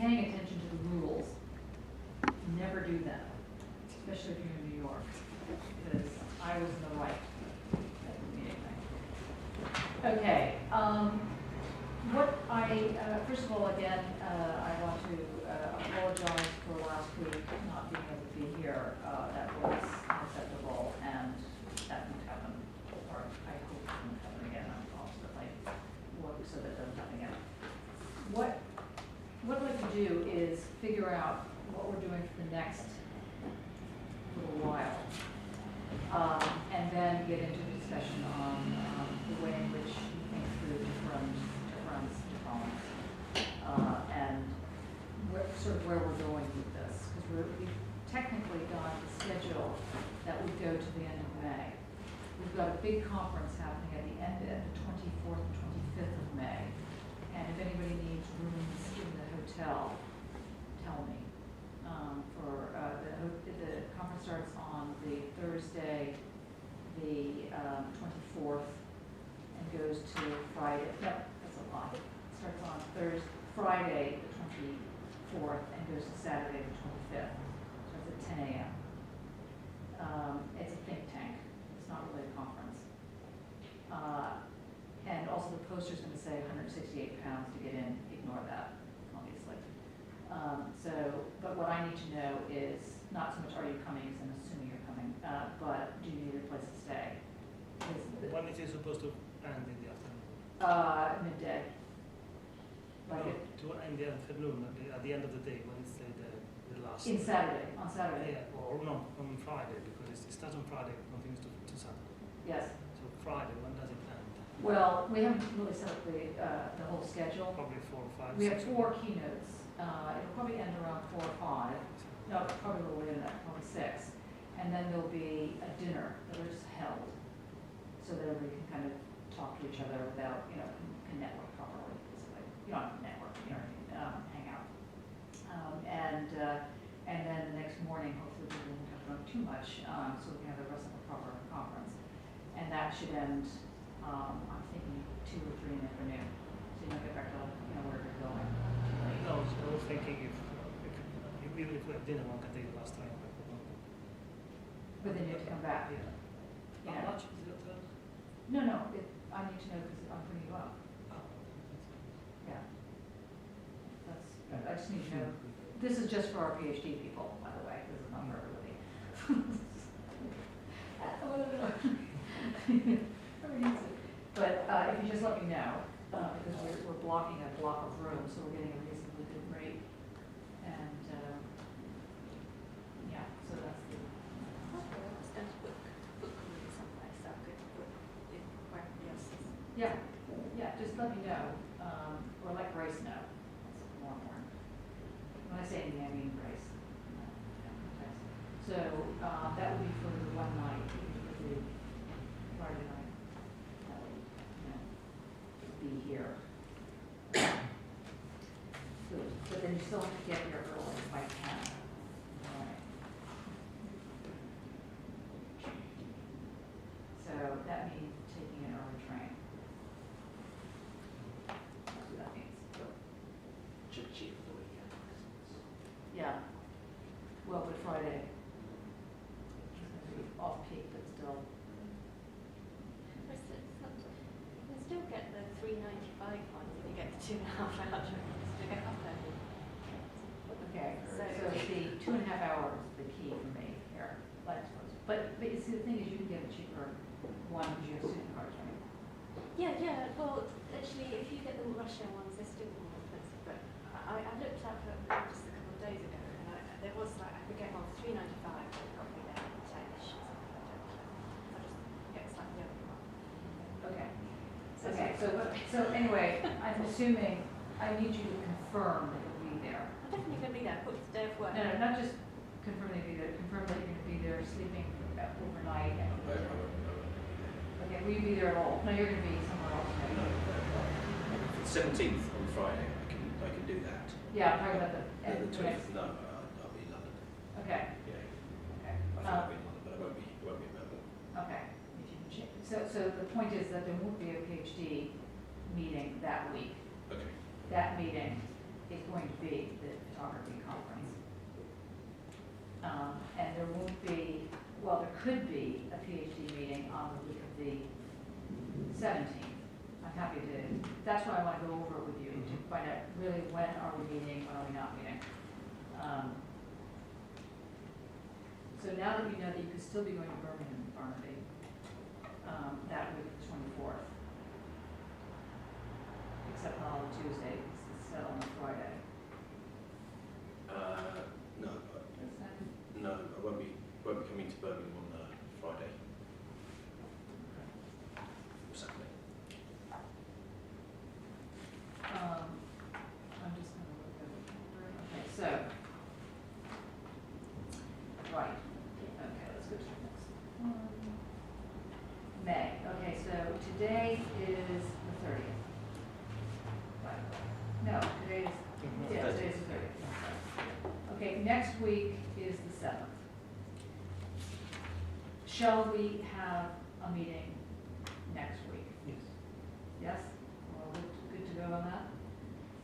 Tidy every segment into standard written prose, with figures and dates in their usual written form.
paying attention to the rules, never do them, especially if you're in New York, because I was in the right at the meeting. Okay. First of all, again, I want to apologize for last week not being able to be here. That was unacceptable, and that won't happen, or I hope it won't happen again. I'll certainly work so that it doesn't happen again. What I'd like to do is figure out what we're doing for the next little while, and then get into a discussion on the way in which we think through different and where we're going with this, because we've technically got the schedule that would go to the end of May. We've got a big conference happening at the end of the 24th and 25th of May, and if anybody needs rooms in the hotel, tell me. The conference starts on the Thursday, the 24th, and goes to Friday. No, that's a lie. It starts on Friday, the 24th, and goes to Saturday, the 25th. Starts at 10 a.m. It's a think tank. It's not really a conference. And also the poster's going to say 168 pounds to get in. Ignore that, obviously. But what I need to know is not so much are you coming, because I'm assuming you're coming, but do you need a place to stay? When is it supposed to end in the afternoon? Midday. Like no, to end the afternoon, at the end of the day, when it's the last. On Saturday. Yeah, or no, on Friday, because it starts on Friday, continues to Saturday. Yes. So Friday, when does it end? Well, we haven't really set up the whole schedule. Probably 4 or 5. We have 4 keynotes. It'll probably end around 4 or 5. No, probably a little later than that, probably 6. And then there'll be a dinner that is held, so that everybody can kind of talk to each other without, can network properly. Basically. You don't have to network, hang out. And then the next morning, hopefully we won't have to run too much, so we can have the rest of a proper conference. And that should end, I'm thinking 2 or 3 in the afternoon, so you don't get back to where you're going. No, so I was thinking if even if we have dinner, one can take the last train. But then you have to come back. Yeah. How much is the hotel? No, I need to know because I'm putting you up. Oh. Yeah. I just need to know. This is just for our PhD people, by the way. This is not for everybody. But if you just let me know, because we're blocking a block of rooms, so we're getting a reasonably good rate. And yeah, so that's the. Yeah, just let me know, or let Grace know. That's more important. When I say anything, I mean Grace. So that would be for the one night, the Friday night. That would, be here. Good. But then you still have to get here early by 10. All right. So that means taking an early train. That's what that means. Cheap for the weekend. Yeah. Well, but Friday is going to be off-peak, but still. You can still get the $3.95 ones if you get the 2.5 hour trains to get up there. Okay, so the 2.5 hours is the key for me here, I suppose. But you see, the thing is, you can get a cheaper one because you have student cards, right? Yeah. Well, actually, if you get the rush hour ones, they're still more expensive. But I looked up just a couple of days ago, and there was like I could get one for $3.95, but probably there at 10ish or something. I don't know. I just get a slightly over one. Okay. Okay. So anyway, I'm assuming I need you to confirm that you'll be there. I'm definitely going to be there. Put the day of work. No, not just confirm that you'll be there. Confirm that you're going to be there, sleeping overnight. And okay. Will you be there at all? No, you're going to be somewhere else. Right? 17th on Friday, I can do that. Yeah, I'm talking about the. And the 20th, no, I'll be in London. Okay. Yeah. Okay. I think I'll be in London, but I won't be in Melbourne. Okay. If you can check. So the point is that there won't be a PhD meeting that week. Okay. That meeting is going to be the photography conference. And there won't be, well, there could be a PhD meeting on the week of the 17th. I'm happy to, that's why I want to go over it with you, to find out really when are we meeting, when are we not meeting. So now that we know that you could still be going to Birmingham, Barnaby, that week, the 24th, except not on Tuesday, it's set on a Friday. No, Is that- no, I won't be coming to Birmingham on Friday or Saturday. I'm just going to look at the calendar. Okay, so, right. Okay, let's go to the next one. May. Okay, so today is the 30th. Right. No, today is, yeah, today is the 30th. Okay, next week is the 7th. Shall we have a meeting next week? Yes. Yes? Well, good to go on that.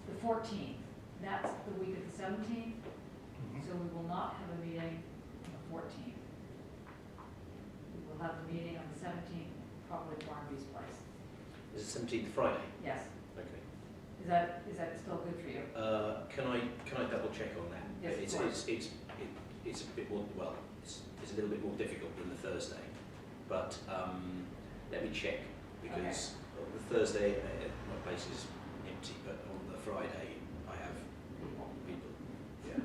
The 14th, that's the week of the 17th, so we will not have a meeting on the 14th. We will have the meeting on the 17th, probably at Barnaby's place. Is it 17th Friday? Yes. Okay. Is that still good for you? Can I double check on that? Yes, of course. It's a bit more, well, it's a little bit more difficult than the Thursday, but let me check, because on the Thursday my place is empty, but on the Friday I have people. Yeah.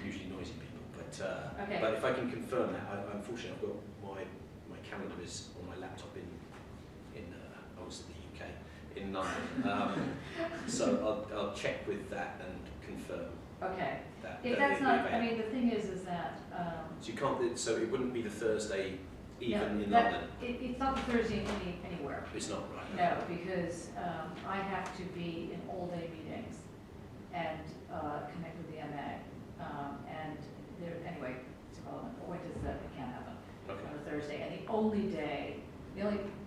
Usually noisy people, but Okay. but if I can confirm that, unfortunately I've got my calendar is on my laptop in I was in the UK, in London, so I'll check with that and confirm Okay. that. If that that's it'll be not, I available. mean, the thing is that, So you can't, so it wouldn't be the Thursday even no, in that- London? it's not the Thursday anywhere. It's not, right? No, because I have to be in all-day meetings and connect with the MA. And there, anyway, it's relevant. The point is that it can't happen Okay. on a Thursday. And the only day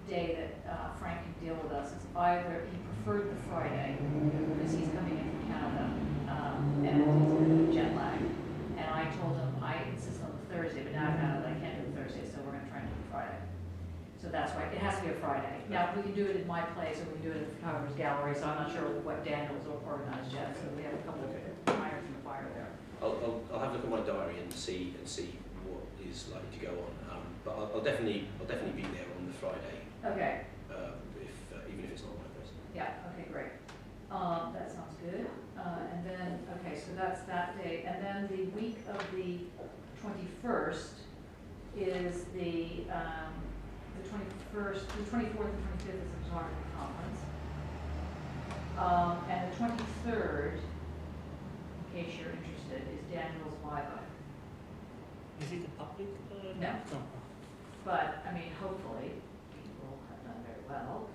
that Frank can deal with us is either, he preferred the Friday, because he's coming in from Canada, and he's jet lag. And I told him, I insist on the Thursday, but now I found out that I can't do the Thursday, so we're gonna try and do the Friday. So that's why, it has to be a Friday. Now, we can do it in my place, or we can do it at the photographer's gallery, so I'm not sure what Daniel's organized yet, so we have a couple of irons in the fire there. I'll have a look at my diary and see what is likely to go on. But I'll definitely be there on the Friday, Okay, even if it's not my place. yeah, okay, great. That sounds good. And then, okay, so that's that day. And then the week of the 21st is the 21st, the 24th and 25th is the photography conference. And the 23rd, in case you're interested, is Daniel's Live. Is it a public? No. No. But, I mean, hopefully, people have done very well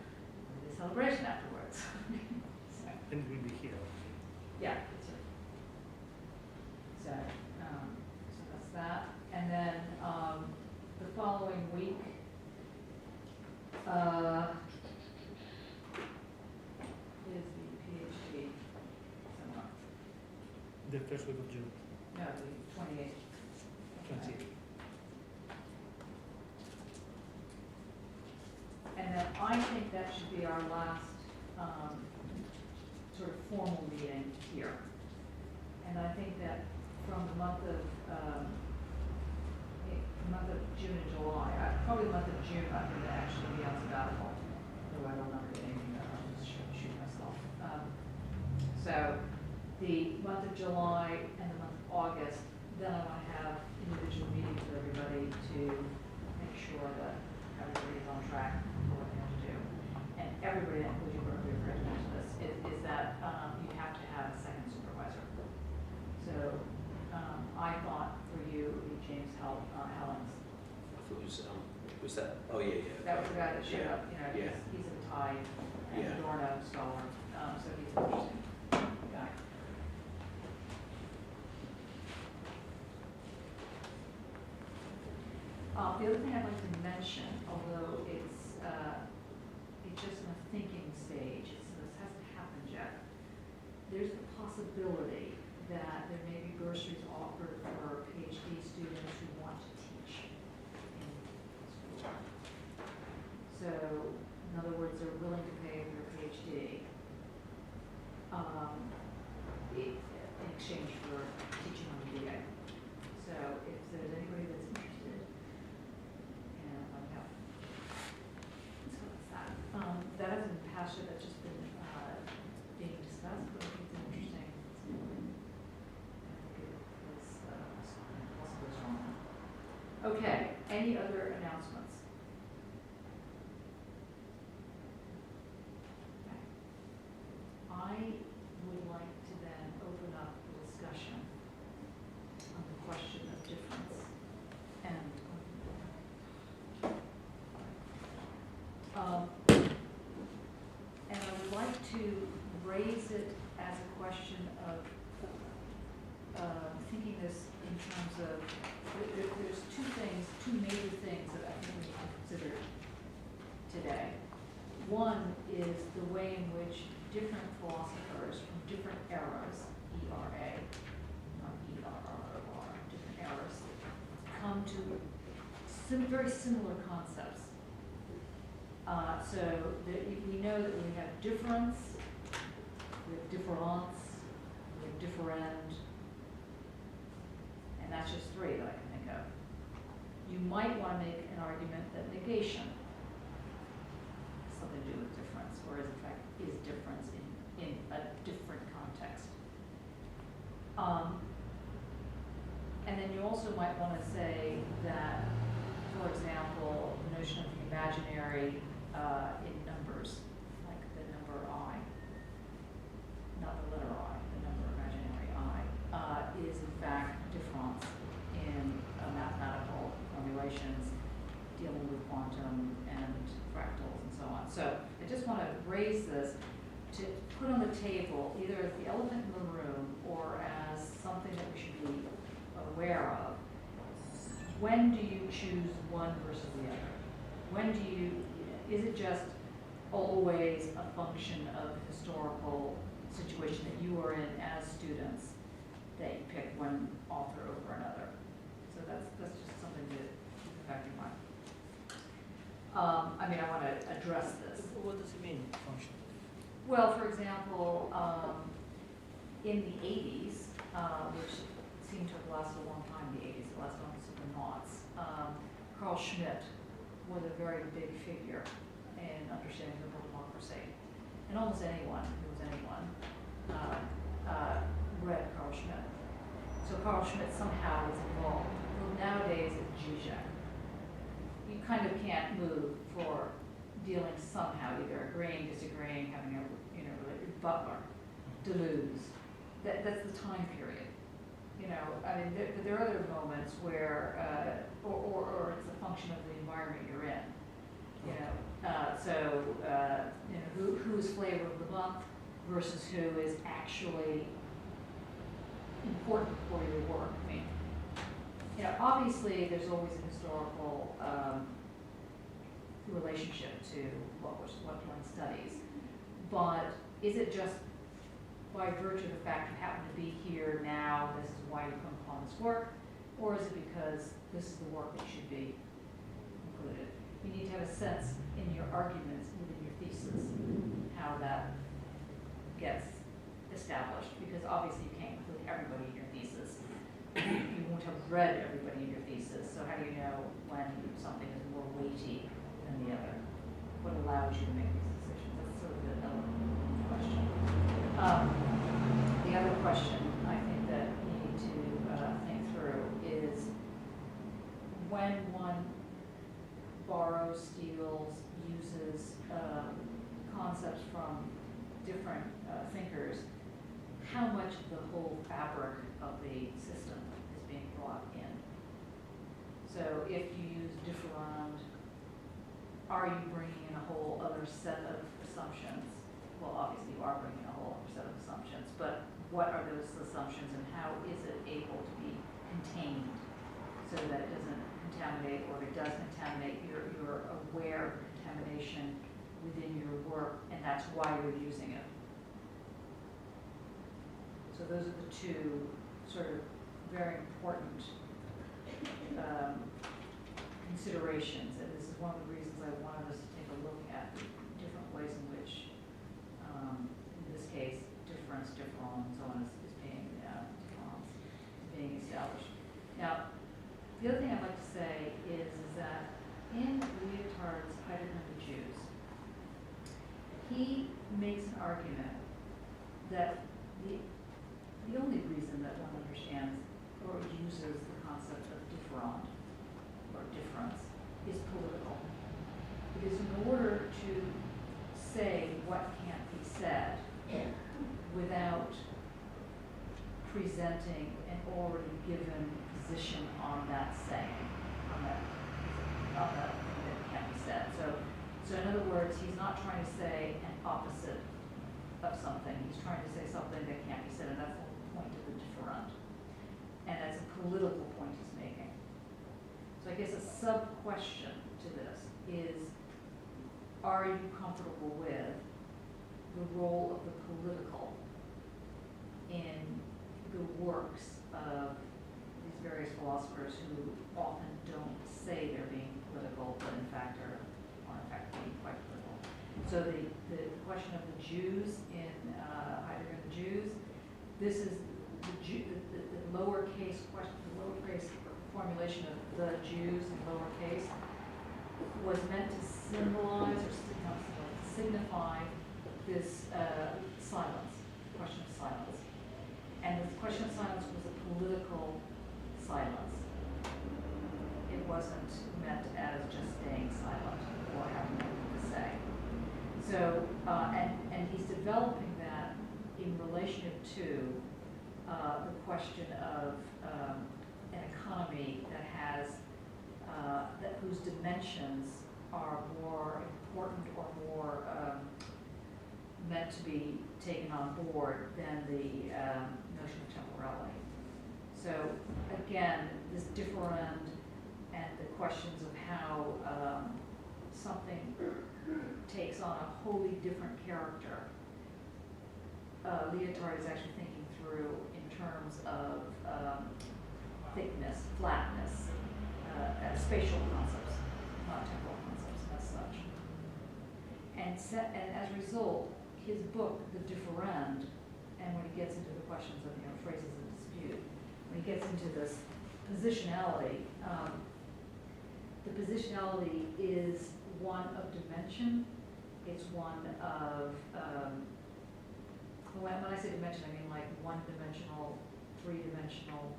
with the celebration afterwards. So, And we'll be here. yeah, that's right. So, so that's that. And then, the following week, is the PhD seminar. The first week of June, No, the 28th. 20th. And then I think that should be our last, sort of formal meeting here. And I think that from the month of June and July, probably the month of June, I'm going to actually be on sabbatical. Though I don't remember getting anything done, I'll just shoot myself. So the month of July and the month of August, then I want to have individual meetings with everybody to make sure that everybody is on track for what they have to do. And everybody, including Berkeley, for this, is that you have to have a second supervisor. So I thought for you, it would be James Hellings. I thought it was that, oh yeah. That was the guy that showed Yeah, up, you know, yeah. he's a Thai and Yeah. Adorno scholar, so he's an interesting guy. The other thing I'd like to mention, although it's just in a thinking stage, so this hasn't happened yet, there's the possibility possibility that there may be bursaries offered for PhD students who want to teach in school. So, in other words, they're willing to pay for your PhD in exchange for teaching on the BA. So, if there's anybody that's interested, let me know. So that's that. That hasn't been passed yet, that's just been being discussed, but I think it's interesting. I think it was possibly strong. Okay, any other announcements? Okay. I would like to then open up the discussion on the question of difference and I would like to raise it as a question of thinking this in terms of, there's two major things that I think we need to consider today. One is the way in which different philosophers from different eras, ERA, not ERR, different eras, come to very similar concepts. So we know that we have difference, we have difference, we have differend, and that's just three that I can think of. You might want to make an argument that negation has something to do with difference, whereas in fact is difference in a different context. And then you also might want to say that, for example, the notion of the imaginary in numbers, like the number I, not the letter I, the number imaginary I, is in fact difference in mathematical formulations dealing with quantum and fractals and so on. So I just want to raise this to put on the table either as the elephant in the room or as something that we should be aware of. When do you choose one versus the other? When do you, is it just always a function of the historical situation that you are in as students that you pick one author over another? So that's just something to keep in the back of your mind. I mean, I want to address this. What does it mean, function? Well, for example, in the 80s, which seemed to have lasted a long time, the 80s, it lasted almost to the noughts, Carl Schmitt was a very big figure in understanding liberal democracy. And almost anyone who was anyone read Carl Schmitt. So Carl Schmitt somehow is involved. Well, nowadays it's Jacques. You kind of can't move for dealing somehow, either agreeing, disagreeing, having a, Butler, Deleuze. That's the time period. I mean, there are other moments where, or it's a function of the environment you're in. Who is flavor of the month versus who is actually important for your work. I mean, obviously there's always a historical relationship to what one studies, but is it just by virtue of the fact you happen to be here now, this is why you come upon this work, or is it because this is the work that should be included? You need to have a sense in your arguments within your thesis how that gets established, because obviously you can't include everybody in your thesis. You won't have read everybody in your thesis, so how do you know when something is more weighty than the other? What allows you to make these decisions? That's sort of an element question. The other question I think that you need to think through is when one borrows, steals, uses concepts from different thinkers, how much of the whole fabric of the system is being brought in. So if you use Differend, are you bringing in a whole other set of assumptions? Well, obviously you are bringing a whole other set of assumptions, but what are those assumptions and how is it able to be contained so that it doesn't contaminate, or if it does contaminate, you're aware of contamination within your work, and that's why you're using it. So So those are the two sort of very important considerations, and this is one of the reasons I wanted us to take a look at different ways in which, in this case, difference, different, and so on is being established. Now, the other thing I'd like to say is that in Lyotard's Heidegger and the Jews, he makes an argument that the only reason that one understands or uses the concept of differend or difference is political. Because in order to say what can't be said without presenting an already given position on that saying, on that thing that can't be said. So in other words, he's not trying to say an opposite of something. He's trying to say something that can't be said, and that's the whole point of the differend. And that's a political point he's making. So I guess a sub-question to this is, are you comfortable with the role of the political in the works of these various philosophers who often don't say they're being political, but in fact are in fact being quite political? So the question of the Jews in Heidegger and the Jews, this is the lowercase question, the lowercase formulation of the Jews in lowercase was meant to symbolize or signify this silence, question of silence. And the question of silence was a political silence. It wasn't meant as just staying silent or having nothing to say. So, and he's developing that in relation to the question of an economy that has, whose dimensions are more important or more meant to be taken on board than the notion of temporality. So again, this differend and the questions of how something takes on a wholly different character, Lyotard is actually thinking through in terms of thickness, flatness, spatial concepts, not temporal concepts as such. And as a result, his book, The Differend, and when he gets into the questions of phrases of dispute, when he gets into this positionality, the positionality is one of dimension. It's one of, when I say dimension, I mean like one-dimensional, three-dimensional,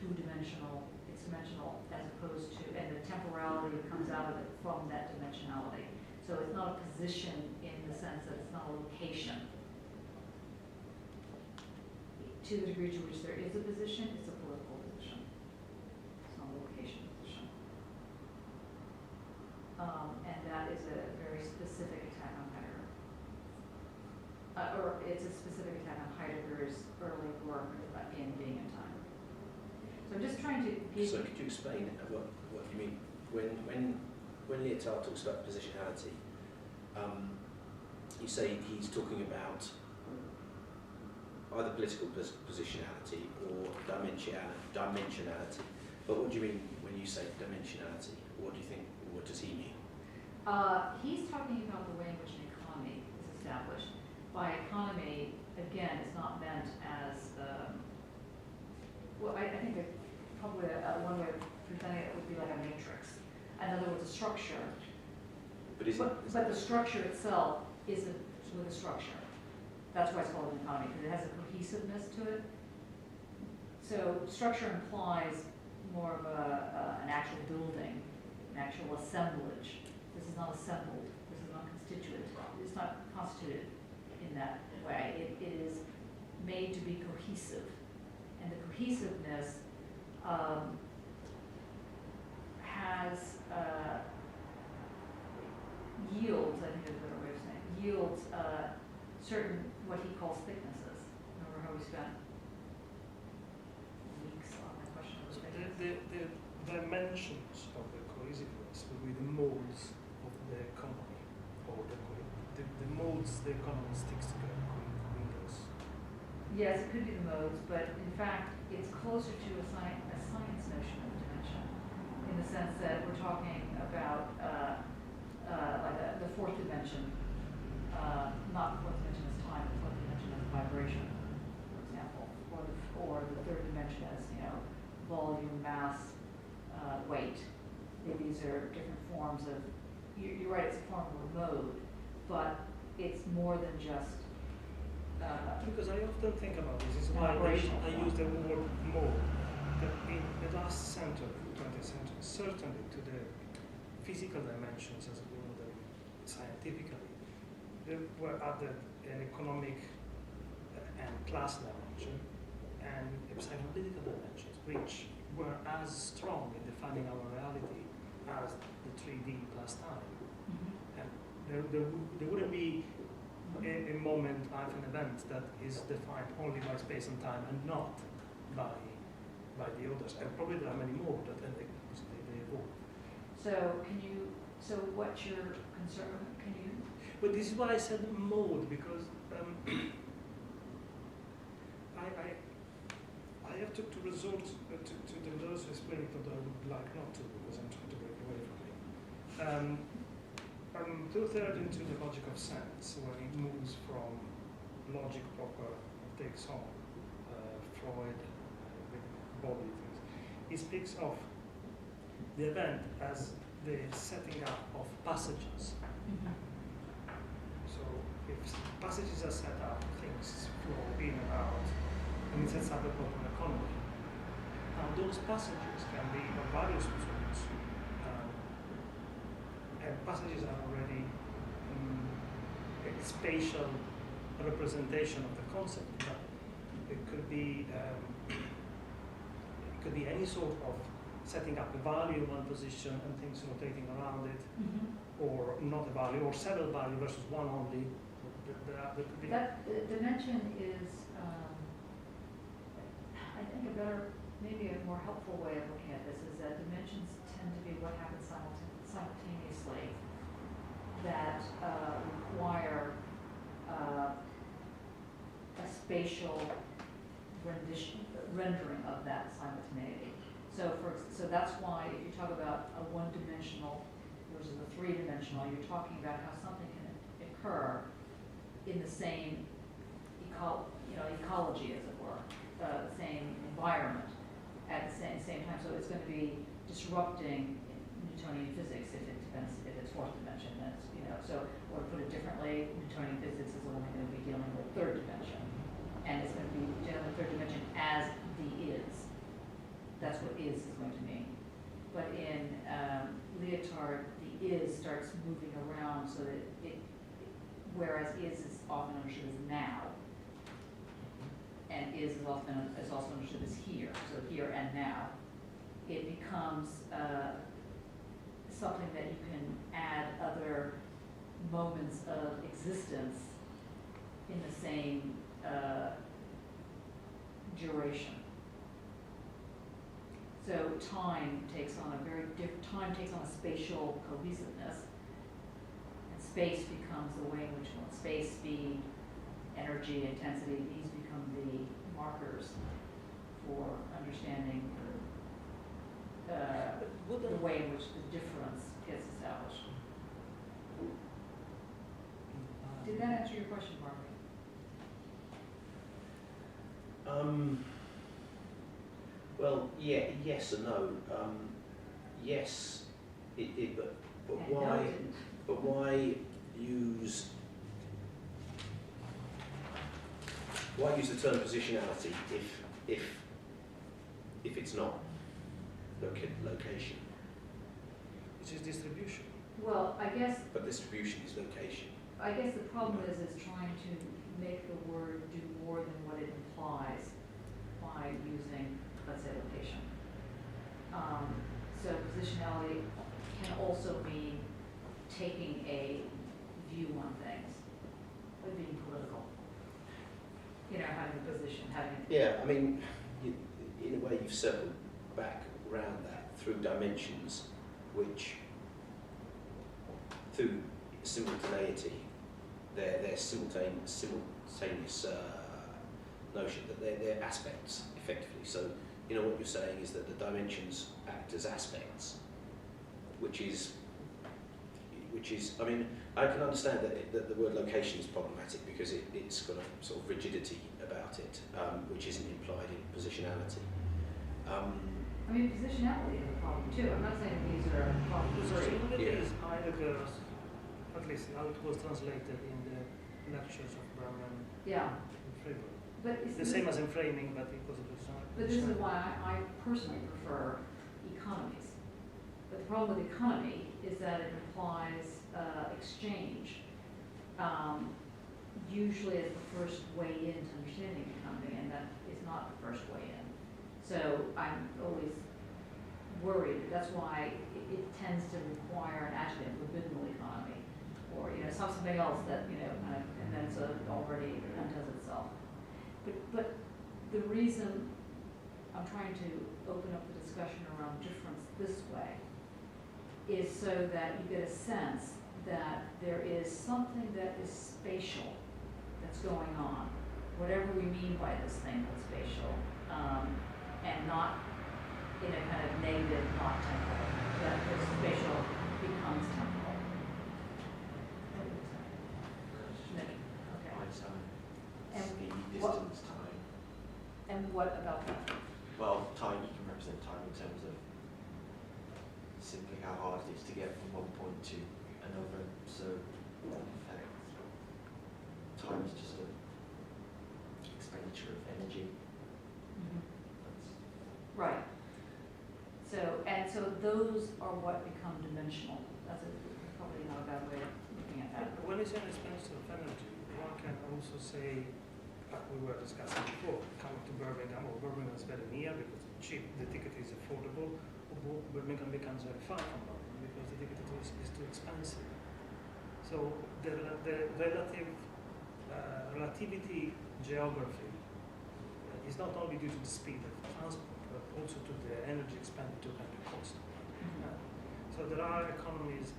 two-dimensional. It's dimensional as opposed to, and the temporality that comes out of it from that dimensionality. So it's not a position in the sense that it's not a location. To the degree to which there is a position, it's a political position. It's not a location position. And that is a very specific attack on Heidegger. Or it's a specific attack on Heidegger's early work in Being and Time. So I'm just trying to give. So could you explain what you mean when Lyotard talks about positionality? You say he's talking about either political positionality or dimensionality. But what do you mean when you say dimensionality? What do you think? What does he mean? He's talking about the way in which an economy is established. By economy, again, it's not meant as well. I think that probably one way of presenting it would be like a matrix. In other words, a structure. But the structure itself isn't with a structure. That's why it's called an economy, because it has a cohesiveness to it. So structure implies more of an actual building, an actual assemblage. This is not assembled. This is not constituted. It's not constituted in that way. It is made to be cohesive. And the cohesiveness has yields, I think is a better way of saying it, yields certain, what he calls thicknesses. Remember how we spent weeks on the question of So thickness? the dimensions of the cohesiveness will be the modes of the economy, or the modes the economy sticks together, Windows. Yes, it could be the modes, but in fact, it's closer to a science notion of dimension, in the sense that we're talking about the fourth dimension, not the fourth dimension as time, the fourth dimension as vibration, for example, or the third dimension as, volume, mass, weight. These are different forms of, you're right, it's a form of a mode, but it's more than just because I often think about this is why I use the word mode. That in the last century, 20th century, certainly to the physical dimensions as we know them scientifically, there were added an economic and class dimension and psychopolitical dimensions, which were as strong in defining our reality as the 3D plus time. Mm-hmm. And there wouldn't be a moment, life, an event that is defined only by space and time and not by the others. And probably there are many more that they evolve. So what's your concern? But this is why I said mode, because I have to resort to the those who explain it, although I would like not to, because I'm trying to break away from it. I'm two-thirds into the logic of sense, when it moves from logic proper, takes on Freud, with body things. He speaks of the event as the setting up of passages. Mm-hmm. So if passages are set up, things flow in and out, and it sets up a proper economy. Now those passages can be of various sorts, and passages are already a spatial representation of the concept, but it could be any sort of setting up a value in one position and things rotating around it, or not a value, or several values versus one only. There could be That dimension is, I think, maybe a more helpful way of looking at this is that dimensions tend to be what happens simultaneously that require a spatial rendering of that simultaneity. So that's why if you talk about a one-dimensional versus a three-dimensional, you're talking about how something can occur in the same ecology, as it were, the same environment at the same time. So it's going to be disrupting Newtonian physics if it's fourth dimension. Or to put it differently, Newtonian physics is only going to be dealing with third dimension, and it's going to be dealing with third dimension as the is. That's what is going to mean. But in Lyotard, the is starts moving around so that whereas is often understood as now, and is also understood as here, so here and now, it becomes something that you can add other moments of existence in the same duration. So time takes on a spatial cohesiveness, and space becomes the way in which space, speed, energy, intensity, these become the markers for understanding the way in which the difference gets established. Did that answer your question, Margaret? Well, yeah, yes and no. Yes, but And no, why? it didn't. But why use the term positionality if it's not location? which is distribution. Well, I guess But distribution is location. the problem is trying to make the word do more than what it implies by using, let's say, location. So positionality can also mean taking a view on things, or being political. Having a position, Yeah, I mean, in a way, you've circled back around that through dimensions, which, through simultaneity, they're simultaneous notion that they're aspects, effectively. So, you know, what you're saying is that the dimensions act as aspects, which is, I mean, I can understand that the word location is problematic because it's got a sort of rigidity about it, which isn't implied in positionality. I mean, positionality is a problem too. I'm not saying these are problem free. Positionality is either goes, at least how it was translated in the lectures of Berman Yeah. and Friedel. But it's The same as in framing, but it was a positionality. But this is why I personally prefer economies. But the problem with economy is that it implies exchange, usually as the first way into understanding economy, and that is not the first way in. So I'm always worried. That's why it tends to require an adjective, libidinal economy, or something else that kind of, and then it's already undoes itself. But the reason I'm trying to open up the discussion around difference this way is so that you get a sense that there is something that is spatial that's going on, whatever we mean by this thing called spatial, and not in a kind of negative, not temporal, that the spatial becomes temporal. Okay. And Speed, what- distance, time. And what about that? Well, time, you can represent time in terms of simply how hard it is to get from one point to another. So, in fact, time is just an expenditure of energy. That's Right. So those are what become dimensional. That's probably not a bad way of looking at that. When it's an expense of energy, one can also say, like we were discussing before, coming to Birmingham, or Birmingham is very near because it's cheap, the ticket is affordable, or Birmingham becomes very far from Birmingham because the ticket is too expensive. So the relativity geography is not only due to the speed of transport, but also to the energy expenditure and the cost. So there are economies.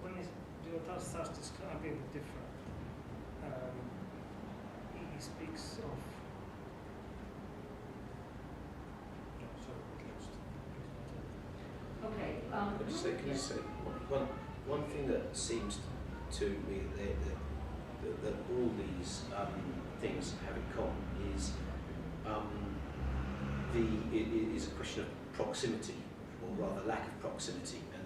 When Lyotard starts describing the different, he speaks of. No, sorry, Okay. Can I say one thing that seems to me that all these things have in common is it is a question of proximity, or rather lack of proximity, and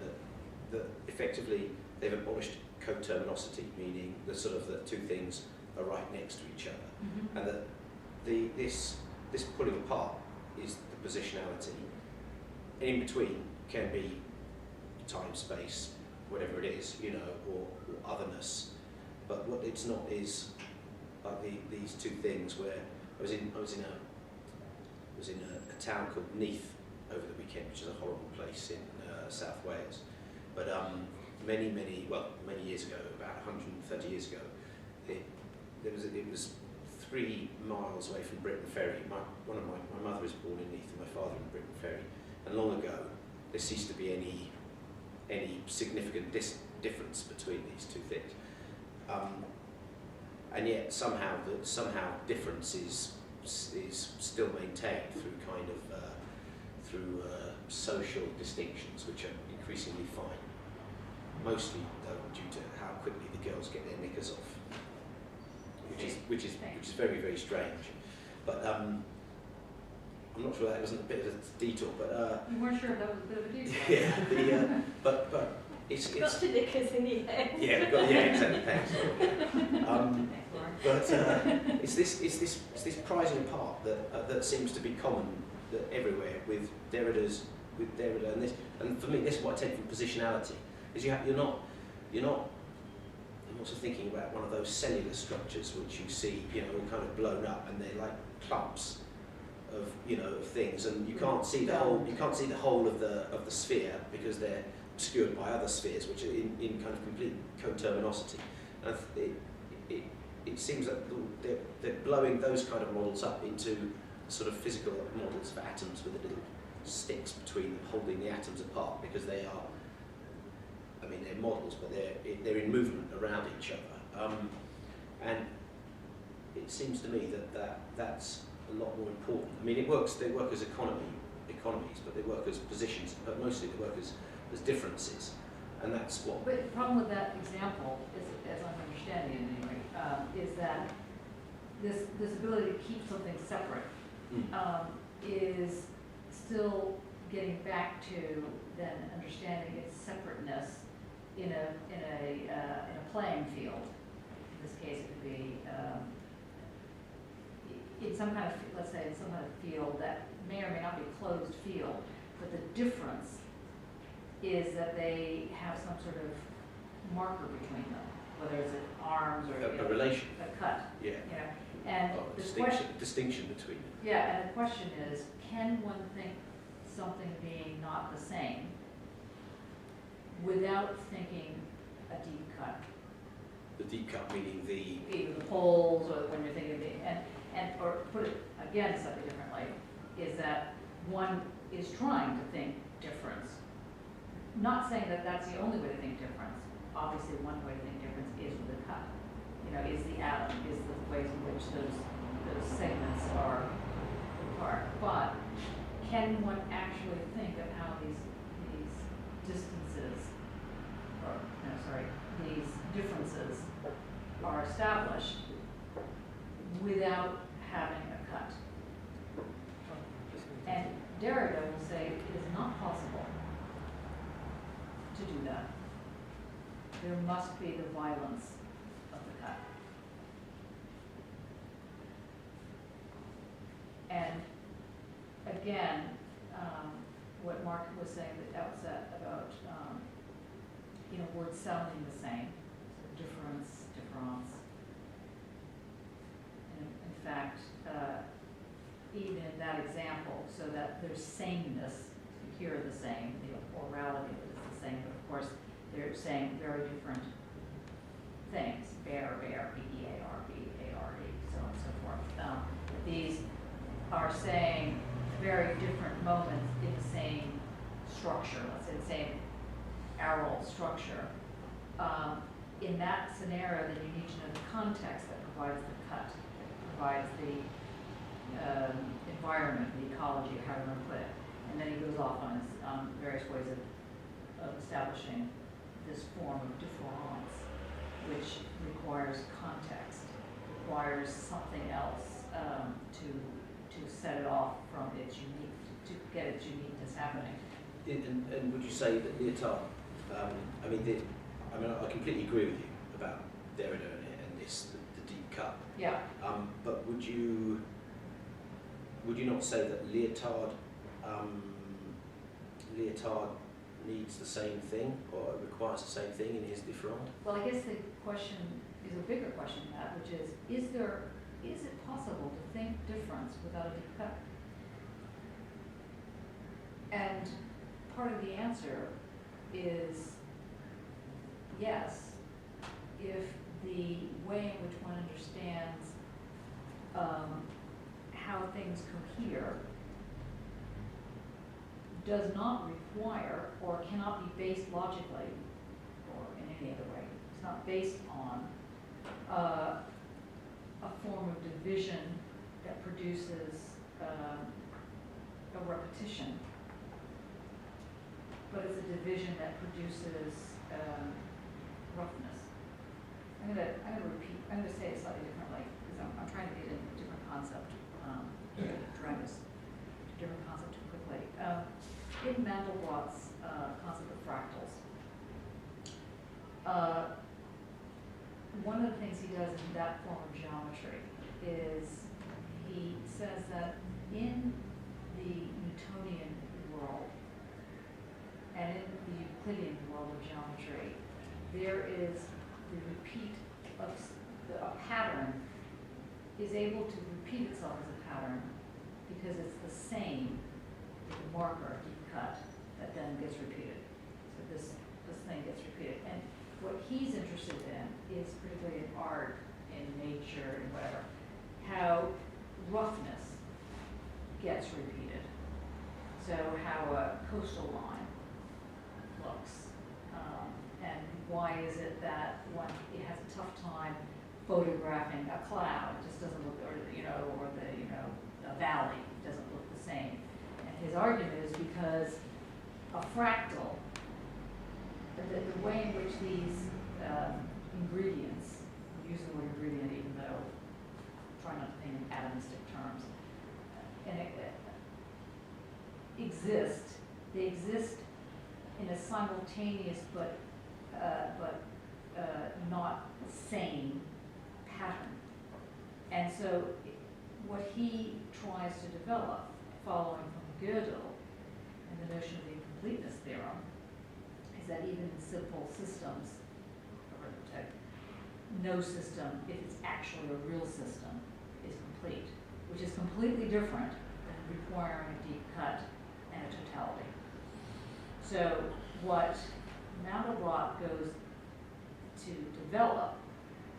that effectively they've abolished coterminosity, meaning the sort of the two things are right next to each other, and that this pulling apart is the positionality. And in between can be time, space, whatever it is, or otherness. But what it's not is like these two things where I was in a town called Neath over the weekend, which is a horrible place in South Wales. But many years ago, about 130 years ago, it was 3 miles away from Briton Ferry. My mother was born in Neath and my father in Briton Ferry, and long ago there ceased to be any significant difference between these two things. And yet somehow difference is still maintained through kind of through social distinctions, which are increasingly fine. Mostly though due to how quickly the girls get their knickers off, which is very, very strange. But I'm not sure that wasn't a bit of a detour, but You weren't sure if that was a bit of a detour. yeah, but it's Got to knickers in the end. yeah, exactly. Thanks. But it's this prizing apart that seems to be common everywhere with Derrida and this, and for me this is what I take from positionality is you're not I'm also thinking about one of those cellular structures which you see all kind of blown up, and they're like clumps of of things, and you can't see the whole of the sphere because they're obscured by other spheres which are in kind of complete coterminosity. And it seems that they're blowing those kind of models up into sort of physical models for atoms with the little sticks between them holding the atoms apart, because they are, they're models, but they're in movement around each other. And it seems to me that's a lot more important. I mean, they work as economies, but they work as positions, but mostly they work as differences, and that's what. But the problem with that example, as I'm understanding it anyway, is that this ability to keep something separate is still getting back to then understanding its separateness in a playing field. In this case, it could be in some kind of, let's say, in some kind of field that may or may not be a closed field, but the difference is that they have some sort of marker between them, whether it's an arms or a relation, a cut. Yeah. You know, and the distinction between them. Yeah, and the question is, can one think something being not the same without thinking a deep cut? The deep cut meaning Either the poles or when you're thinking or put it again slightly differently, is that one is trying to think difference. Not saying that that's the only way to think difference. Obviously, one way to think difference is with a cut. You know, is the atom, is the ways in which those segments are apart. But can one actually think of how these distances, these differences are established without having a cut? And Derrida will say it is not possible to do that. There must be the violence of the cut. And again, what Mark was saying at the outset about words sounding the same, so difference, difference. And in fact, even in that example, so that there's sameness, you hear the same, the orality is the same, but of course they're saying very different things. Bear, B-E-A-R, B-A-R-E, so on and so forth. These are saying very different moments in the same structure, let's say the same arrow structure. In that scenario, then you need to know the context that provides the cut, provides the environment, the ecology, or how you want to put it. And then he goes off on his various ways of establishing this form of difference, which requires context, requires something else to set it off from its unique, to get its uniqueness happening. And would you say that Lyotard, I completely agree with you about Derrida and this, the deep cut. Yeah. But would you not say that Lyotard needs the same thing, or requires the same thing in his Differend? Well, I guess the question is a bigger question than that, which is it possible to think difference without a deep cut? And part of the answer is yes, if the way in which one understands how things cohere does not require or cannot be based logically or in any other way. It's not based on a form of division that produces a repetition, but it's a division that produces roughness. I'm going to say it slightly differently because I'm trying to get into a different concept. Drag this different concept too quickly. In Mandelbrot's concept of fractals, one of the things he does in that form of geometry is he says that in the Newtonian world and in the Euclidean world of geometry, there is the repeat of a pattern is able to repeat itself as a pattern because it's the same with the marker, deep cut, that then gets repeated. So this thing gets repeated. And what he's interested in is particularly in art, in nature, and whatever, how roughness gets repeated. So how a coastal line looks. And why is it that it has a tough time photographing a cloud? It just valley, it doesn't look the same. And his argument is because a fractal, the way in which these ingredients, I'm using the word ingredient even though I'm trying not to think in atomistic terms, they exist in a simultaneous but not same pattern. And so what he tries to develop, following from Gödel and the notion of the incompleteness theorem, is that even in simple systems, no system, if it's actually a real system, is complete, which is completely different than requiring a deep cut and a totality. So what Mandelbrot goes to develop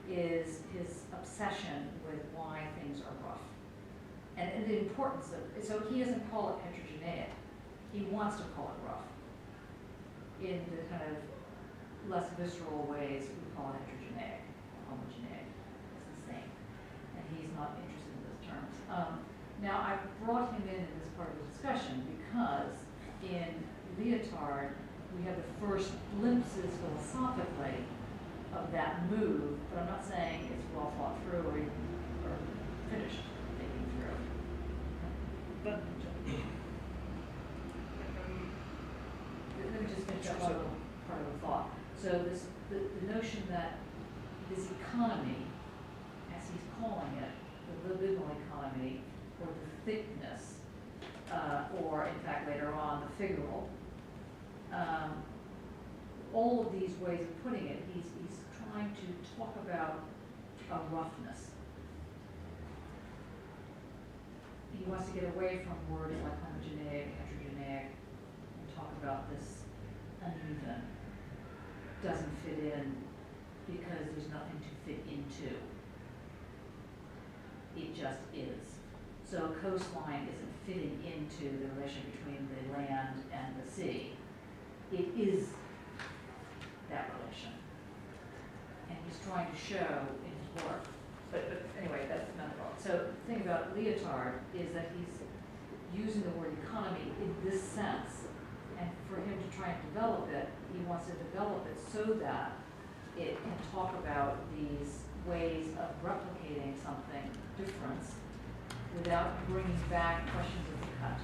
is his obsession with why things are rough. And the importance of it. So he doesn't call it heterogeneous. He wants to call it rough. In the kind of less visceral ways we call it heterogeneous, homogeneic. It's the same. And he's not interested in those terms. Now I brought him in this part of the discussion because in Lyotard we have the first glimpses philosophically of that move, but I'm not saying it's well thought through or finished thinking through. But let me just finish up one little part of the thought. So the notion that this economy, as he's calling it, the libidinal economy, or the thickness, or in fact later on the figural, all of these ways of putting it, he's trying to talk about a roughness. He wants to get away from words like homogeneic, heterogeneic, and talk about this uneven, doesn't fit in because there's nothing to fit into. It just is. So a coastline isn't fitting into the relation between the land and the sea. It is that relation. And he's trying to show in his work. But anyway, that's another problem. So the thing about Lyotard is that he's using the word economy in this sense. And for him to try and develop it, he wants to develop it so that it can talk about these ways of replicating something different without bringing back questions of the cut.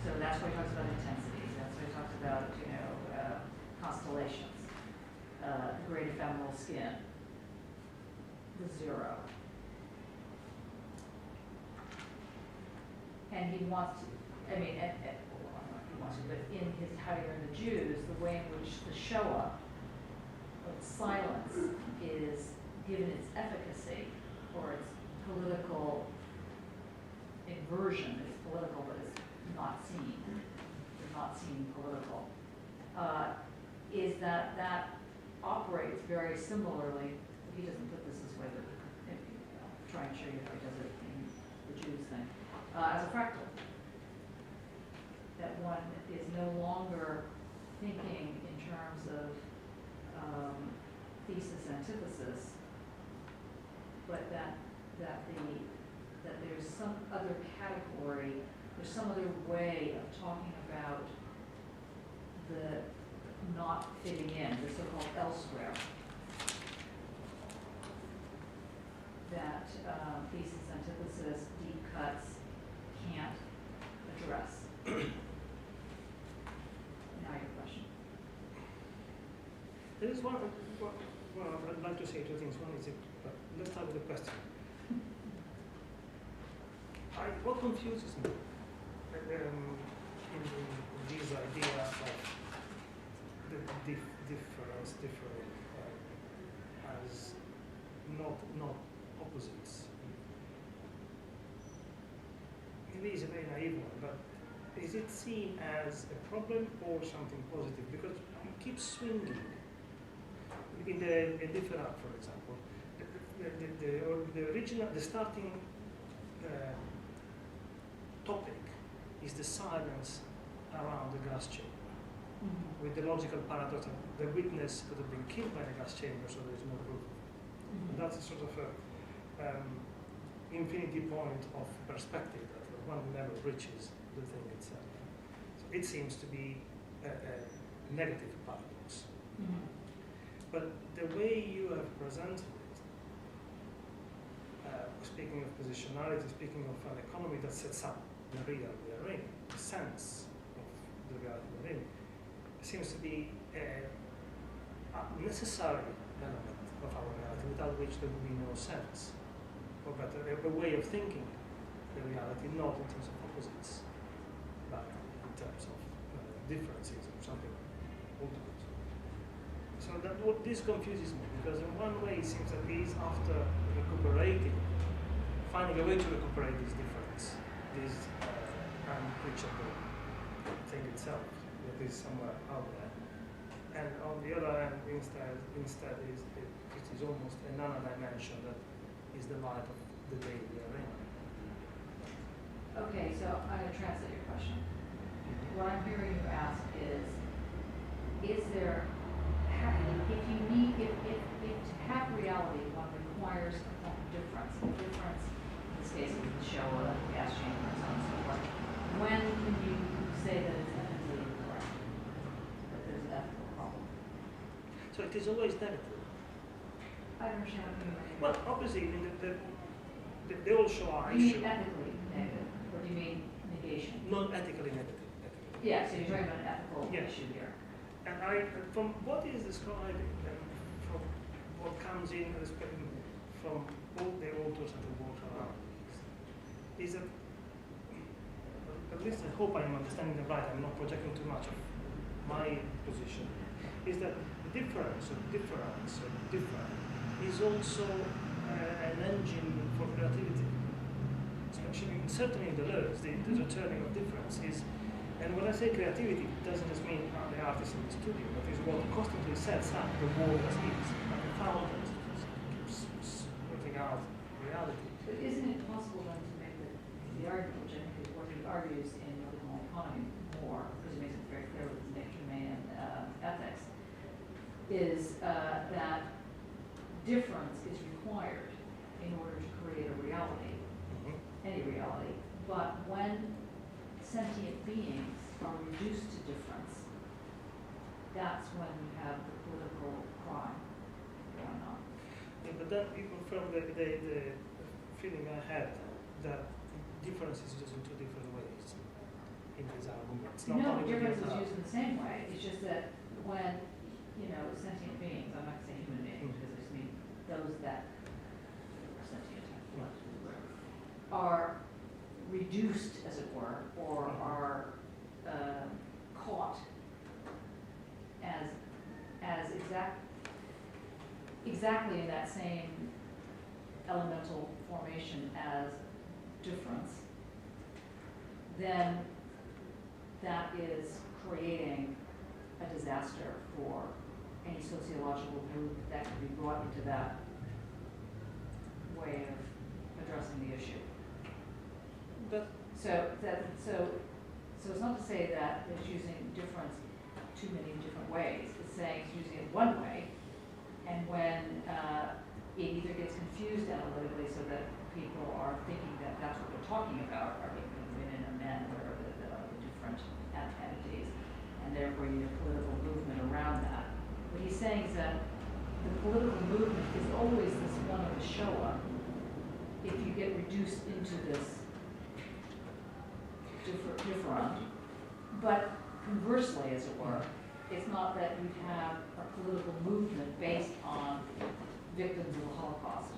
So that's why he talks about intensities. That's why he talks about, constellations, the great ephemeral skin, the zero. And he wants to, he wants to, but in his Heidegger and the Jews, the way in which the Shoah, or silence, is given its efficacy, or its political inversion. It's political, but it's not seen. It's not seen political. Is that operates very similarly. He doesn't put this way, but I'll try and show you how he does it in the Jews thing. As a fractal. That one is no longer thinking in terms of thesis antithesis, but that there's some other category, there's some other way of talking about the not fitting in, the so-called elsewhere, that thesis antithesis, deep cuts can't address. Now your question. there is one, I'd like to say two things. One is, let's start with the question. What confuses me in this idea of the difference as not opposites. Maybe it's a very naive one, but is it seen as a problem or something positive? Because it keeps swinging. In Differend, for example, the starting topic is the silence around the gas chamber, with the logical paradox that the witness could have been killed by the gas chamber, so there is no proof. And that's a sort of infinity point of perspective that one never reaches the thing itself. So it seems to be a negative paradox. Mhm. But the way you have presented it, speaking of positionality, speaking of an economy that sets up the real we are in, the sense of the reality we're in, seems to be a necessary element of our reality without which there would be no sense. Or better, a way of thinking the reality, not in terms of opposites, but in terms of differences or something ultimate. So that what this confuses me, because in one way it seems that he is after recuperating, finding a way to recuperate this difference, this unreachable thing itself that is somewhere out there. And on the other hand, instead it is almost another dimension that is the light of the day we are in. Okay, so I'm going to translate your question. What I'm hearing you ask is there, if to have reality, one requires a form of difference. The difference, in this case, is the Showa, the gas chamber, and so on and so forth. When can you say that it's ethically incorrect? That there's an ethical problem? So it is always negative. I don't understand what you mean. Well, obviously, they all show our Do you issue. mean ethically negative, or do you mean negation? Not ethically negative. Yeah, so you're talking about an ethical Yeah. issue here. And from what is describing, and from what comes in from all the authors and the work around, is that, at least I hope I'm understanding it right, I'm not projecting too much of my position, is that the difference is also an engine for creativity. Especially, certainly in the lyrics, the returning of difference is. And when I say creativity, it doesn't just mean the artist in the studio, but it's what constantly sets up the world as is, like a fountain keeps putting out reality. But isn't it possible then to make the argument, which I think is what he argues in Political Economy more, because he makes it very clear with his nature domain and ethics, is that difference is required in order to create a reality, any reality, but when sentient beings are reduced to difference, that's when you have the political crime going on. Yeah, but then people from the feeling I had that difference is used in two different ways in these arguments. Not No, only difference with is the used in the same way. It's just that when, sentient beings, I'm not going to say human beings, because I just mean those that are sentient, are reduced, as it were, or are caught as exactly in that same elemental formation as difference, then that is creating a disaster for any sociological group that can be brought into that way of addressing the issue. But So it's not to say that it's using difference too many different ways. It's saying it's using it one way, and when it either gets confused analytically so that people are thinking that that's what they're talking about, are women and men, or the different entities, and therefore you need a political movement around that. What he's saying is that the political movement is always this one of the Showa if you get reduced into this different, but conversely, as it were, it's not that you have a political movement based on victims of the Holocaust.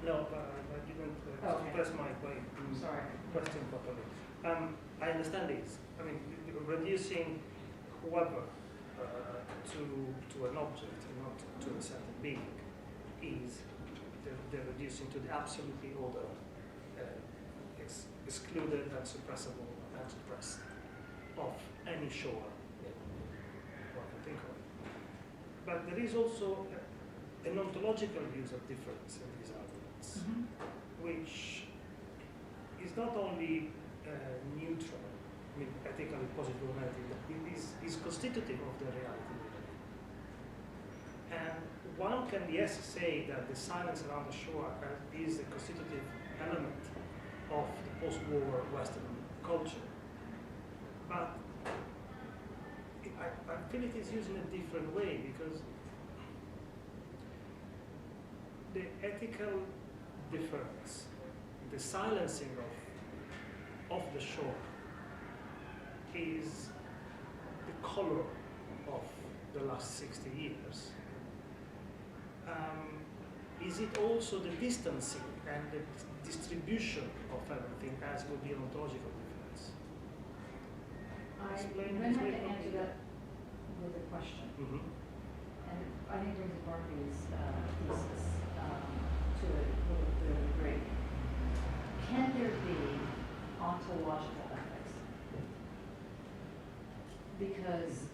no, I didn't Okay. express my I'm sorry. question properly. I understand this. I mean, reducing whoever to an object and not to a certain being is they're reducing to the absolutely order, excluded and suppressible and suppressed of any Showa one can think of. But there is also an ontological use of difference in these arguments, which is not only neutral, I mean, ethically positive or negative, but it is constitutive of the reality. And one can, yes, say that the silence around the Shoah is a constitutive element of the post-war Western culture. But I feel it is used in a different way, because the ethical difference, the silencing of the Shoah, is the color of the last 60 years. Is it also the distancing and the distribution of everything as would be an ontological difference? I'm Explain going to this have way to from answer here. that with a question. Mm-hmm. And I think brings Barclay's thesis to a little bit of a degree. Can there be ontological ethics? Because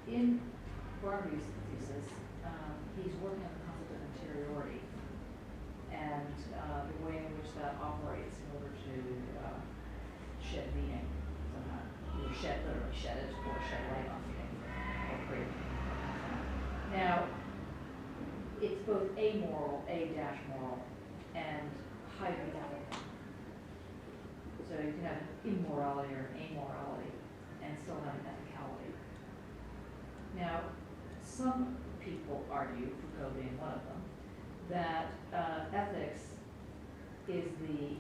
in Barclay's thesis, he's working on the concept of interiority and the way in which that operates in order to shed meaning somehow. Either literally shed it, or shed light on meaning, or create. Now, it's both amoral, A-moral, and highly ethical. So you can have immorality or amorality and still have an ethicality. Now, some people argue, Foucault being one of them, that ethics is the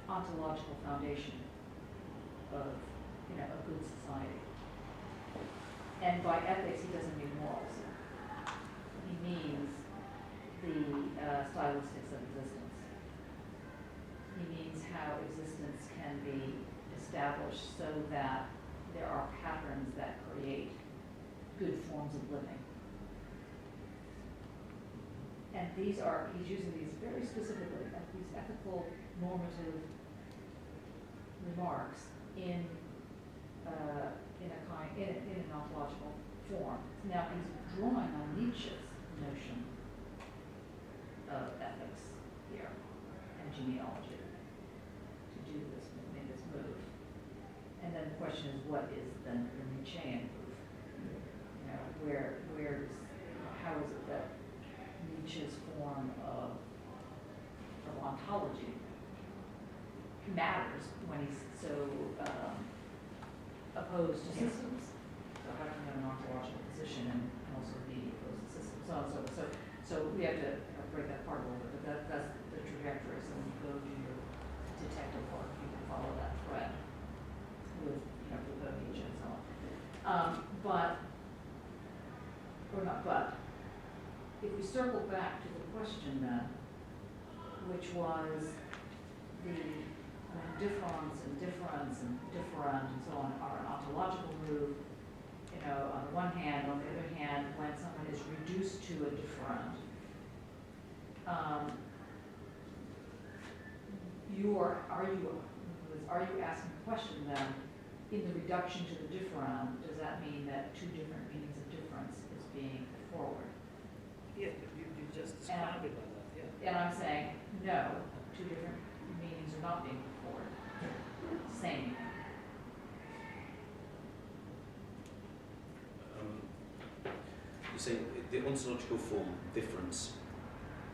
ontological foundation of, a good society. And by ethics, he doesn't mean morals. He means the stylistics of existence. He means how existence can be established so that there are patterns that create good forms of living. And he's using these very specifically, these ethical normative remarks in an ontological form. Now he's drawing on Nietzsche's notion of ethics here and genealogy to do this, make this move. And then the question is, what is then the Nietzschean move? How is it that Nietzsche's form of ontology matters when he's so opposed to systems? So how can you have an ontological position and also be opposed to systems? So we have to break that apart a little bit, but that's the trajectory. So when you go to your detective work, you can follow that thread with Foucault, Nietzsche, and so on. If we circle back to the question then, which was the difference and differend and so on are an ontological move, on the one hand. On the other hand, when someone is reduced to a differend, are you asking the question then, in the reduction to the differend, does that mean that two different meanings of difference is being put forward? Yeah, you just described it like that, yeah. And I'm saying, no, two different meanings are not being put forward. Same meaning. You say the ontological form, difference,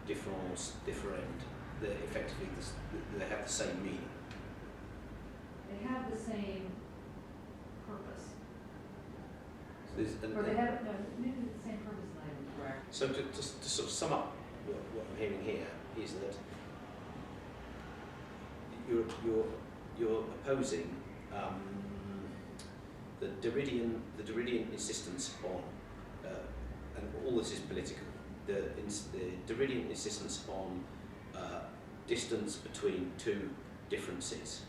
difference, differend, effectively they have the same meaning. They have the same purpose. So Or they have, no, maybe the same purpose is not even correct. So to sort of sum up what I'm hearing here is that you're opposing the Derridian insistence on, and all this is political, the Derridian insistence on distance between two differences,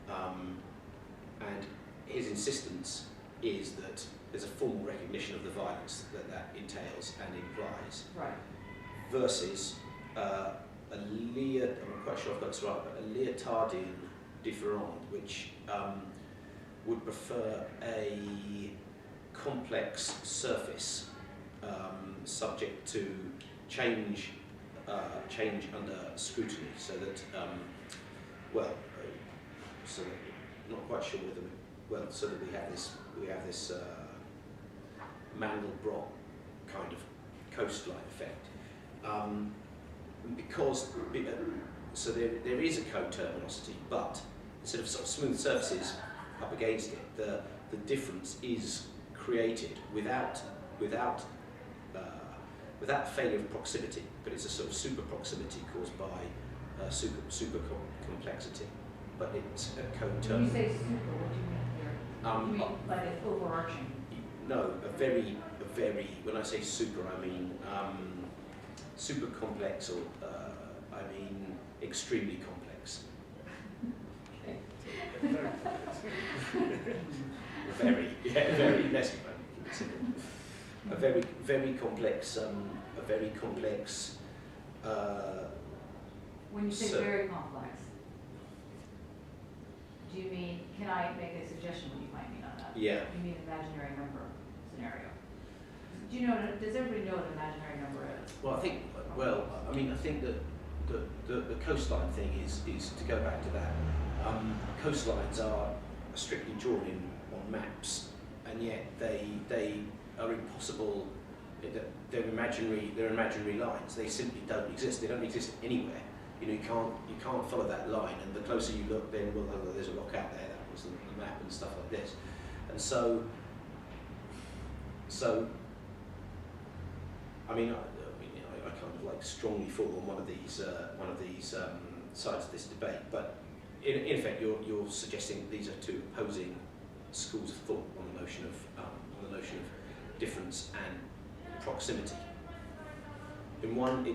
and his insistence is that there's a formal recognition of the violence that entails and implies. Right. Versus I'm not quite sure I've got this right, but a Lyotardian Differend, which would prefer a complex surface subject to change under scrutiny, so that so that not quite sure whether so that we have this Mandelbrot kind of coastline effect. Because so there is a coterminosity, but instead of sort of smooth surfaces up against it, the difference is created without failure of proximity, but it's a sort of super proximity caused by super complexity. But it's a coterm. When you say super, what do you mean here? You mean like it's overarching? No, a very. When I say super, I mean super complex, or I mean extremely complex. Okay. Very messy. A very complex. When you say So- very complex, do you mean, can I make a suggestion what you might mean on that? Yeah. You mean imaginary number scenario? Do you know, does everybody know what an imaginary number is? Well, I think that the coastline thing is to go back to that. Coastlines are strictly drawn in on maps, and yet they are impossible. They're imaginary lines. They simply don't exist. They don't exist anywhere. You know, you can't follow that line, and the closer you look, then well, there's a rock out there. That was the map and stuff like this, and so. I mean, I kind of like strongly fall on one of these sides of this debate, but in effect, you're suggesting these are two opposing schools of thought on the notion of difference and proximity. In one,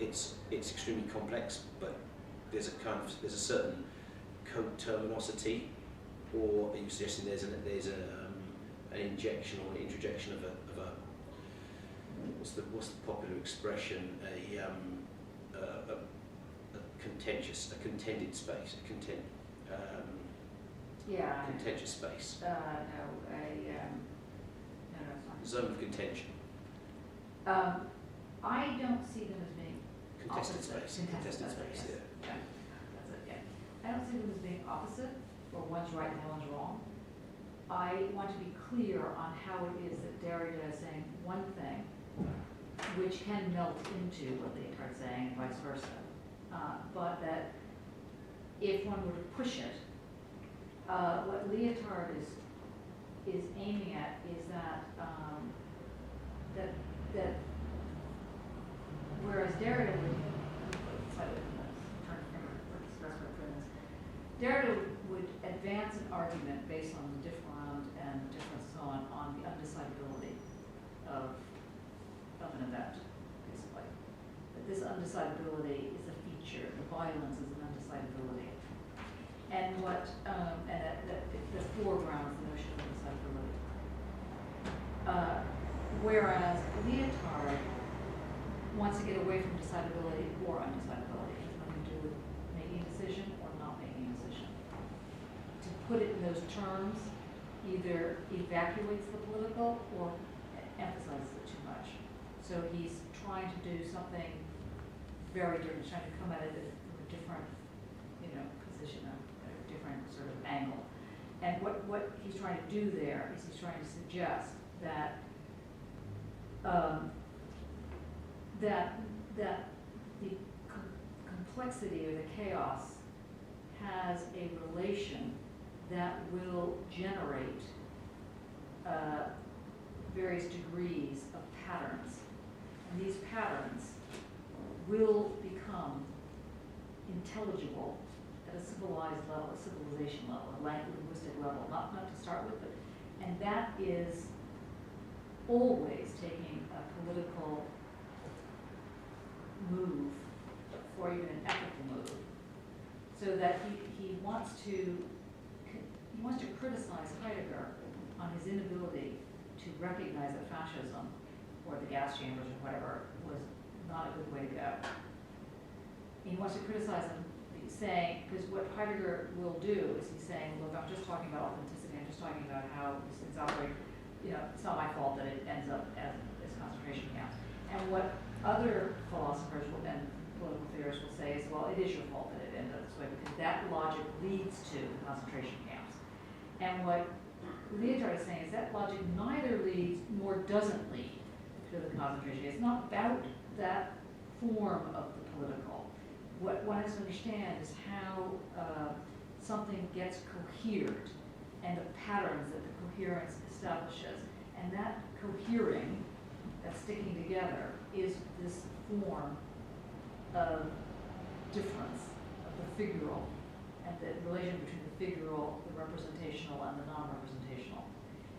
it's extremely complex, but there's a certain coterminosity, or are you suggesting there's an injection or an introjection of a what's the popular expression, a contended space, contentious space, No, it's zone of contention, not. I don't see them as being contested opposite. space, contested space, yes. yeah. That's it, yeah. I don't see them as being opposite, or one's right and the one's wrong. I want to be clear on how it is that Derrida is saying one thing, which can melt into what Lyotard is saying, and vice versa. But that if one were to push it, what Lyotard is aiming at is that whereas Derrida would, Derrida would advance an argument based on the differend and difference so on the undecidability of an event, basically. That this undecidability is a feature, the violence is an undecidability. And what, and that the foreground is the notion of undecidability. Whereas Lyotard wants to get away from decidability or undecidability. It has nothing to do with making a decision or not making a decision. To put it in those terms either evacuates the political or emphasizes it too much. So he's trying to do something very different, he's trying to come at it from a different, position, a different sort of angle. And what he's trying to do there is he's trying to suggest that that the complexity or the chaos has a relation that will generate various degrees of patterns. And these patterns will become intelligible at a civilized level, a civilization level, a linguistic level, not to start with, but, and that is always taking a political move or even an ethical move, so that he wants to criticize Heidegger on his inability to recognize that fascism or the gas chambers or whatever was not a good way to go. He wants to criticize him, saying, because what Heidegger will do is he's saying, look, I'm just talking about authenticity, I'm just talking about how these things operate. It's not my fault that it ends up as concentration camps. And what other philosophers and political theorists will say is, well, it is your fault that it ended up this way, because that logic leads to concentration camps. And what Lyotard is saying is that logic neither leads nor doesn't lead to the concentration. It's not about that form of the political. What I have to understand is how something gets cohered and the patterns that the coherence establishes. And that cohering, that sticking together, is this form of difference, of the figural, and the relation between the figural, the representational, and the non-representational.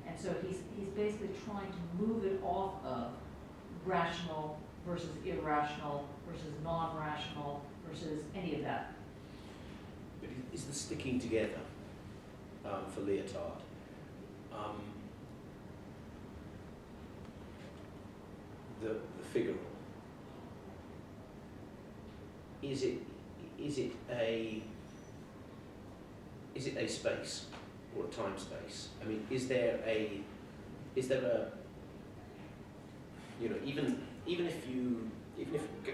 And so he's basically trying to move it off of rational versus irrational versus non-rational versus any of that. But is the sticking together for Lyotard the figural? Is it a space or a time space? I mean, is there a you know, even if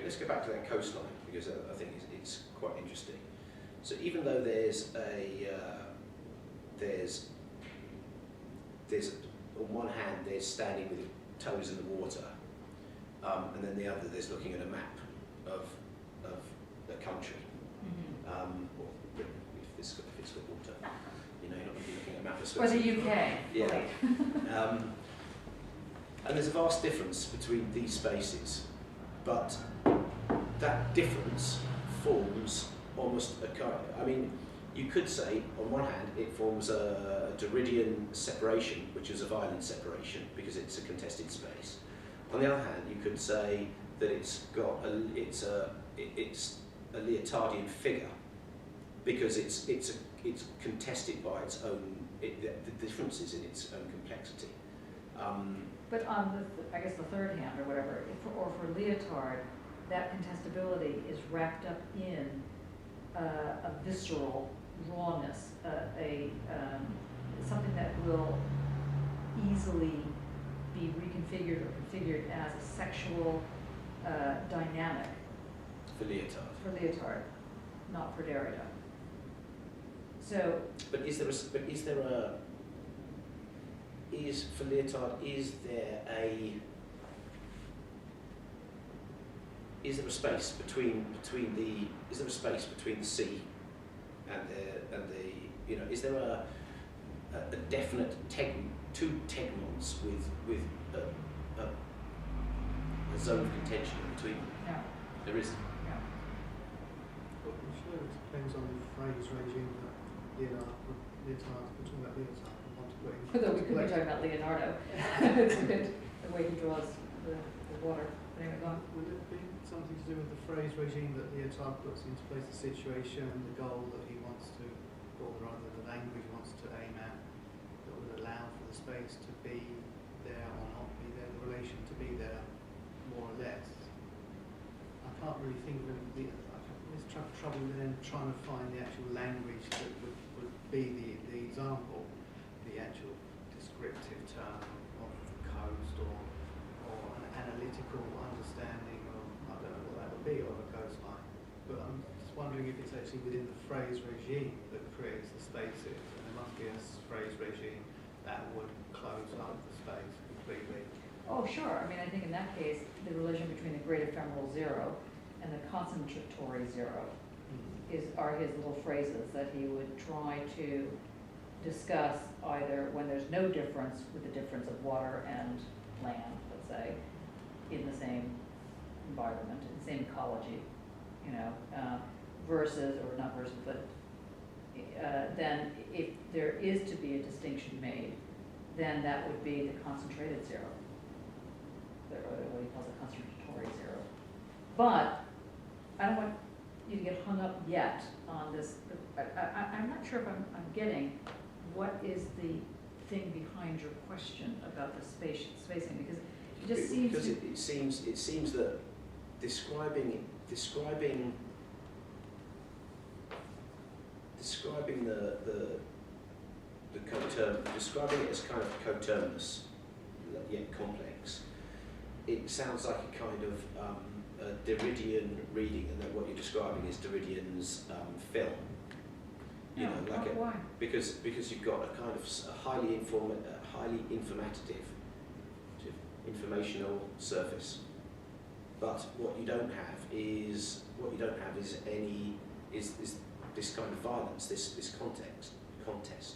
let's go back to that coastline, because I think it's quite interesting. So even though there's on one hand there's standing with your toes in the water, and then the other there's looking at a map of the country. Or Britain, if it's got water, you know, you're not going to be looking at a map of Or the Switzerland. UK. Yeah. Right. And there's a vast difference between these spaces, but that difference forms almost a kind. I mean, you could say, on one hand, it forms a Derridian separation, which is a violent separation because it's a contested space. On the other hand, you could say that it's a Lyotardian figure because it's contested by its own the differences in its own complexity. But on I guess the third hand or whatever, or for Lyotard, that contestability is wrapped up in a visceral rawness, something that will easily be reconfigured or configured as a sexual dynamic. For Lyotard. For Lyotard, not for Derrida. So. But is for Lyotard, is there a space between the sea and the you know, is there a definite two tegments with a zone of contention in between them? No. There isn't. No. Well, I'm sure it depends on the phrase regime that Lyotard, we're talking about Lyotard, I want to put in. Although we could be talking about Leonardo. It's good, the way he draws the water. Anyway, go on. Would it be something to do with the phrase regime that Lyotard puts into place, the situation, the goal that he wants to, or rather the language he wants to aim at, that would allow for the space to be there or not be there, the relation to be there, more or less? I can't really think of there's trouble then trying to find the actual language that would be the example, the actual descriptive term of the coast or an analytical understanding of, I don't know what that would be, of a coastline. But I'm just wondering if it's actually within the phrase regime that creates the spaces, and there must be a phrase regime that would close up the space completely. Oh, sure. I mean, I think in that case, the relation between the great ephemeral zero and the concentratory zero are his little phrases that he would try to discuss either when there's no difference with the difference of water and land, let's say, in the same environment, in the same ecology, you know, versus, or not versus, but then if there is to be a distinction made, then that would be the concentrated zero, or what he calls a concentratory zero. But I don't want you to get hung up yet on this. I'm not sure if I'm getting what is the thing behind your question about the spacing, because it just seems because it seems that describing the describing it as kind of coterminous yet complex, it sounds like a kind of a Derridian reading, and that what you're describing is Derridian's film. You know, like why? Because you've got a kind of highly informative informational surface. But what you don't have is this kind of violence, this contest.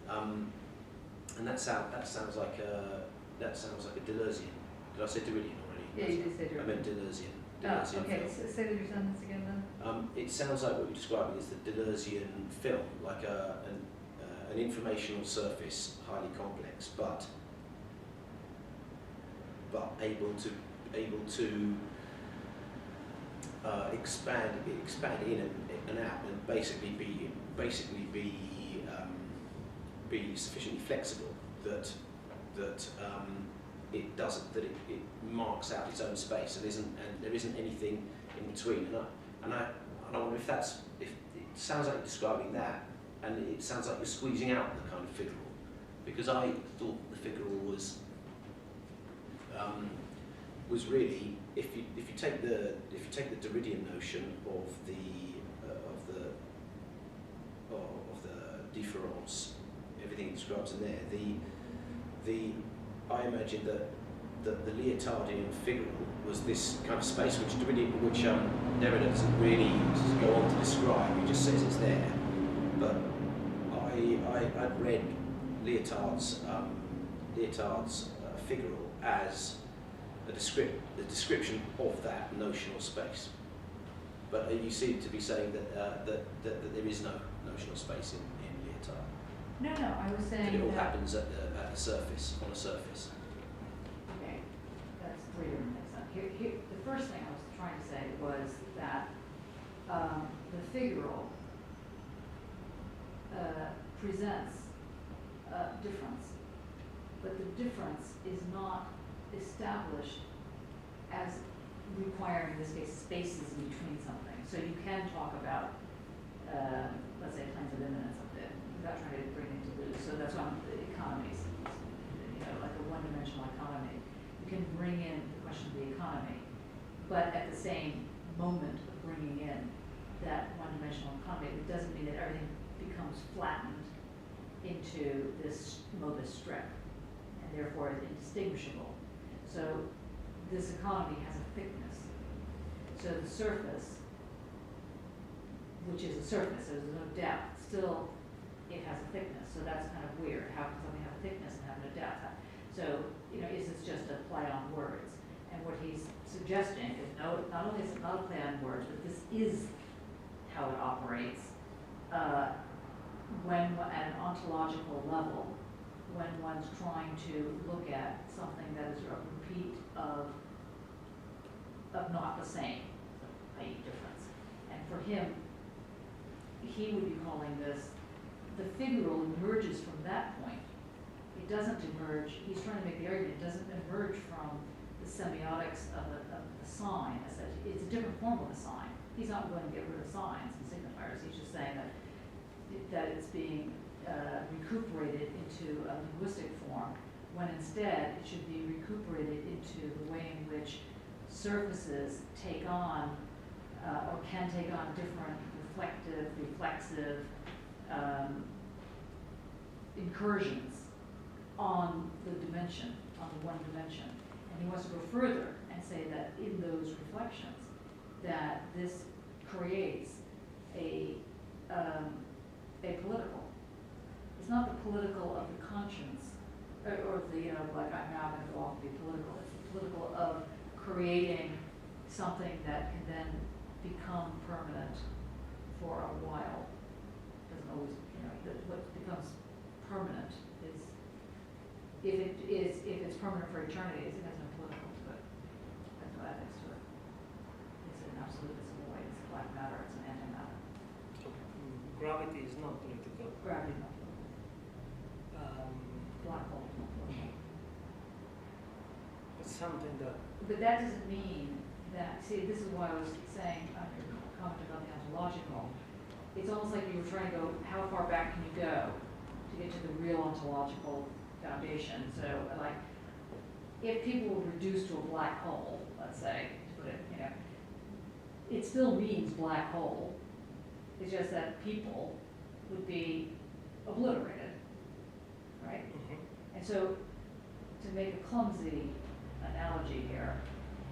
And that sounds like a Deleuzian. Did I say Derrida already? Yeah, you did say Derrida. I meant Deleuzian. Okay, film. say your sentence again then. It sounds like what you're describing is the Deleuzian film, like an informational surface, highly complex, but able to expand in and out, and basically be sufficiently flexible that it marks out its own space, and there isn't anything in between. And I wonder if it sounds like you're describing that, and it sounds like you're squeezing out the kind of figural, because I thought the figural was really, if you take the Derridian notion of the difference, everything it describes in there, I imagine that the Lyotardian figural was this kind of space which Derrida doesn't really go on to describe. He just says it's there. But I'd read Lyotard's figural as the description of that notional space. But you seem to be saying that there is no notional space in Lyotard. No, I was saying That it all that. happens at the surface, on a surface. Okay, that's clear and makes sense. Here, the first thing I was trying to say was that the figural presents difference, but the difference is not established as requiring, in this case, spaces in between something. So you can talk about, let's say, planes of imminence up there, without trying to bring it to loose. So that's why the economies, like a one-dimensional economy. You can bring in the question of the economy, but at the same moment of bringing in that one-dimensional economy, it doesn't mean that everything becomes flattened into this modus strip, and therefore is indistinguishable. So this economy has a thickness. So the surface, which is a surface, so there's no depth, still it has a thickness. So that's kind of weird. How can something have a thickness and have no depth? So, is this just a play on words? And what he's suggesting is not only is it not a play on words, but this is how it operates when at an ontological level, when one's trying to look at something that is a repeat of not the same, i.e. difference. And for him, he would be calling this, the figural emerges from that point. It doesn't emerge, he's trying to make the argument, it doesn't emerge from the semiotics of a sign. As such. It's a different form of a sign. He's not going to get rid of signs and signifiers. He's just saying that it's being recuperated into a linguistic form, when instead it should be recuperated into the way in which surfaces take on or can take on different reflexive incursions on the dimension, on the one dimension. And he wants to go further and say that in those reflections, that this creates a political. It's not the political of the conscience, or the, like I'm now going to go off and be political. It's the political of creating something that can then become permanent for a while. Doesn't always, what becomes permanent is, if it's permanent for eternity, it has no political to it. There's no ethics to it. It's an absolutism void. It's black matter. It's an antimatter. Gravity is not political. Gravity is not political. Black hole is not political. It's something that. But that doesn't mean that, see, this is why I was saying, your comment about the ontological. It's almost like you were trying to go, how far back can you go to get to the real ontological foundation? So, like, if people were reduced to a black hole, let's say, to put it, it still means black hole. It's just that people would be obliterated, right? Mm-hmm. And so to make a clumsy analogy here,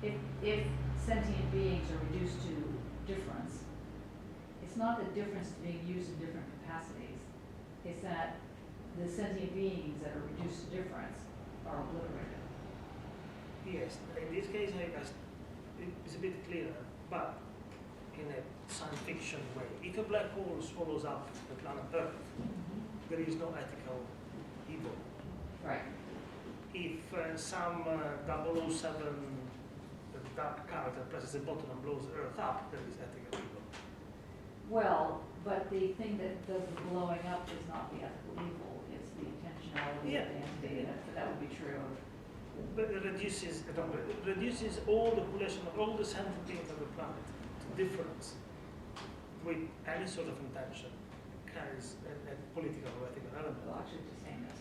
if sentient beings are reduced to difference, it's not that difference is being used in different capacities. It's that the sentient beings that are reduced to difference are obliterated. Yes, in this case, it's a bit clearer, but in a science fiction way. If a black hole swallows up the planet Earth, there is no ethical evil. Right. If some 007 dark character presses a button and blows Earth up, there is ethical evil. Well, but the thing that does the blowing up is not the ethical evil, it's the intentionality of the entity. That would be true. But it reduces all the population of all the sentient beings of the planet to difference with any sort of intention carries a political or ethical element. Well, actually, just saying this.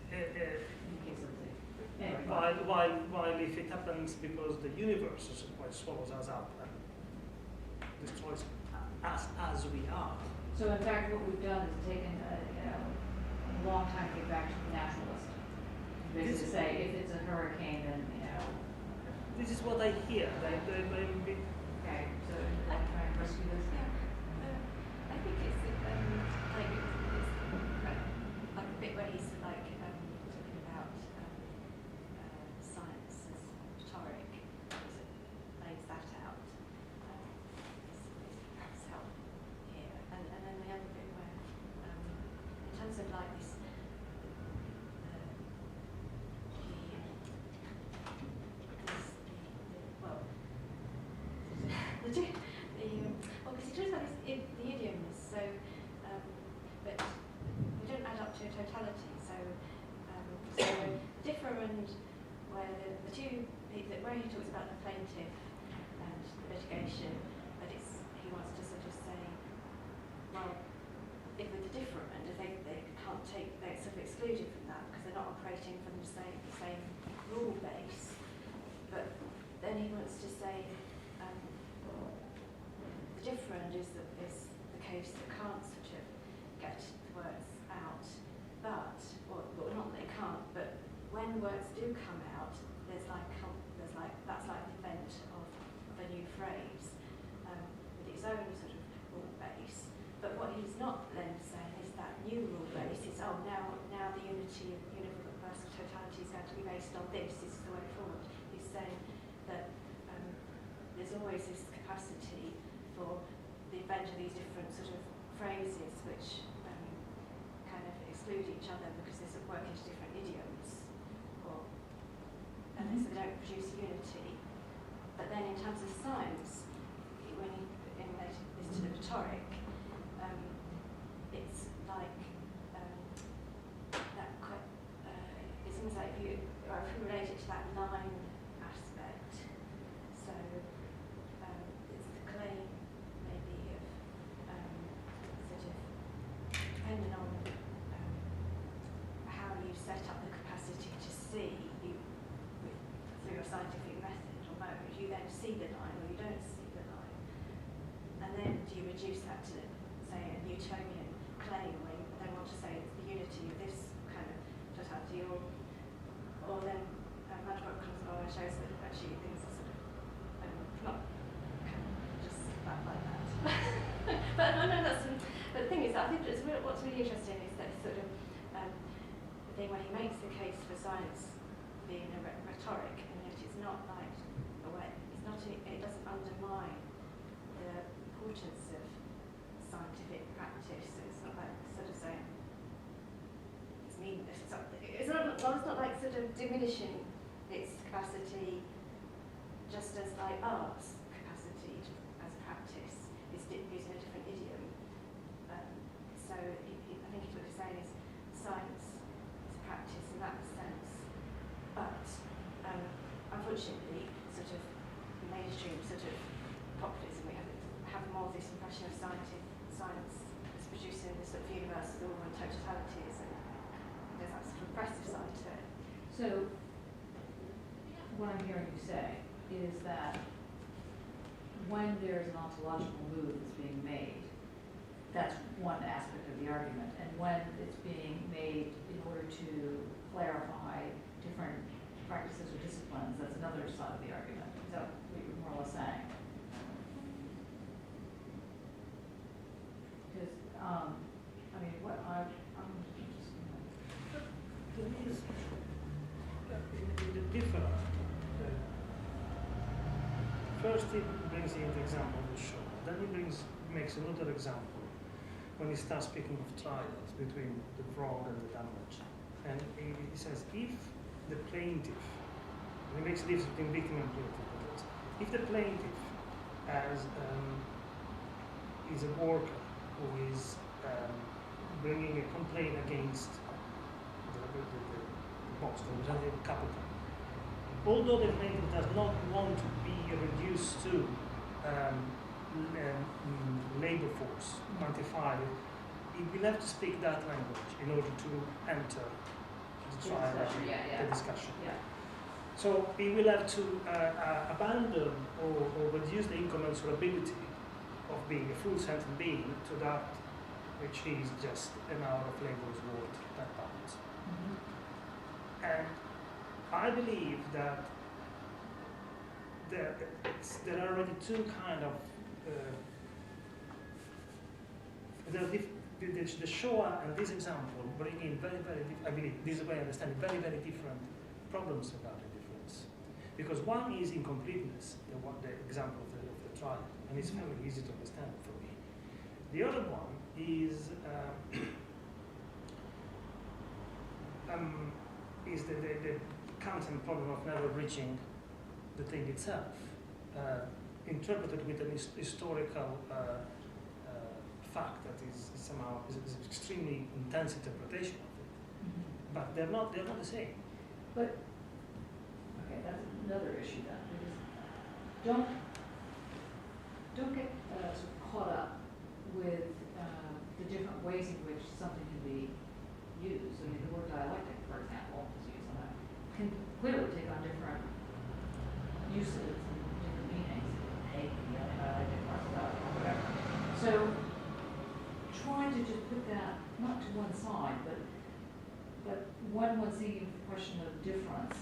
Uh, In case of the. Anyway. while if it happens because the universe swallows us up and destroys us as we are. So in fact, what we've done is taken a long time to get back to the naturalist. Basically say, if it's a hurricane, then, This is what I hear. Okay, so I'm trying to rescue this. I think it's like a bit where he's talking about science as rhetoric. Lays that out. Is perhaps help here, and then the other bit where, in terms of like this. Because he talks about the idioms, so, but we don't add up to a totality. So Differend, where the two, where he talks about the plaintiff and the litigation, but he wants to sort of say, well, if with the Differend, if they can't they're sort of excluded from that because they're not operating from the same rule base. But then he wants to say. The Differend is the case that can't sort of get the words out, but not that they can't, but when words do come out, that's like the event of a new phrase with its own sort of rule base. But what he's not then saying is that new rule base is now the unity of universal totality is going to be based on this. This is the way forward. He's saying that there's always this capacity for the event of these different sort of phrases which kind of exclude each other because they sort of work into different idioms, and so they don't produce unity. But then in terms of science, when he related this to the rhetoric, it's like it's almost like if you relate it to that line aspect. So it's the claim maybe of sort of depending on how you set up the capacity to see through a scientific method or mode, you then see the line or you don't see the line. And then do you reduce that to, say, a Newtonian claim where you then want to say it's the unity of this kind of totality, or then much work comes along and shows that actually things are sort of not just that like that. But the thing is, I think what's really interesting is that sort of the thing where he makes the case for science being a rhetoric, and yet it's not like a way. It doesn't undermine the importance of scientific practice. It's not like sort of saying it's meaningless. It's not like sort of diminishing its capacity, just as like art's capacity as a practice is using a different idiom. So I think what he's saying is science is practice in that sense, but unfortunately, sort of mainstream sort of populism, we have more of this impression of science as producing this sort of universal and totalities, and there's that sort of repressive side to it. So, what I'm hearing you say is that when there's an ontological move that's being made, that's one aspect of the argument, and when it's being made in order to clarify different practices or disciplines, that's another side of the argument. Is that what you're more or less saying? Because, I mean, what I'm just There is in the different. First, he brings in the example of the show. Then he makes another example when he starts speaking of trials between the fraud and the damage. And he says, if the plaintiff, and he makes a difference between victim and plaintiff, if the plaintiff is a worker who is bringing a complaint against the boss, the representative capital, although the plaintiff does not want to be reduced to labor force, quantified, he will have to speak that language in order to enter the trial, the discussion. Yeah. So he will have to abandon or reduce the incommensurability of being a full sentient being to that which is just an hour of labor's worth per pound. Mm-hmm. And I believe that there are already two kind of the Shoah and this example bring in very, I believe this is why I understand very, very different problems about the difference. Because one is incompleteness, the example of the trial, and it's very easy to understand for me. The other one is the content problem of never reaching the thing itself, interpreted with an historical fact that is somehow is extremely intense interpretation of it. Mm-hmm. But they're not the same. But, okay, that's another issue then, because don't get sort of caught up with the different ways in which something can be used. I mean, the word dialectic, for example, is used on that, can clearly take on different uses and different meanings. Hey, dialectic, whatever. So, trying to just put that, not to one side, but when one's thinking of the question of difference,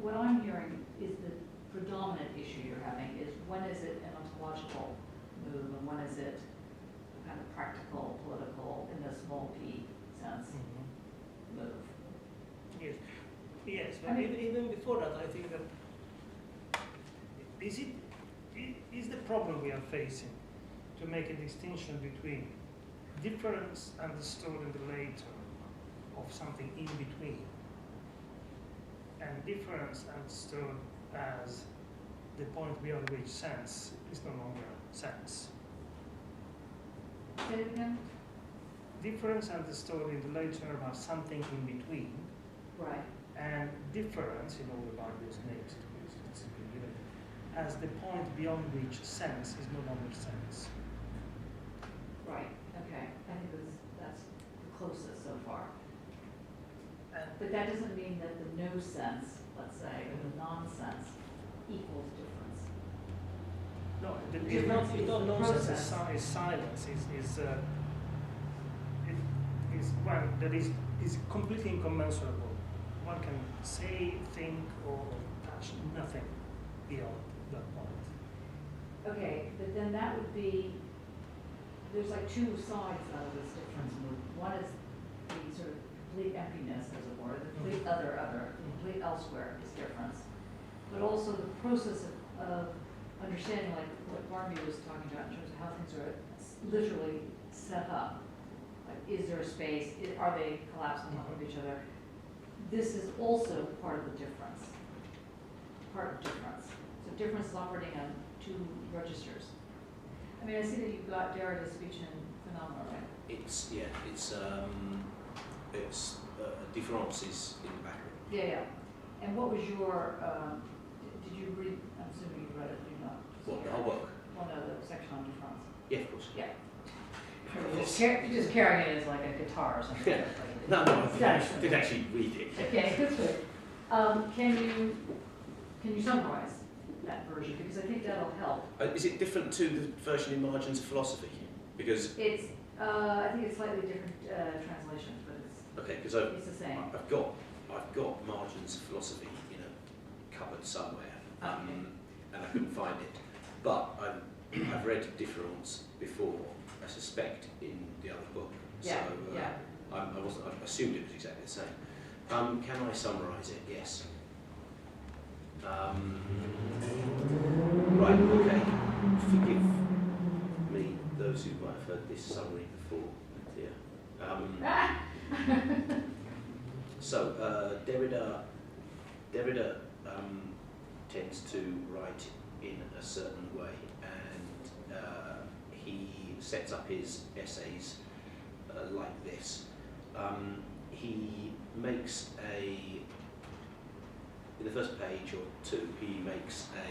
what I'm hearing is the predominant issue you're having is when is it an ontological move and when is it kind of practical, political, in the small p sense move? Yes, I but mean, even before that, I think that is the problem we are facing to make a distinction between difference understood in the later of something in between and difference understood as the point beyond which sense is no longer sense. Say it again? Difference understood in the later as something in between, Right. and difference in all the Bible's names it's been given as the point beyond which sense is no longer sense. Right, okay. I think that's the closest so far. But that doesn't mean that the no sense, let's say, or the nonsense equals difference. No, Difference it's is not the nonsense, process. is silence, is one that is completely incommensurable. One can say, think, or touch nothing beyond that point. Okay, but then that would be, there's like two sides out of this difference move. One is the sort of complete emptiness, as it were, the complete other, the complete elsewhere is difference. But also the process of understanding, like what Barbie was talking about in terms of how things are literally set up. Like, is there a space? Are they collapsing on top of each other? This is also part of the difference. Part of difference. So difference is operating on two registers. I mean, I see that you've got Derrida's speech in Phenomena, right? It's difference is in the background. Yeah. And what was your, did you read, I'm assuming you read it, you know? What, the whole book? Well, no, the section on difference. Yeah, of course. Yeah. You're just carrying it as like a guitar or something. Yeah. No, I did actually read it. Okay, that's good. Can you summarize that version? Because I think that'll help. Is it different to the version in Margins of Philosophy? Because It's, I think it's slightly different translations, but okay, because it's the same. I've got I've got margins of philosophy in a cupboard somewhere, Okay. and I couldn't find it. But I've read Differend before, I suspect, in the other book. Yeah, So yeah. I assumed it was exactly the same. Can I summarise it? Yes. Right, okay. Forgive me, those who might have heard this summary before. Yeah. So, Derrida tends to write in a certain way, and he sets up his essays like this. He makes in the first page or two, he makes a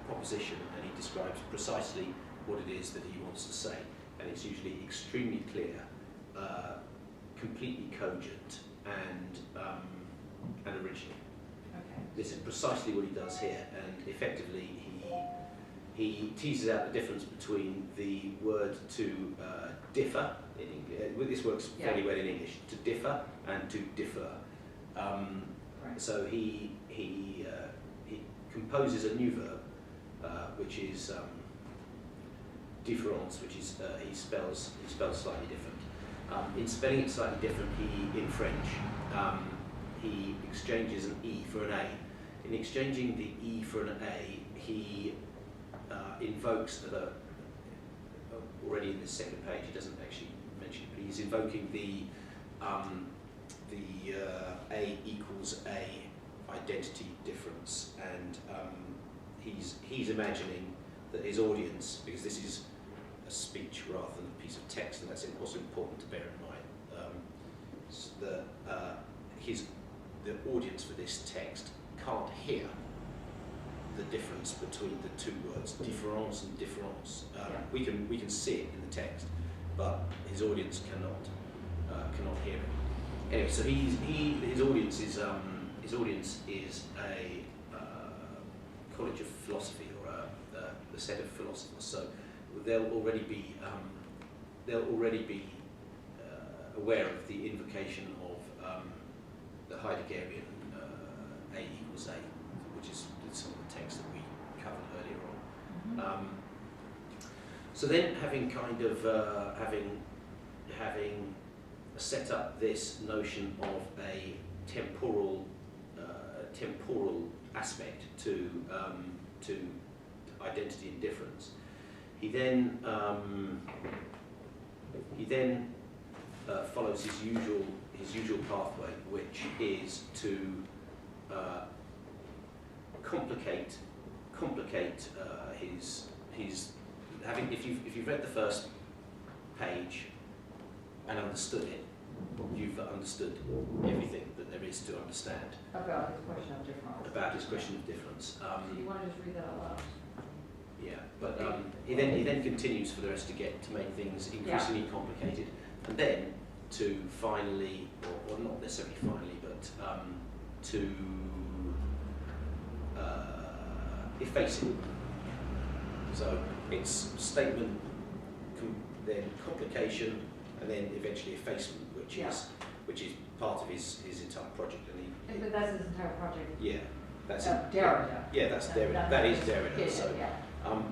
proposition, and he describes precisely what it is that he wants to say, and it's usually extremely clear, completely cogent, and original. Okay. This is precisely what he does here, and effectively he teases out the difference between the word to differ in English. This works fairly well in English. To differ and to differ. Right. So he composes a new verb, which is différance, which is he spells slightly different. In spelling it slightly different, in French, he exchanges an E for an A. In exchanging the E for an A, he invokes already in the second page, he doesn't actually mention it, but he's invoking the A equals A identity difference, and he's imagining that his audience, because this is a speech rather than a piece of text, and that's also important to bear in mind, the audience for this text can't hear the difference between the two words, différance and différence. We can see it in the text, but his audience cannot hear it. Anyway, so his audience is a college of philosophy, or a set of philosophers. So they'll already be aware of the invocation of the Heideggerian A equals A, which is some of the text that we covered earlier on. So then, having kind of having set up this notion of a temporal aspect to identity and difference, he then follows his usual pathway, which is to complicate his having. If you've read the first page and understood it, you've understood everything that there is to understand About his question of difference. about his question of difference. So you want to just read that out loud? Yeah, but he then continues for the rest to make things increasingly complicated, and then to finally, or not necessarily finally, but to efface it. So it's statement, then complication, and then eventually effacement, which is part of his entire project. And But that's his entire project. yeah, that's Derrida. Yeah, that's Derrida. That is Derrida. So,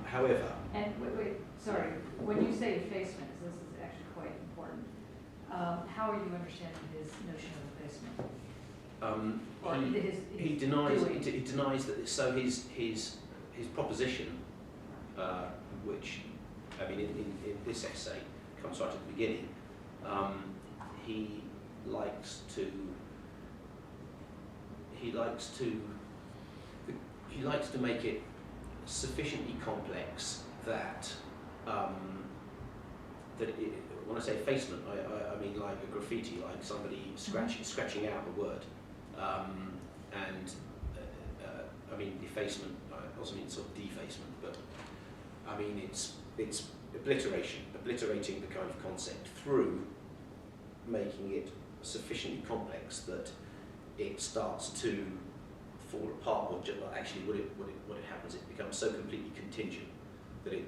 however, and wait, sorry. When you say effacement, this is actually quite important. How are you understanding his notion of effacement? He denies that. So his proposition, which I mean in this essay comes right at the beginning. He likes to make it sufficiently complex that when I say effacement, I mean like a graffiti, like somebody scratching out a word, and I mean effacement. I also mean sort of defacement, but I mean it's obliteration, obliterating the kind of concept through making it sufficiently complex that it starts to fall apart, or actually what it happens, it becomes so completely contingent that it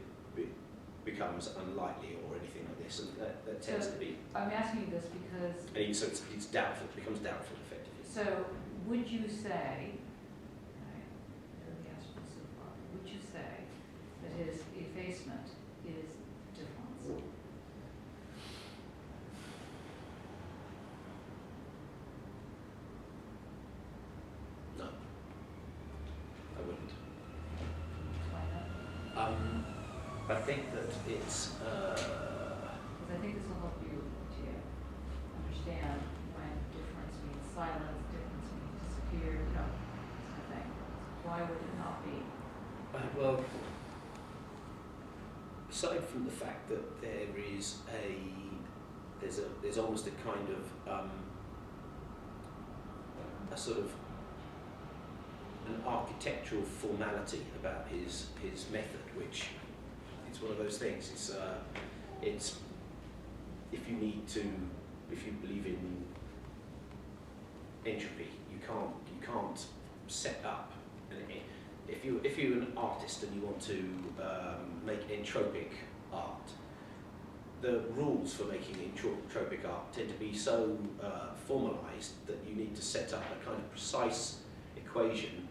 becomes unlikely or anything like this, and that tends to be. I'm asking you this because. And so it's doubtful. It becomes doubtful effectively. So would you say, right, the answer so far, would you say that his effacement is difference? No, I wouldn't. Explain that. I think that it's. Because I think this will help you to understand when difference means silence, difference means disappear, you know, this kind of thing. Why would it not be? Well, aside from the fact that there's almost a kind of a sort of an architectural formality about his method, which it's one of those things. It's if you believe in entropy, you can't set up. If you're an artist and you want to make entropic art, the rules for making entropic art tend to be so formalized that you need to set up a kind of precise equation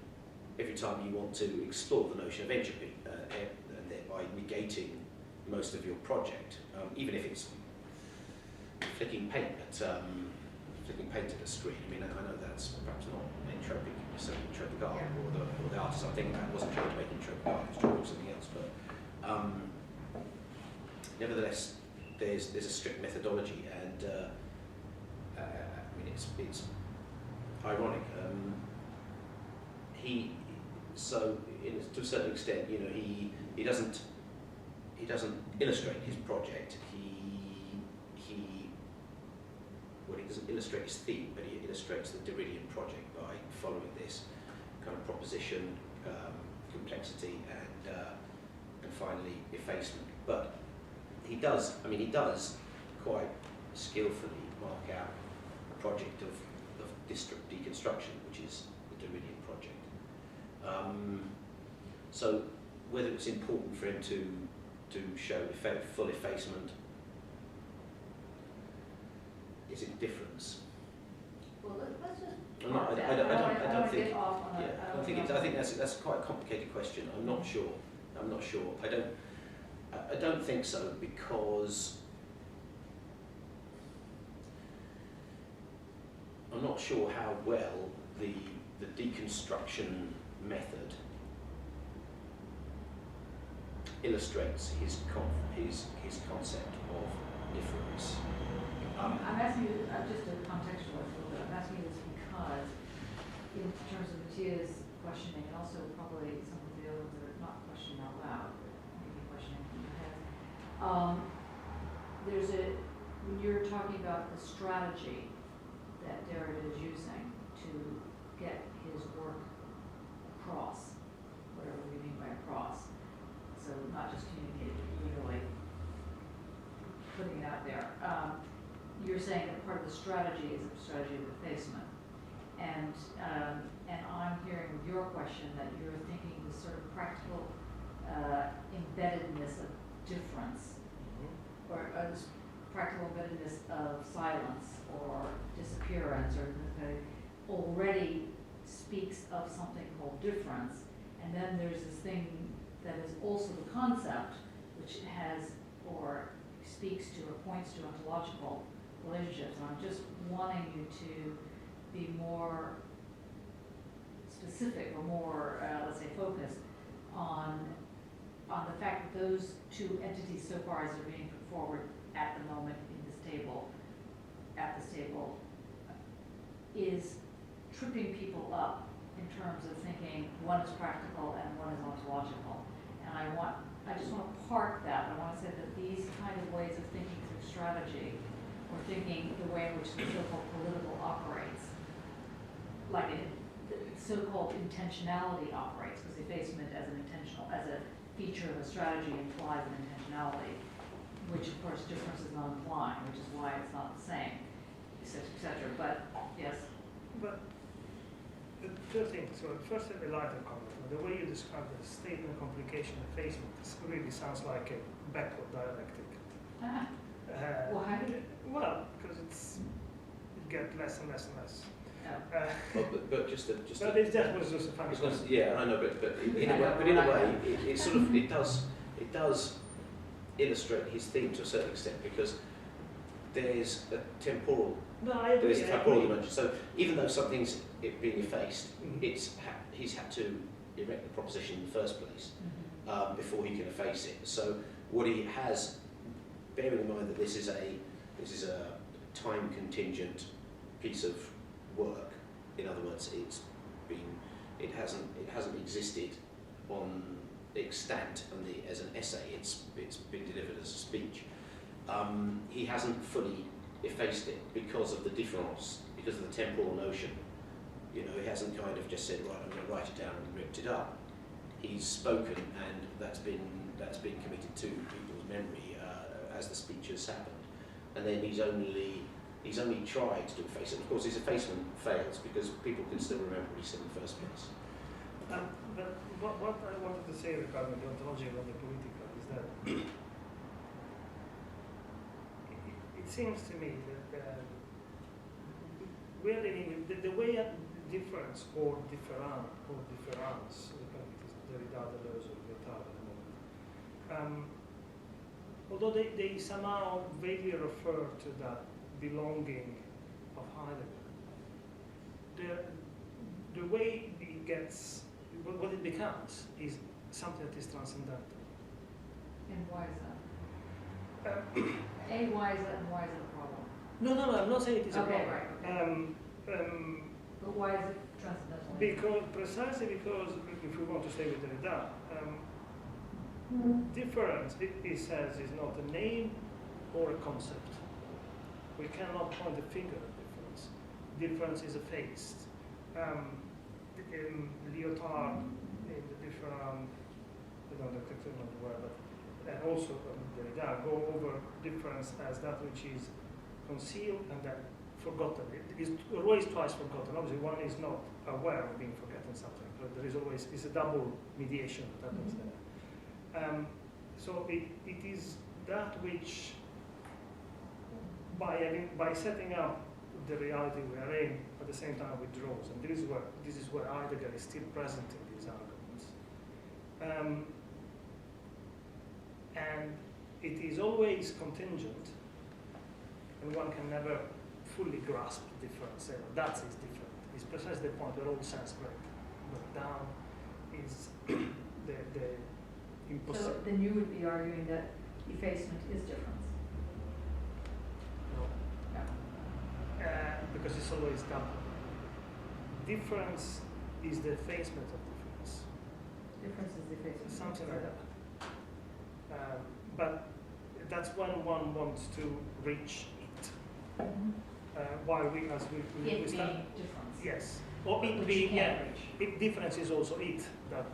every time you want to explore the notion of entropy, and thereby negating most of your project, even if it's flicking paint at a screen. I mean, I know that's perhaps not entropic, necessarily entropic art, or the artist I'm thinking about wasn't trying to make entropic art, he was trying to do something else. But nevertheless, there's a strict methodology, and I mean, it's ironic. To a certain extent, you know, he doesn't illustrate his project. He doesn't illustrate his theme, but he illustrates the Derridian project by following this kind of proposition, complexity, and finally effacement. But he does quite skillfully mark out a project of district deconstruction, which is the Derridian project. So whether it's important for him to show full effacement, is it difference? Well, let's just. I think that's quite a complicated question. I'm not sure. I don't think so, because I'm not sure how well the deconstruction method illustrates his concept of difference. I'm asking you, just to contextualize a little bit, I'm asking you this because in terms of Mattia's questioning, and also probably some of the others that are not questioning out loud, maybe questioning in your head, when you're talking about the strategy that Derrida is using to get his work across, whatever we mean by across, so not just communicating, but really putting it out there. You're saying that part of the strategy is a strategy of effacement, and I'm hearing with your question that you're thinking this sort of practical embeddedness of difference, or this practical embeddedness of silence or disappearance, or already speaks of something called difference, and then there's this thing that is also the concept, which has or speaks to or points to ontological relationships. And I'm just wanting you to be more specific or more, let's say, focused on the fact that those two entities, so far as they're being put forward at the moment in this table, is tripping people up in terms of thinking one is practical and one is ontological. And I just want to park that. I want to say that these kind of ways of thinking through strategy, or thinking the way in which the so-called political operates, like the so-called intentionality operates, because effacement as a feature of a strategy implies an intentionality, which of course difference is not implying, which is why it's not the same, etc. But yes. But the two things. So first, a lighter comment. The way you describe the statement complication effacement really sounds like a backward dialectic. Why? Well, because it gets less and less and less. But just But that was just a funny it's not, question. yeah, I know, but in a way, it sort of it does illustrate his theme to a certain extent, because there's a temporal No, I agree. there's a temporal dimension. So even though something's being effaced, Mhm. he's had to erect the proposition in the first place Mhm. before he can efface it. So what he has, bearing in mind that this is a time contingent piece of work. In other words, it hasn't existed on extant as an essay. It's been delivered as a speech. He hasn't fully effaced it because of the difference, because of the temporal notion. You know, he hasn't kind of just said, right, I'm going to write it down and ripped it up. He's spoken, and that's been committed to people's memory as the speech has happened. And then he's only tried to efface it. Of course, his effacement fails because people can still remember what he said in the first place. But what I wanted to say regarding the ontology of the political is that it seems to me that we are living the way difference or difference, depending if it's Derrida, Deleuze, or Lyotard at the moment. Although they somehow vaguely refer to that belonging of Heidegger, the way it gets, what it becomes, is something that is transcendental. And why is that? Why is that, and why is it a problem? No, I'm not saying it is a problem. Right. But why is it transcendental? Precisely because, if we want to stay with Derrida, difference, he says, is not a name or a concept. We cannot point a finger at difference. Difference is effaced. Lyotard, in the Differend, I don't know the word, but and also Derrida go over difference as that which is concealed and then forgotten. It is always twice forgotten. Obviously, one is not aware of being forgotten something, but there is always a double mediation that happens there. So it is that which, by setting up the reality we are in, at the same time withdraws, and this is where Heidegger is still present in these arguments. And it is always contingent, and one can never fully grasp the difference. That is different. It's precisely the point where all sense break down is the impossible. So then you would be arguing that effacement is difference. No. No. Because it's always double. Difference is the effacement of difference. Difference is effacement. Something like that. But that's when one wants to reach it. While we start. Being difference. Yes. Or it Which being, you can't reach. Difference is also it that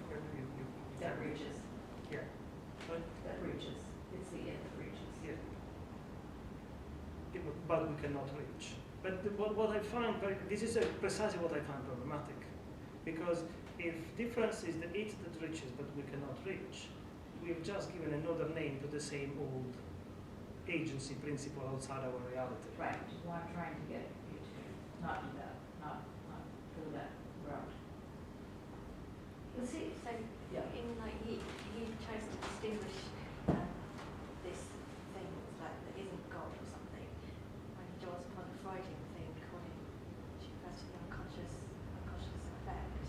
That reaches. Yeah. Right? That reaches. It's the it that reaches. Yeah. But we cannot reach. But what I find, this is precisely what I find problematic. Because if difference is the it that reaches but we cannot reach, we've just given another name to the same old agency principle outside our reality. Right, which is what I'm trying to get you to not do that, not go that route. You'll see, so Yeah. in like he tries to distinguish this thing like that isn't God or something when he draws upon the Freudian thing calling which refers to the unconscious effect.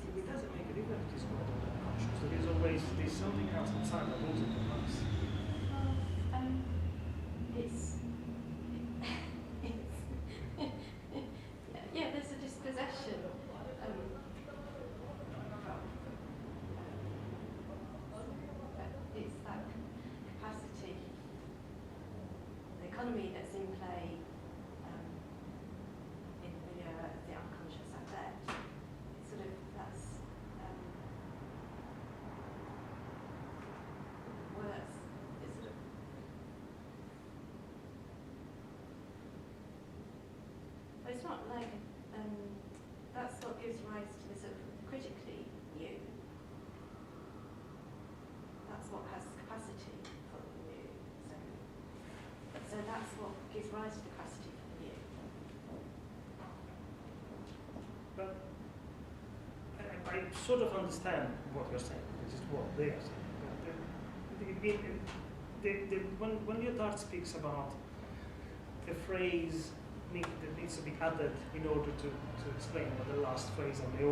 See, it doesn't make a difference if it's not unconscious. There's something else outside that rules it for us. Yeah, there's a dispossession. But it's that capacity, the economy that's in play in the unconscious affect. It's sort of that's it's sort of. But it's not like that's what gives rise to the sort of critically new. That's what has capacity for the new. So that's what gives rise to the capacity for the new. I sort of understand what you're saying, which is what they are saying. When Lyotard speaks about the phrase that needs to be added in order to explain what the last phrase and the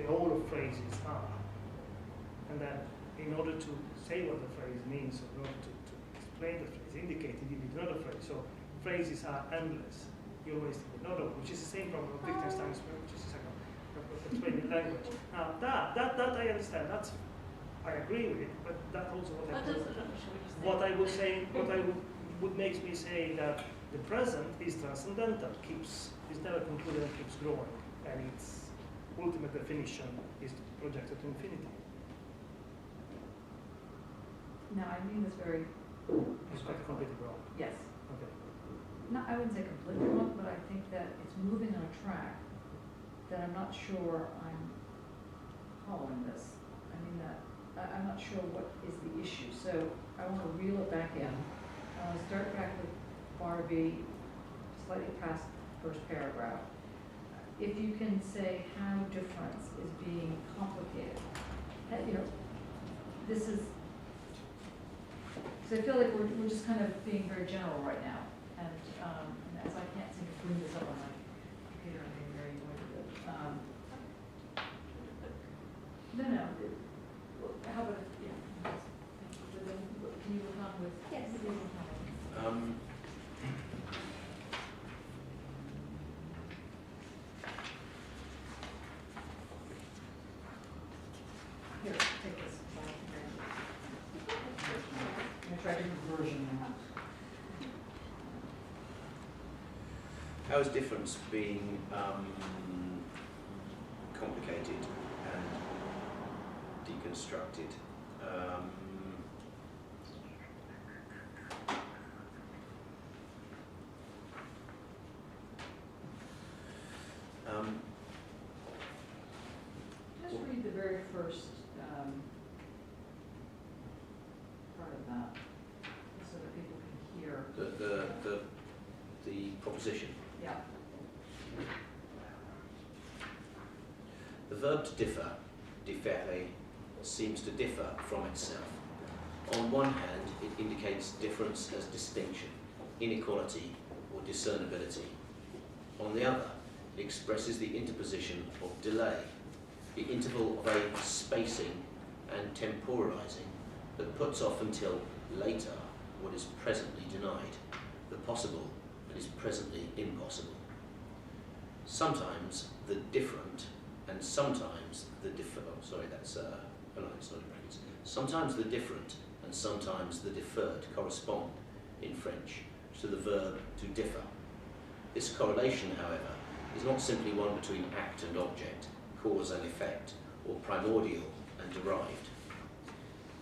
all of phrases are, and then in order to say what the phrase means, or in order to explain the phrase, indicated you need another phrase. So phrases are endless. You're wasting another, which is the same problem of Wittgenstein's, which is a second explaining language. Now that I understand. I agree with it, but that's also what I would say. What makes me say that the present is transcendental, is never concluded and keeps growing, and its ultimate definition is projected to infinity. No, I mean this very. It's quite completely wrong. Yes. Okay. No, I wouldn't say completely wrong, but I think that it's moving on a track that I'm not sure I'm following this. I mean that I'm not sure what is the issue. So I want to reel it back in. I want to start back with Barbie, slightly past the first paragraph. If you can say how difference is being complicated, this is. So I feel like we're just kind of being very general right now, and as I can't seem to bring this up on my computer, I'm being very annoyed with it. No. How about can you move on with? Yes. Here, take this. I'm going to try a different version now. How is difference being complicated and deconstructed? Just read the very first part of that, so that people can hear. The proposition. Yeah. The verb to differ, differe, seems to differ from itself. On one hand, it indicates difference as distinction, inequality, or discernibility. On the other, it expresses the interposition of delay, the interval of a spacing and temporalizing that puts off until later what is presently denied, the possible that is presently impossible. Sometimes the different and sometimes the sometimes the different and sometimes the deferred correspond in French to the verb to differ. This correlation, however, is not simply one between act and object, cause and effect, or primordial and derived.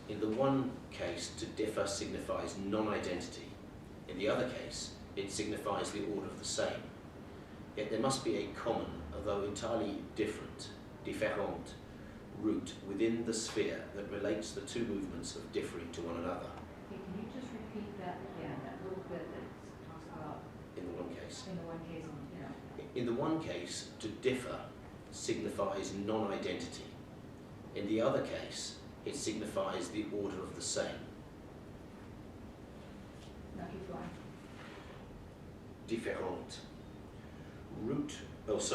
In the one case, to differ signifies non-identity. In the other case, it signifies the order of the same. Yet there must be a common, although entirely different, différent, root within the sphere that relates the two movements of differing to one another. Okay, can you just repeat that again, that little bit that talks about In the one case. in the one case, In the one case, to differ signifies non-identity. In the other case, it signifies the order of the same. Now keep going. Différent. Root, the order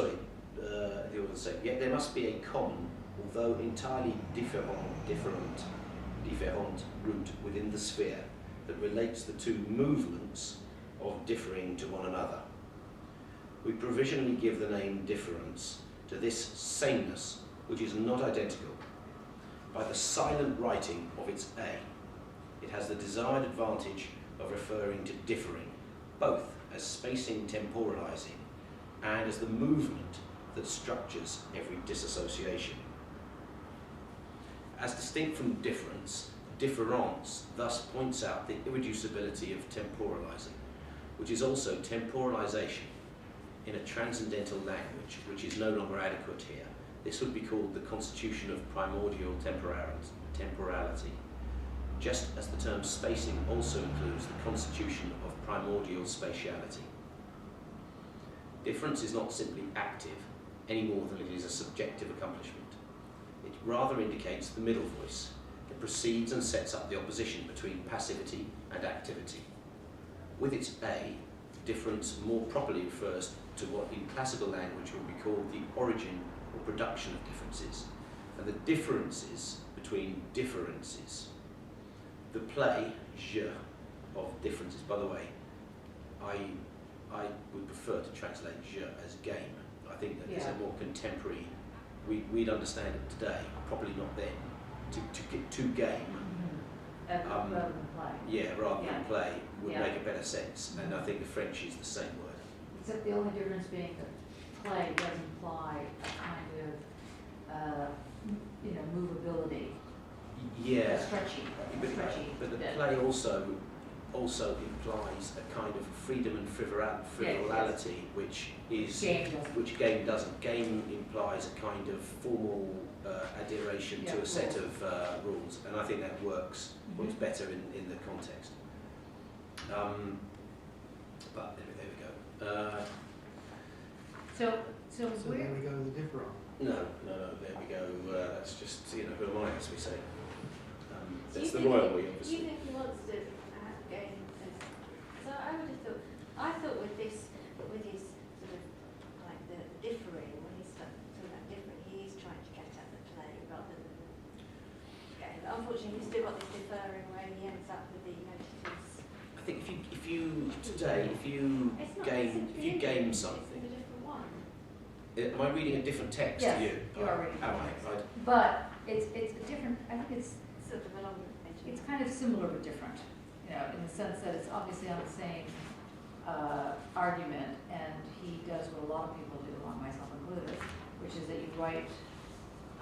of the same. Yet there must be a common, although entirely different root within the sphere that relates the two movements of differing to one another. We provisionally give the name difference to this sameness, which is not identical, by the silent writing of its A. It has the desired advantage of referring to differing, both as spacing temporalizing and as the movement that structures every disassociation. As distinct from difference, difference thus points out the irreducibility of temporalizing, which is also temporalization in a transcendental language which is no longer adequate here. This would be called the constitution of primordial temporality, just as the term spacing also includes the constitution of primordial spatiality. Difference is not simply active any more than it is a subjective accomplishment. rather indicates the middle voice. It precedes and sets up the opposition between passivity and activity. With its A, difference more properly refers to what in classical language would be called the origin or production of differences, and the differences between differences. The play, je, of differences, by the way, I would prefer to translate je as game. I think that it's a more contemporary, we'd understand it today, probably not then, to game. Rather than play. Yeah, rather than play would Yeah. make a better sense, and I think the French is the same word. Except the only difference being that play does imply a kind of, movability. Yeah, Stretchy. but the bit. play also implies a kind of freedom and frivolity, which game doesn't. Game implies a kind of formal adheration to a set of rules, and I think that works better in the context. But there we go. So So where, then we go to the different. No, there we go. That's just, who am I, as we say. So That's you the think royal he- we, You obviously. think he wants to gain as, so I would have thought, I thought with his sort of like the differing, when he's talking about differing, he is trying to get at the play rather than game. But unfortunately, he's still got this deferring where he ends up with the adjectives. I think if you today, if you It's not- game it's something, a different one. am I reading a different text Yes, to you? you are reading Am a I? different but it's a different, I think it's Sort of a longer It's kind of similar but different, in the sense that it's obviously on the same argument, and he does what a lot of people do, myself included, which is that you write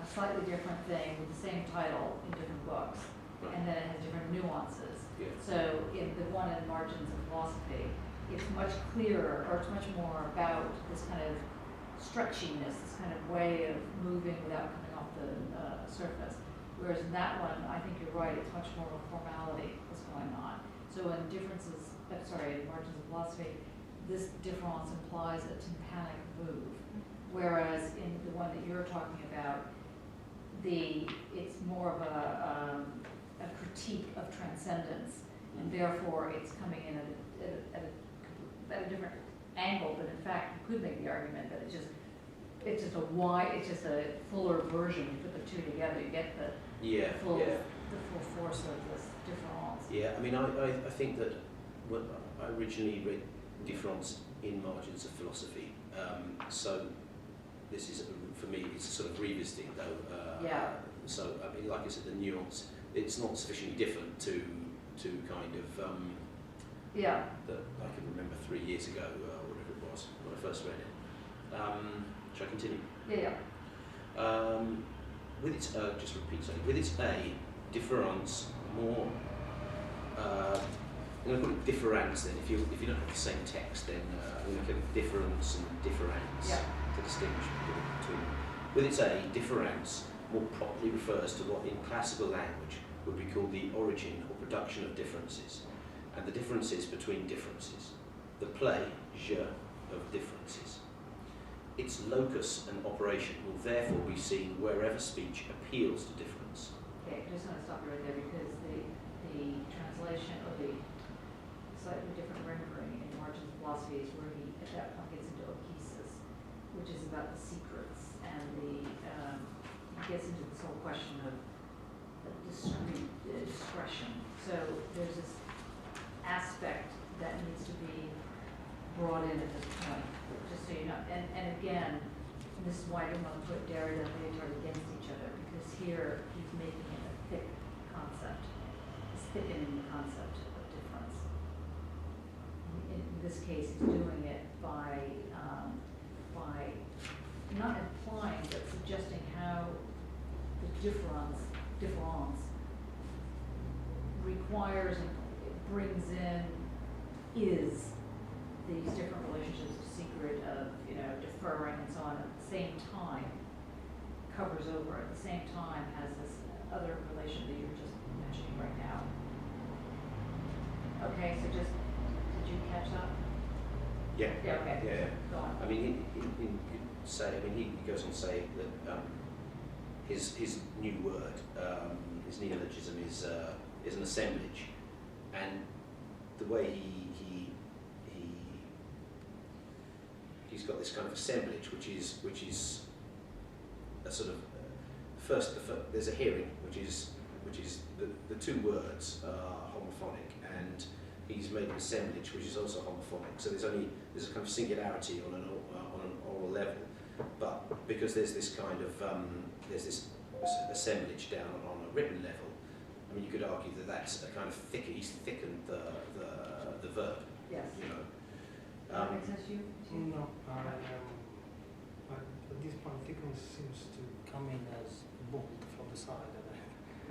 a slightly different thing with the same title in different books, and then it has different nuances. Yeah. So in the one in Margins of Philosophy, it's much clearer, or it's much more about this kind of stretchiness, this kind of way of moving without coming off the surface. Whereas in that one, I think you're right, it's much more of a formality that's going on. So in in Margins of Philosophy, this difference implies a tympanic move. Whereas in the one that you're talking about, it's more of a critique of transcendence, and therefore it's coming in at a different angle, but in fact, you could make the argument that it's just a fuller version. You put the two together, you get the full force of this difference. Yeah, I mean, I think that when I originally read Difference in Margins of Philosophy, so this is, for me, it's sort of revisiting though. So, I mean, like I said, the nuance, it's not sufficiently different to kind of, that I can remember 3 years ago, whatever it was, when I first read it. Shall I continue? With its, just repeat something, with its A, difference more, I'm going to call it difference then. If you don't have the same text, then I'm going to call it difference and difference to distinguish between them. With its A, difference more properly refers to what in classical language would be called the origin or production of differences, and the differences between differences. The play, je, of differences. Its locus and operation will therefore be seen wherever speech appeals to difference. Okay, I'm just going to stop you right there, because the translation, or the slightly different rendering in Margins of Philosophy is where he at that point gets into oesis, which is about the secrets, and he gets into this whole question of discrete discretion. So there's this aspect that needs to be brought in at this point, just so you know. And again, this is why I didn't want to put Derrida and Lyotard against each other, because here he's making it a thick concept. He's thickening the concept of difference. In this case, he's doing it by not implying, but suggesting how the difference requires and brings in these different relationships of secret, of deferring and so on, at the same time covers over, at the same time has this other relation that you're just mentioning right now. Okay, so just, did you catch that? Yeah. Yeah, okay. Yeah. Go on. I mean, he goes on to say that his new word, his neologism is an assemblage, and the way he's got this kind of assemblage, which is a sort of there's a hearing, which is the two words are homophonic, and he's made an assemblage which is also homophonic. So there's a kind of singularity on an oral level, but because there's this kind of there's this assemblage down on a written level. I mean, you could argue that that's a kind of he's thickened the verb. Yes. You know. That makes sense to you? No, at this point, thickness seems to come in as bold from the side.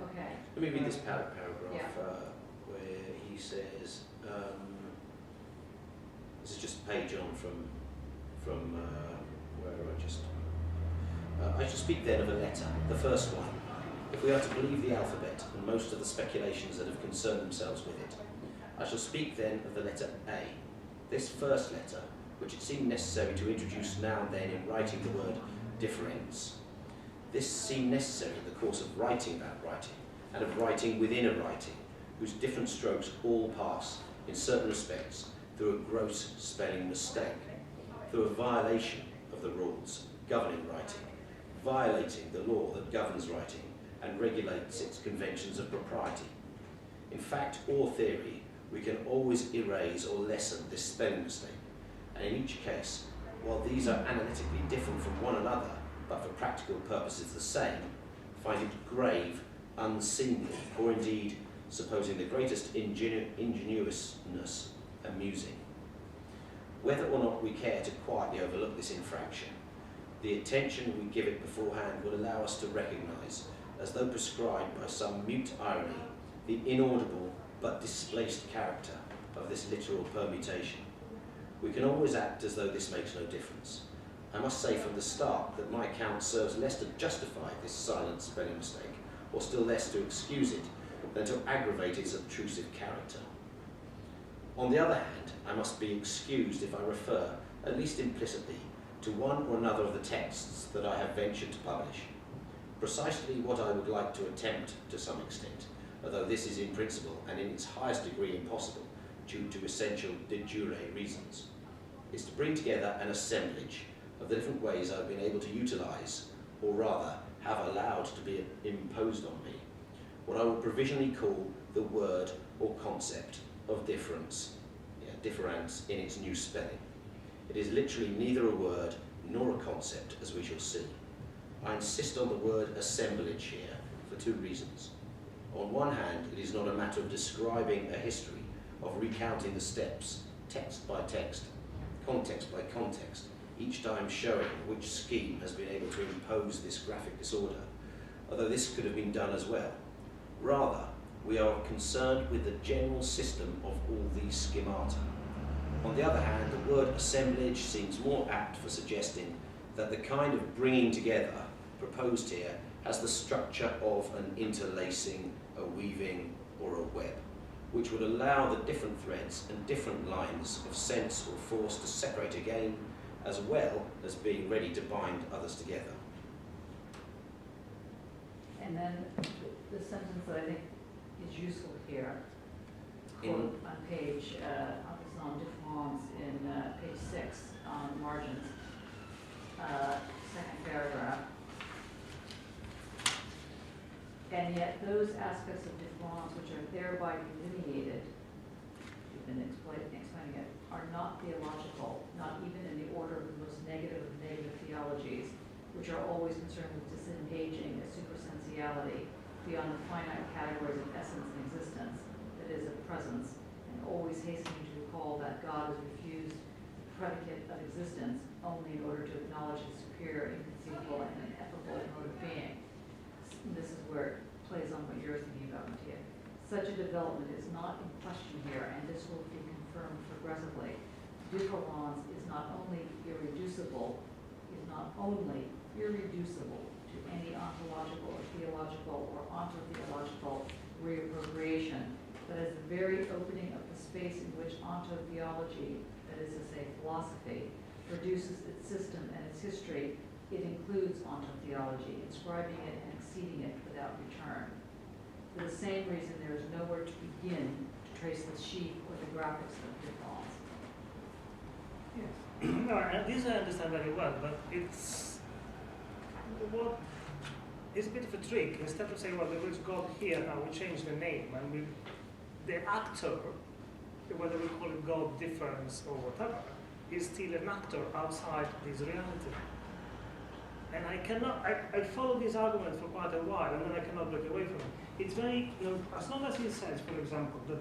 Okay. Let me read this paragraph Yeah. where he says, this is just a page on from where I shall speak then of a letter, the first one, if we are to believe the alphabet and most of the speculations that have concerned themselves with it. I shall speak then of the letter A. This first letter, which it seemed necessary to introduce now and then in writing the word difference. This seemed necessary in the course of writing about writing, and of writing within a writing, whose different strokes all pass, in certain respects, through a gross spelling mistake, through a violation of the rules governing writing, violating the law that governs writing and regulates its conventions of propriety. In fact or theory, we can always erase or lessen this spelling mistake, and in each case, while these are analytically different from one another, but for practical purposes the same, find it grave, unseemly, or indeed, supposing the greatest ingenuousness, amusing. Whether or not we care to quietly overlook this infraction, the attention we give it beforehand will allow us to recognise, as though prescribed by some mute irony, the inaudible but displaced character of this literal permutation. We can always act as though this makes no difference. I must say from the start that my account serves less to justify this silent spelling mistake, or still less to excuse it, than to aggravate its obtrusive character. On the other hand, I must be excused if I refer, at least implicitly, to one or another of the texts that I have ventured to publish. Precisely what I would like to attempt to some extent, although this is in principle and in its highest degree impossible due to essential de jure reasons, is to bring together an assemblage of the different ways I've been able to utilise, or rather have allowed to be imposed on me, what I would provisionally call the word or concept of difference in its new spelling. It is literally neither a word nor a concept, as we shall see. I insist on the word assemblage here for two reasons. On one hand, it is not a matter of describing a history, of recounting the steps, text by text, context by context, each time showing which scheme has been able to impose this graphic disorder, although this could have been done as well. Rather, we are concerned with the general system of all these schemata. On the other hand, the word assemblage seems more apt for suggesting that the kind of bringing together proposed here has the structure of an interlacing, a weaving, or a web, which would allow the different threads and different lines of sense or force to separate again, as well as being ready to bind others together. And then the sentence that I think is useful here, quote on page, on Differend in page 6 on margins, second paragraph. And yet those aspects of Differend which are thereby delineated, you've been explaining it, are not theological, not even in the order of the most negative of negative theologies, which are always concerned with disengaging a supersensuality beyond the finite categories of essence and existence, that is, of presence, and always hastening to recall that God has refused the predicate of existence only in order to acknowledge his superior, inconceivable, and ineffable mode of being. And this is where it plays on what you're thinking about, Mattia. Such a development is not in question here, and this will be confirmed progressively. Differend is not only irreducible to any ontological or theological or ontotheological reappropriation, but as the very opening of the space in which ontotheology, that is to say philosophy, produces its system and its history it includes ontology, inscribing it and exceeding it without return. For the same reason, there is nowhere to begin to trace the sheaf or the graphics of difference. Yes. No, and this I understand very well, but it's a bit of a trick. Instead of saying, well, there is God here, now we change the name, and the actor, whether we call it God, difference, or whatever, is still an actor outside this reality. And I follow this argument for quite a while, and then I cannot break away from it. It's very, as long as he says, for example, that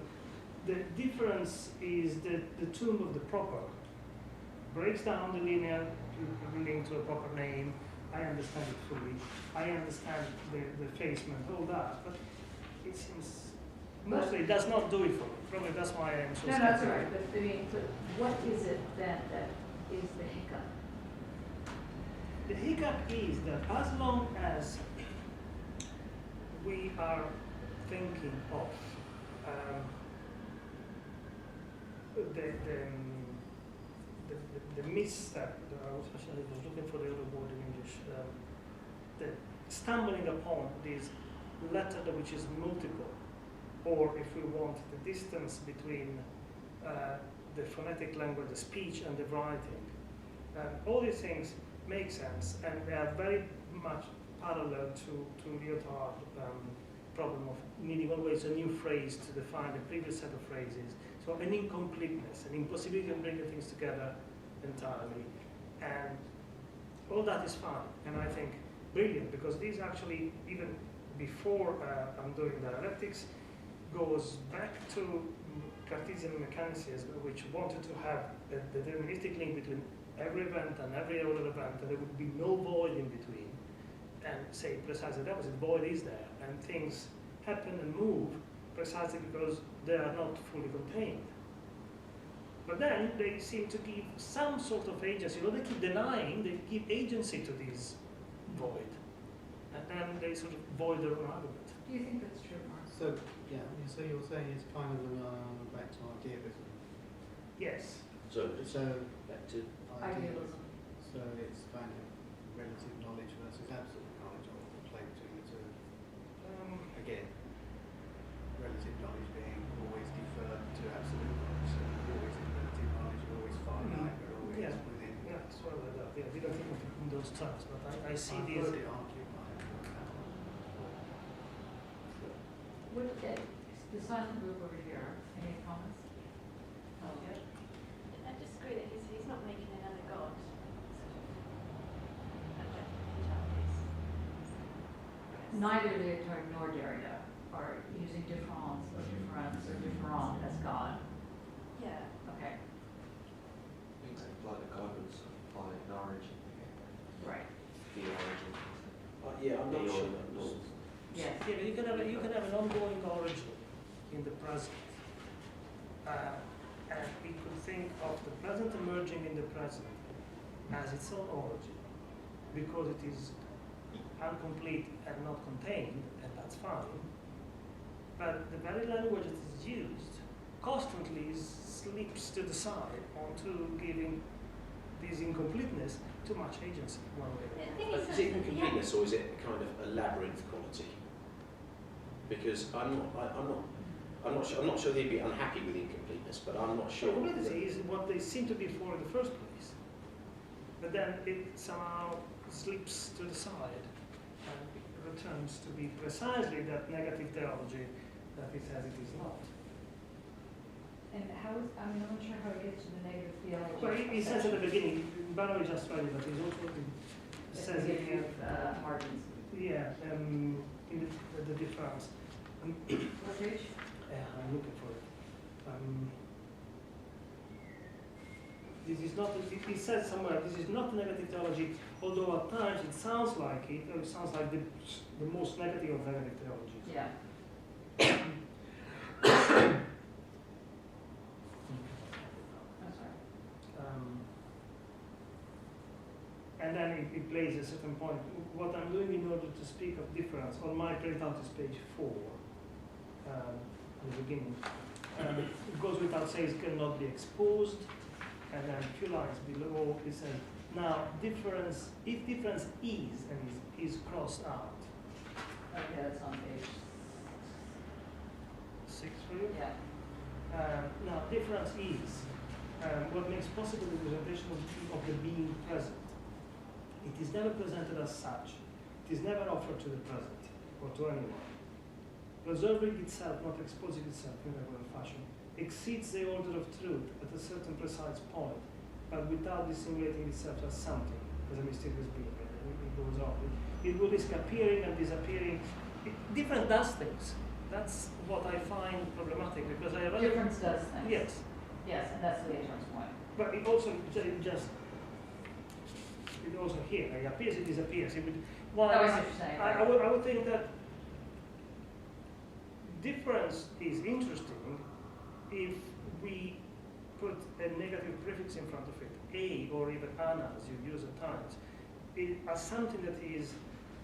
the difference is the tomb of the proper, breaks down the linear link to a proper name. I understand it fully. I understand the facement, all that, but it seems mostly it does not do it for me. Probably that's why I am so No, that's all right, but I mean, so what is it then that is the hiccup? The hiccup is that as long as we are thinking of the misstep, I was looking for the other word in English, the stumbling upon this letter which is multiple, or if we want the distance between the phonetic language, the speech and the writing, all these things make sense, and they are very much parallel to Lyotard problem of needing always a new phrase to define the previous set of phrases. So an incompleteness, an impossibility of bringing things together entirely, and all that is fine, and I think brilliant, because these actually, even before I'm doing dialectics, goes back to Cartesian mechanicists, which wanted to have a deterministic link between every event and every other event, and there would be no void in between, and say precisely the opposite, void is there, and things happen and move precisely because they are not fully contained. But then they seem to give some sort of agency, they keep denying, they give agency to this void, and then they sort of void their own argument. Do you think that's true, Mark? So, yeah, so you're saying it's kind of back to idealism. Yes. So back to Idealism. So it's kind of relative knowledge versus absolute knowledge, or the play between the two. Again, relative knowledge being always deferred to absolute knowledge. So you're always in relative knowledge, you're always finite, you're always Yeah. within. Yeah, sort of like that. Yeah, we don't think of it in those terms, but I see I've these. heard it argued by What, the silent group over here, any comments? Not yet? I disagree that he's not making another God. Neither Lyotard nor Derrida are using difference or difference or different as God. Yeah. Okay, I think they apply the guidance of applying an origin again. right. The origin. yeah, I'm not The sure. origin. Yes. Yeah, but you can have an ongoing origin in the present. And we could think of the present emerging in the present as its own origin, because it is incomplete and not contained, and that's fine. But the very language that is used constantly slips to the side onto giving this incompleteness too much agency one way or another. Is it incompleteness, or is it a kind of a labyrinth quality? Because I'm not sure they'd be unhappy with incompleteness, but I'm not sure. Incompleteness is what they seem to be for in the first place, but then it somehow slips to the side and returns to be precisely that negative theology that it says it is not. And how is, I mean, I'm not sure how it gets to the negative theology. Well, he says at the beginning, Barrow is just read it, but he's also says it in margins. yeah, in the difference. What page? I'm looking for it. This is not, it says somewhere, this is not negative theology, although at times it sounds like it, or it sounds like the most negative of negative theologies. Yeah. That's right. And then it plays a certain point. What I'm doing in order to speak of difference, on my printout is page 4, at the beginning. It goes without saying it cannot be exposed, and then a few lines below it says, Now, difference, if difference is and is crossed out, Okay, that's on page 6 for you? yeah. Now, difference is what makes possible the representation of the being present. It is never presented as such. It is never offered to the present or to anyone. Preserving itself, not exposing itself in a regular fashion, exceeds the order of truth at a certain precise point, but without dissimulating itself as something, as a mysterious being. It goes on. It will risk appearing and disappearing. Different does things. That's what I find problematic because I rather. Difference does things. Yes, Yes, and that's Lyotard's point. but it also it also here. It appears, it disappears. It would, well, That was what you're saying. I would think that difference is interesting if we put a negative prefix in front of it, a or even ana, as you use at times, as something that is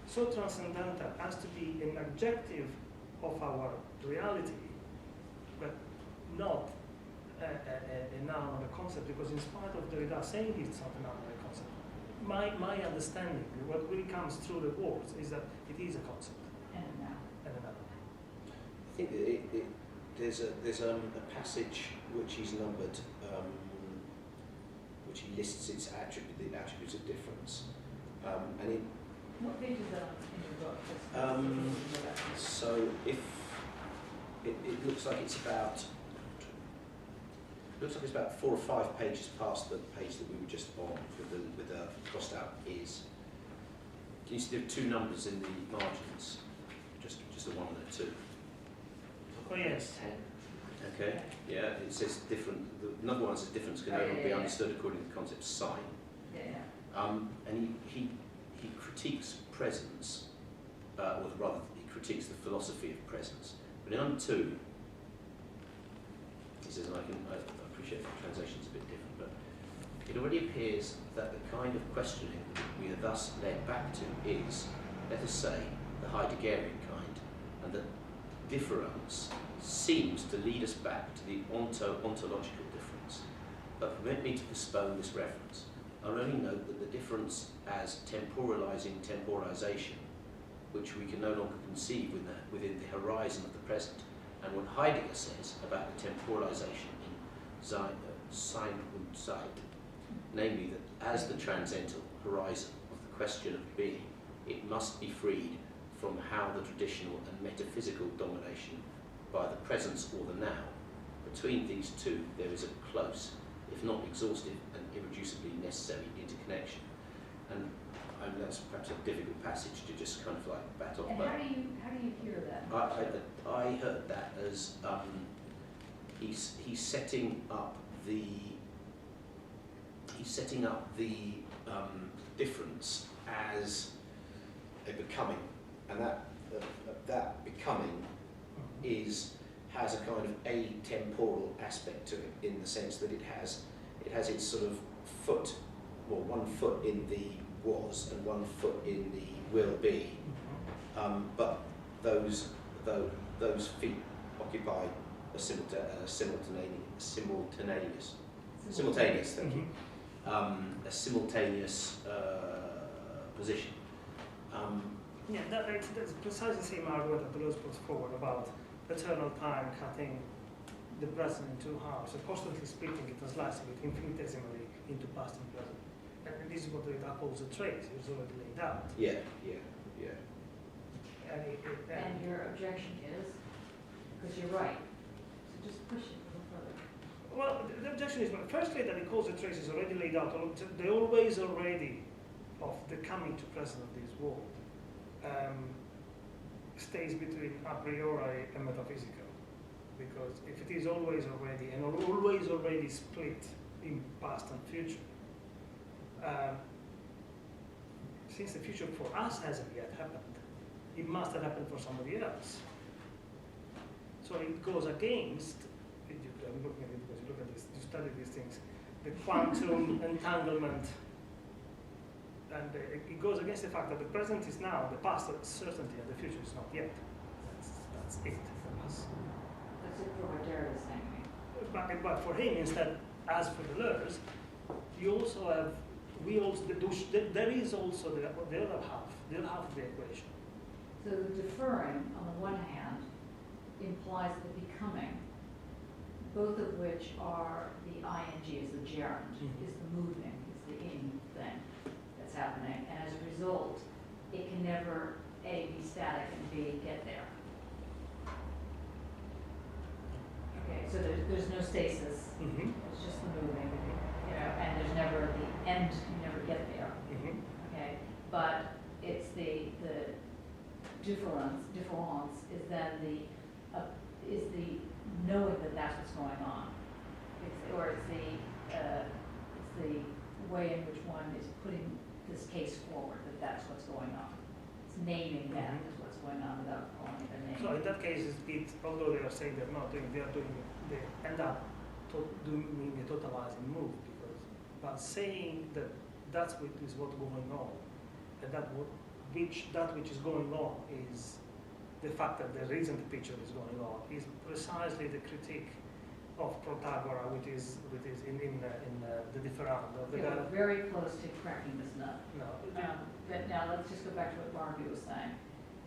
so transcendental as to be an adjective of our reality, but not a noun or a concept, because in spite of Derrida saying it's not a noun or a concept, my understanding, what really comes through the words, is that it is a concept And now. and a noun. I think that there's a passage which is numbered, which he lists its the attributes of difference, and it. What page is that in your book? So if it looks like it's about 4 or 5 pages past the page that we were just on with the crossed out is. Can you see the 2 numbers in the margins? Just the 1 and the 2. Oh yes. Okay. Yeah. It says different. Another one says difference can only be understood according to the concept sign. Yeah. And he critiques presence, or rather, he critiques the philosophy of presence. But in number 2, he says, and I appreciate the translation's a bit different, but it already appears that the kind of questioning that we are thus led back to is, let us say, the Heideggerian kind, and that difference seems to lead us back to the ontological difference. But permit me to postpone this reference. I'll only note that the difference as temporalizing temporalization, which we can no longer conceive within the horizon of the present, and what Heidegger says about the temporalization in Sein und Zeit, namely that as the transcendental horizon of the question of being, it must be freed from how the traditional and metaphysical domination by the presence or the now. Between these two, there is a close, if not exhaustive and irreducibly necessary interconnection. And that's perhaps a difficult passage to just kind of like bat off. And but how do you hear that? I heard that as he's setting up the difference as a becoming, and that becoming has a kind of atemporal aspect to it, in the sense that it has its sort of foot, well, 1 foot in the was and 1 foot in the will be, but those feet occupy a simultaneous thank you, a simultaneous position. Yeah, that's precisely the same argument that Deleuze puts forward about eternal time cutting the present in 2 halves, and constantly splitting it and slicing it infinitesimally into past and present. And this is what the calls a trace. It's already laid out. Yeah. And your objection is, because you're right, so just push it a little further. Well, the objection is, well, firstly, that the cause of trace is already laid out. The always already of the coming to present of this world stays between a priori and metaphysical. Because if it is always already, and always already split in past and future, since the future for us hasn't yet happened, it must have happened for somebody else. So it goes against, I'm looking at it because you look at this, you study these things, the quantum entanglement, and it goes against the fact that the present is now, the past is certainty, and the future is not yet. That's it for us. That's it for what Derrida is saying. But for him, instead, as for Deleuze, you also have we also there is also the other half of the equation. So the deferring, on the one hand, implies the becoming, both of which are the ing, is the gerund, Mhm. is the moving, is the ing thing that's happening. And as a result, it can never, A, be static, and B, get there. Okay, so there's no stasis. Mm-hmm. It's just the moving, you know, and there's never the end, you never get there. Mm-hmm. Okay, but it's the difference is then is the knowing that that's what's going on. It's the way in which one is putting this case forward, that that's what's going on. It's naming that as what's going on without calling it a name. So in that case, although they are saying they're not doing, they end up doing a totalizing move, but saying that that's what is what's going on, and that which is going on is the fact that there isn't a picture is going on, is precisely the critique of Protagoras, which is in the Differend of the We're very close to cracking this nut. No. But now let's just go back to what Barbie was saying.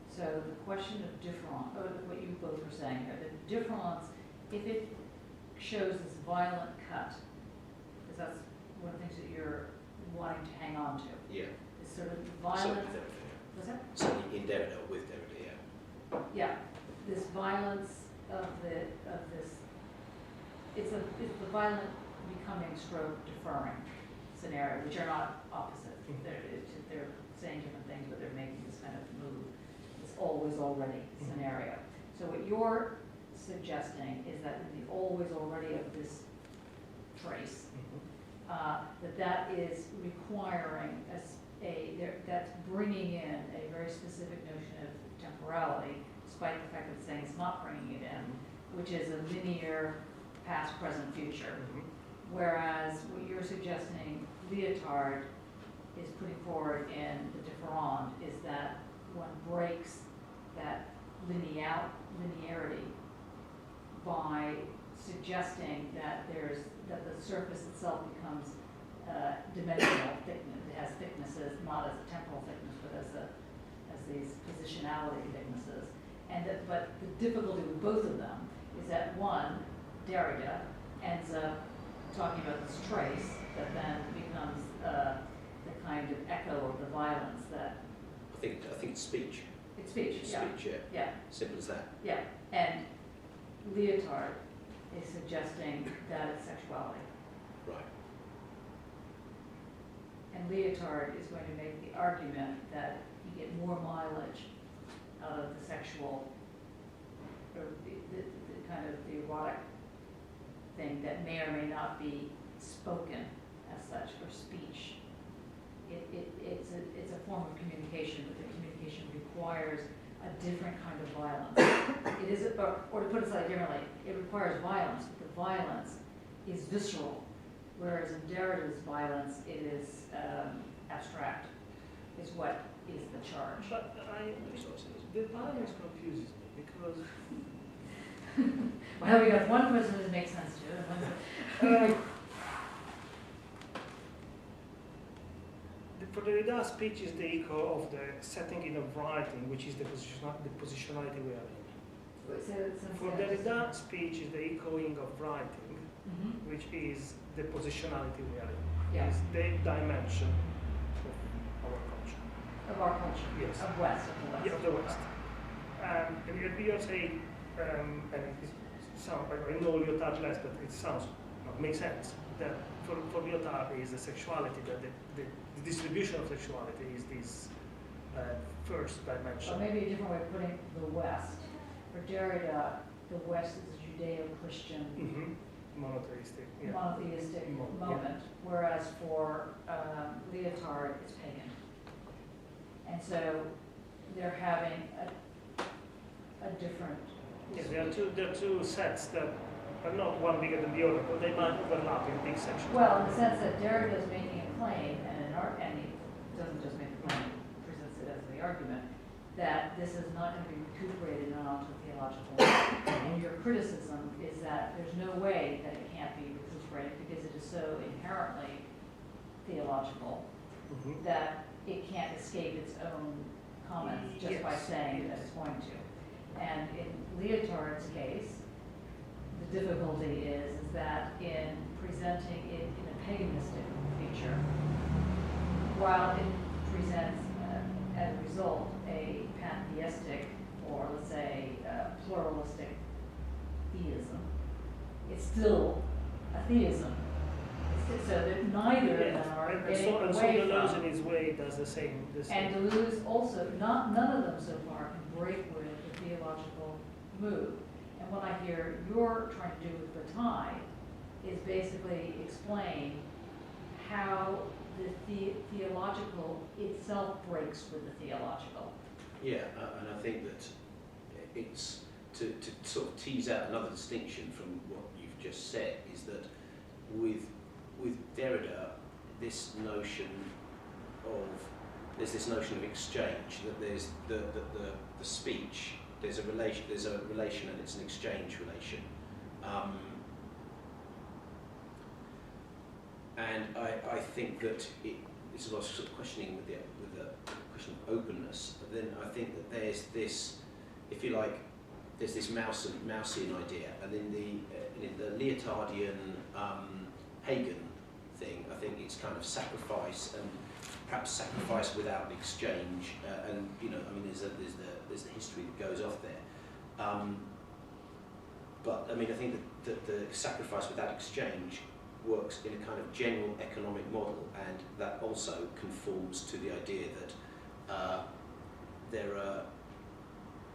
So the question of difference, or what you both were saying here, the difference, if it shows this violent cut, because that's one of the things that you're wanting to hang on to, Yeah. is sort of violent. Was that? Certainly in Derrida, with Derrida, yeah. Yeah, this violence of this. It's the violent becoming stroke deferring scenario, which are not opposite. They're saying different things, but they're making this kind of move. This always already scenario. So what you're suggesting is that in the always already of this trace, that is requiring that's bringing in a very specific notion of temporality, despite the fact that it's saying it's not bringing it in, which is a linear past, present, future. Whereas what you're suggesting Lyotard is putting forward in the Differend is that one breaks that linearity by suggesting that the surface itself becomes dimensional thickness. It has thicknesses, not as a temporal thickness, but as these positionality thicknesses. But the difficulty with both of them is that one, Derrida, ends up talking about this trace that then becomes the kind of echo of the violence that. I think it's speech. It's speech. It's yeah. speech, yeah. Yeah. Simple as that. Yeah. And Lyotard is suggesting that it's sexuality. Right. And Lyotard is going to make the argument that you get more mileage out of the sexual, or the kind of the erotic thing that may or may not be spoken as such, or speech. It's a form of communication, but the communication requires a different kind of violence. It is, or to put it slightly differently, it requires violence, but the violence is visceral, whereas in Derrida's violence, it is abstract, is what is the charge. But the violence confuses me because Well, we got one person that makes sense to it, and one for the Derrida speech is the echo of the setting in of writing, which is the positionality we are in. For Derrida, speech is the echoing of writing, which is the positionality we are in. Yeah. It's the dimension of our culture. Of our culture. Yes. Of West, of the West. Yeah, of the West. And yet we are saying, and it sounds, I know Lyotard less, but it sounds, makes sense, that for Lyotard is the sexuality, that the distribution of sexuality is this first dimension. Or maybe a different way of putting the West. For Derrida, the West is a Judeo-Christian monotheistic, yeah. monotheistic moment, whereas for Lyotard, it's pagan. And so they're having a different. Yeah, there are two sets that are not one bigger than the other, but they might overlap in big sections. Well, in the sense that Derrida is making a claim, and he doesn't just make a claim, he presents it as the argument, that this is not going to be recuperated in an ontological way. And your criticism is that there's no way that it can't be recuperated because it is so inherently theological, Mhm. that it can't escape its own comments just by Yes, saying that yes. it's going to. And in Lyotard's case, the difficulty is that in presenting it in a paganistic feature, while it presents, as a result, a pantheistic, or let's say, pluralistic theism, it's still a theism. So that neither of them are And getting so away Deleuze from. in his way does the same. And Deleuze also, none of them so far can break with the theological mood. And what I hear you're trying to do with Bataille is basically explain how the theological itself breaks with the theological. Yeah, and I think that it's to sort of tease out another distinction from what you've just said is that with Derrida, there's this notion of exchange, that there's the speech, there's a relation and it's an exchange relation. And I think that it's a lot of sort of questioning with the question of openness. But then I think that there's this, if you like, there's this Mausian idea, and in the Lyotardian pagan thing, I think it's kind of sacrifice, and perhaps sacrifice without exchange. And you know, I mean, there's the history that goes off there. But I mean, I think that the sacrifice without exchange works in a kind of general economic model, and that also conforms to the idea that there are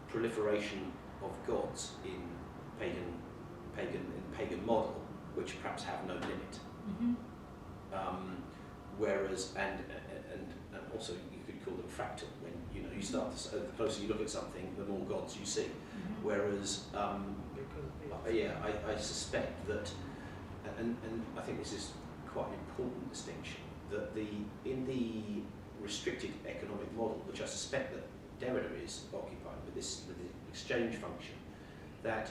proliferation of gods in pagan model, which perhaps have no limit. Mm-hmm. Whereas and also you could call them fractal, when you know you start to, the closer you look at something, the more gods you see. Mm-hmm. Whereas I suspect that, and I think this is quite an important distinction, that in the restricted economic model, which I suspect that Derrida is occupied with the exchange function, that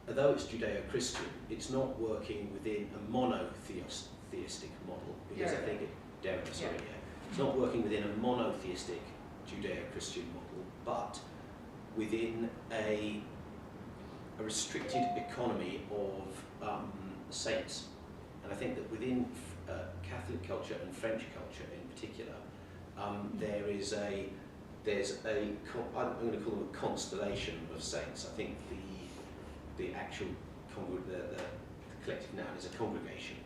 although it's Judeo-Christian, it's not working within a monotheistic model, because I think it's not working within a monotheistic Judeo-Christian model, but within a restricted economy of saints. And I think that within Catholic culture and French culture in particular, there's a I'm going to call them a constellation of saints. I think the actual the collective noun is a congregation,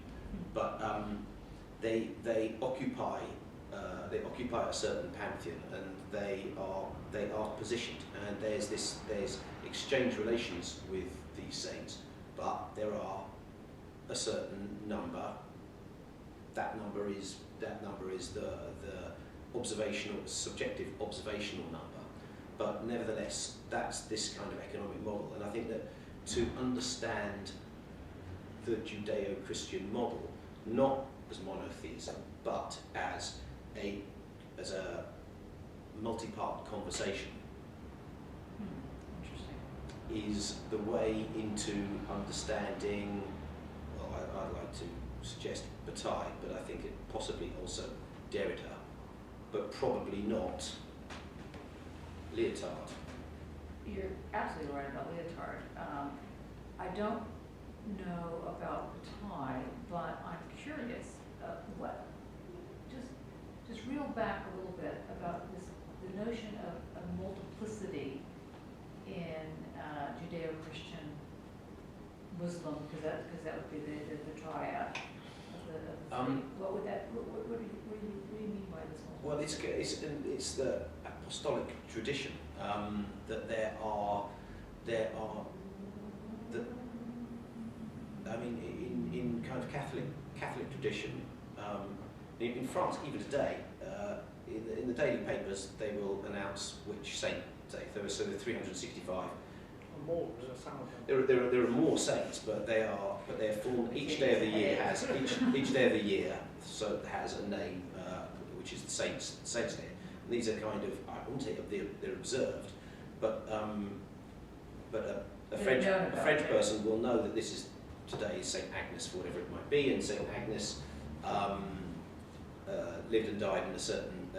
but they occupy a certain pantheon, and they are positioned, and there's exchange relations with these saints, but there are a certain number. That number is the observational, subjective observational number, but nevertheless that's this kind of economic model. And I think that to understand the Judeo-Christian model not as monotheism but as a multi-part conversation is the way into understanding, well, I'd like to suggest Bataille, but I think it possibly also Derrida, but probably not Lyotard. You're absolutely right about Lyotard. I don't know about Bataille, but I'm curious. Just reel back a little bit about the notion of multiplicity in Judeo-Christian Muslim, because that would be the triad of the three. What would that? What do you mean by this one? Well, it's the apostolic tradition that there are I mean in kind of Catholic tradition in France even today in the daily papers they will announce which saint day. There are 365. More, some of them. There are more saints, but they're formed. Each day of the year has each day of the year so has a name, which is the saints day. And these are kind of, I wouldn't say they're observed, but a French person will know that this is today is Saint Agnes, for whatever it might be, and Saint Agnes lived and died at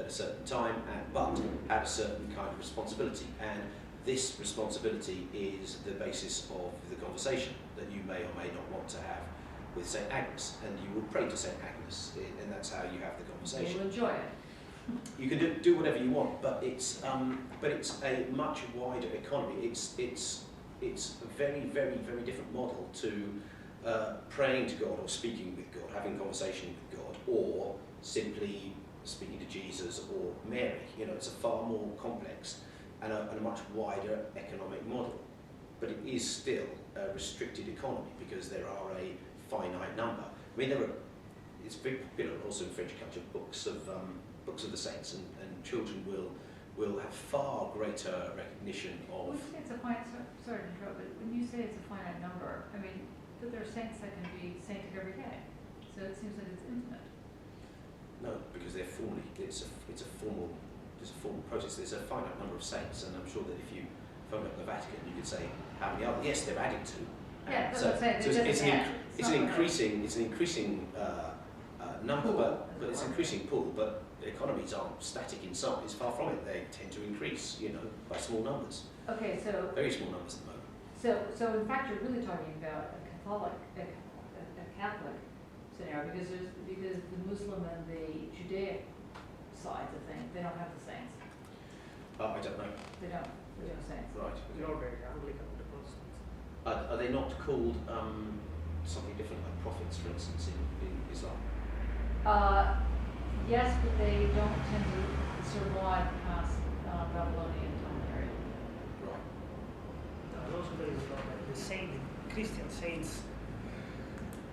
a certain time, but had a certain kind of responsibility. And this responsibility is the basis of the conversation that you may or may not want to have with St. Agnes, and you will pray to St. Agnes, and that's how you have the conversation. You'll enjoy it. You can do whatever you want, but it's a much wider economy. It's a very, very, very different model to praying to God or speaking with God, having conversation with God, or simply speaking to Jesus or Mary. You know, it's a far more complex and a much wider economic model. But it is still a restricted economy because there are a finite number. I mean, it's very popular also in French culture, books of the saints, and children will have far greater recognition of. When you say it's a finite, sorry to interrupt, but when you say it's a finite number, I mean, but there are saints that can be sainted every day, so it seems like it's infinite. No, because they're formally, it's a formal process. There's a finite number of saints, and I'm sure that if you phone up the Vatican, you could say how many others. Yes, they're added to. Yeah, that's so, what I'm saying. so it's an increasing number, Pool. but it's an increasing pool. But economies aren't static in size. Far from it, they tend to increase. You know, by small numbers. Okay, so Very small numbers at the moment. so in fact, you're really talking about a Catholic scenario because the Muslim and the Judaic sides of things, they don't have the saints. I don't know. They don't. They don't saints. Right. You're not very Anglican, the Protestants. Are they not called something different, like prophets, for instance, in Islam? Yes, but they don't tend to survive past Babylonian time period. Right. And also there is the Christian saints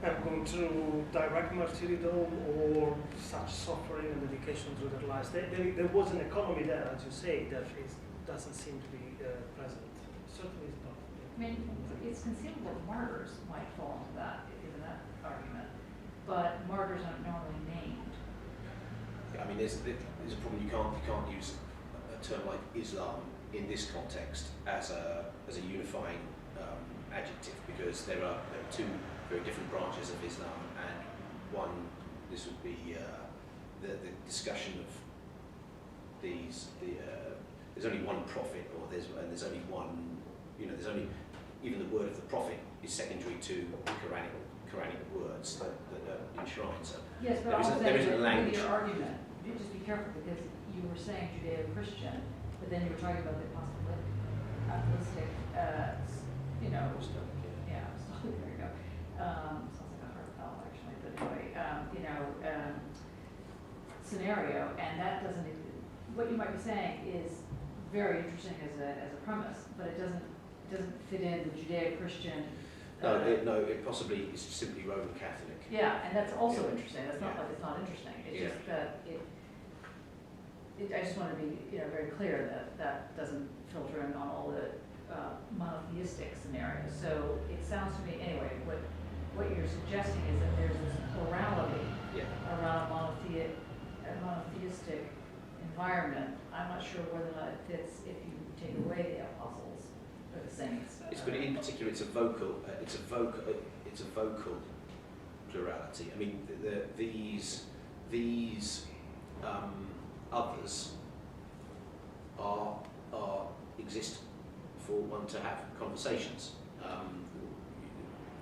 have gone through direct martyrdom or such suffering and dedication through their lives. There was an economy there, as you say, that doesn't seem to be present. Certainly it's not. I mean, it's conceivable martyrs might fall into that, given that argument, but martyrs aren't normally named. Yeah, I mean, there's a problem. You can't use a term like Islam in this context as a unifying adjective, because there are two very different branches of Islam, and this would be the discussion of these. There's only one prophet, or there's only one. You know, there's only even the word of the prophet is secondary to Quranic words that are enshrined. So Yes, but there isn't a language. with your argument, you just be careful because you were saying Judeo-Christian, but then you were talking about the apostolistic, you know, yeah, so there you go. Sounds like a hard foul actually, but anyway, scenario, and that doesn't. What you might be saying is very interesting as a premise, but it doesn't fit in the Judeo-Christian. No, it possibly is simply Roman Catholic. Yeah, and that's also Yeah. interesting. That's not Yeah. like it's not interesting. It's Yeah. just that I just want to be very clear that that doesn't filter in on all the monotheistic scenarios. So it sounds to me anyway. What you're suggesting is that there's this plurality Yeah. around a monotheistic environment. I'm not sure whether or not it fits if you take away the apostles or the saints. But in particular, it's a vocal plurality. I mean, these others exist for one to have conversations.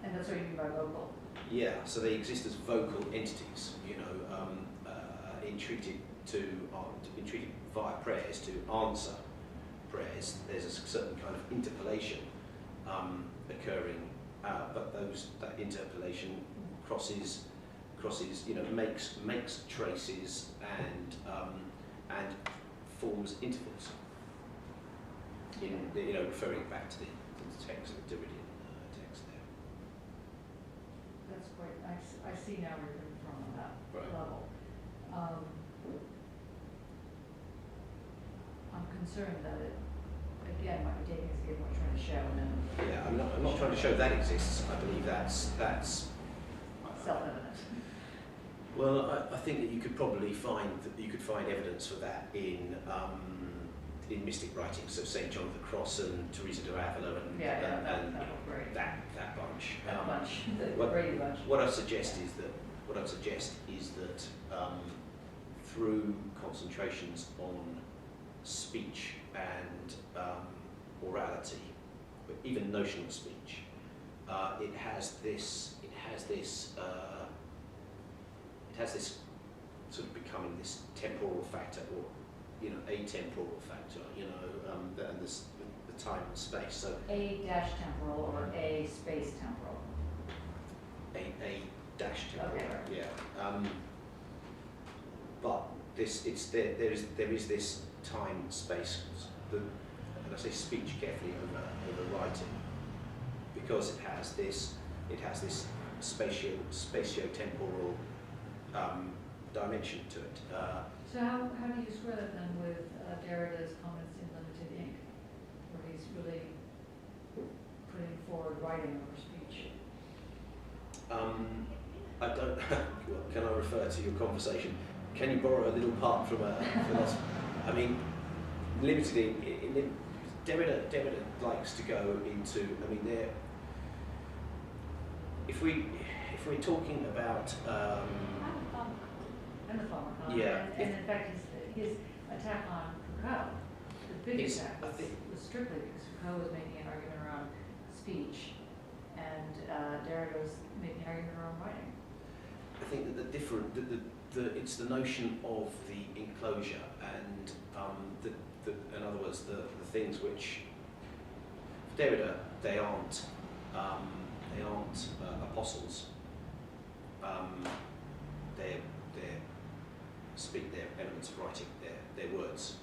And that's what you mean by vocal. Yeah, so they exist as vocal entities. Entreated via prayers to answer prayers. There's a certain kind of interpolation occurring, but that interpolation crosses, makes traces and forms intervals. Referring back to the text, the Derridian text there. That's quite, I see now where you're coming from on that Right. level. I'm concerned that it, again, might be taking us again what we're trying to show and then Yeah, I'm not trying to show that exists. I believe that's self-evident. Well, I think that you could probably find evidence for that in mystic writings, so St. John of the Cross and Teresa de Avila and Great. that bunch. That bunch, the what- Brady bunch. What I suggest is that through concentrations on speech and orality, but even notional speech, it has this sort of becoming this temporal factor, or atemporal factor, and this the time and space. So A dash temporal or A space temporal. a dash temporal. Okay. Yeah. But there is this time space. And I say speech carefully over writing, because it has this spatio-temporal dimension to it. So how do you square that then with Derrida's comments in Limited Ink, where he's really putting forward writing over speech? I don't. Can I refer to your conversation? Can you borrow a little part from a philosopher? I mean, Limited Ink. Derrida likes to go into. I mean, if we're talking about. And the pharmacon. Yeah. And in fact, his attack on Foucault, the big attack was strictly because Foucault was making an argument around speech, and Derrida was making an argument around writing. I think that it's the notion of the enclosure and in other words, the things which for Derrida they aren't apostles. They're elements of writing. They're words,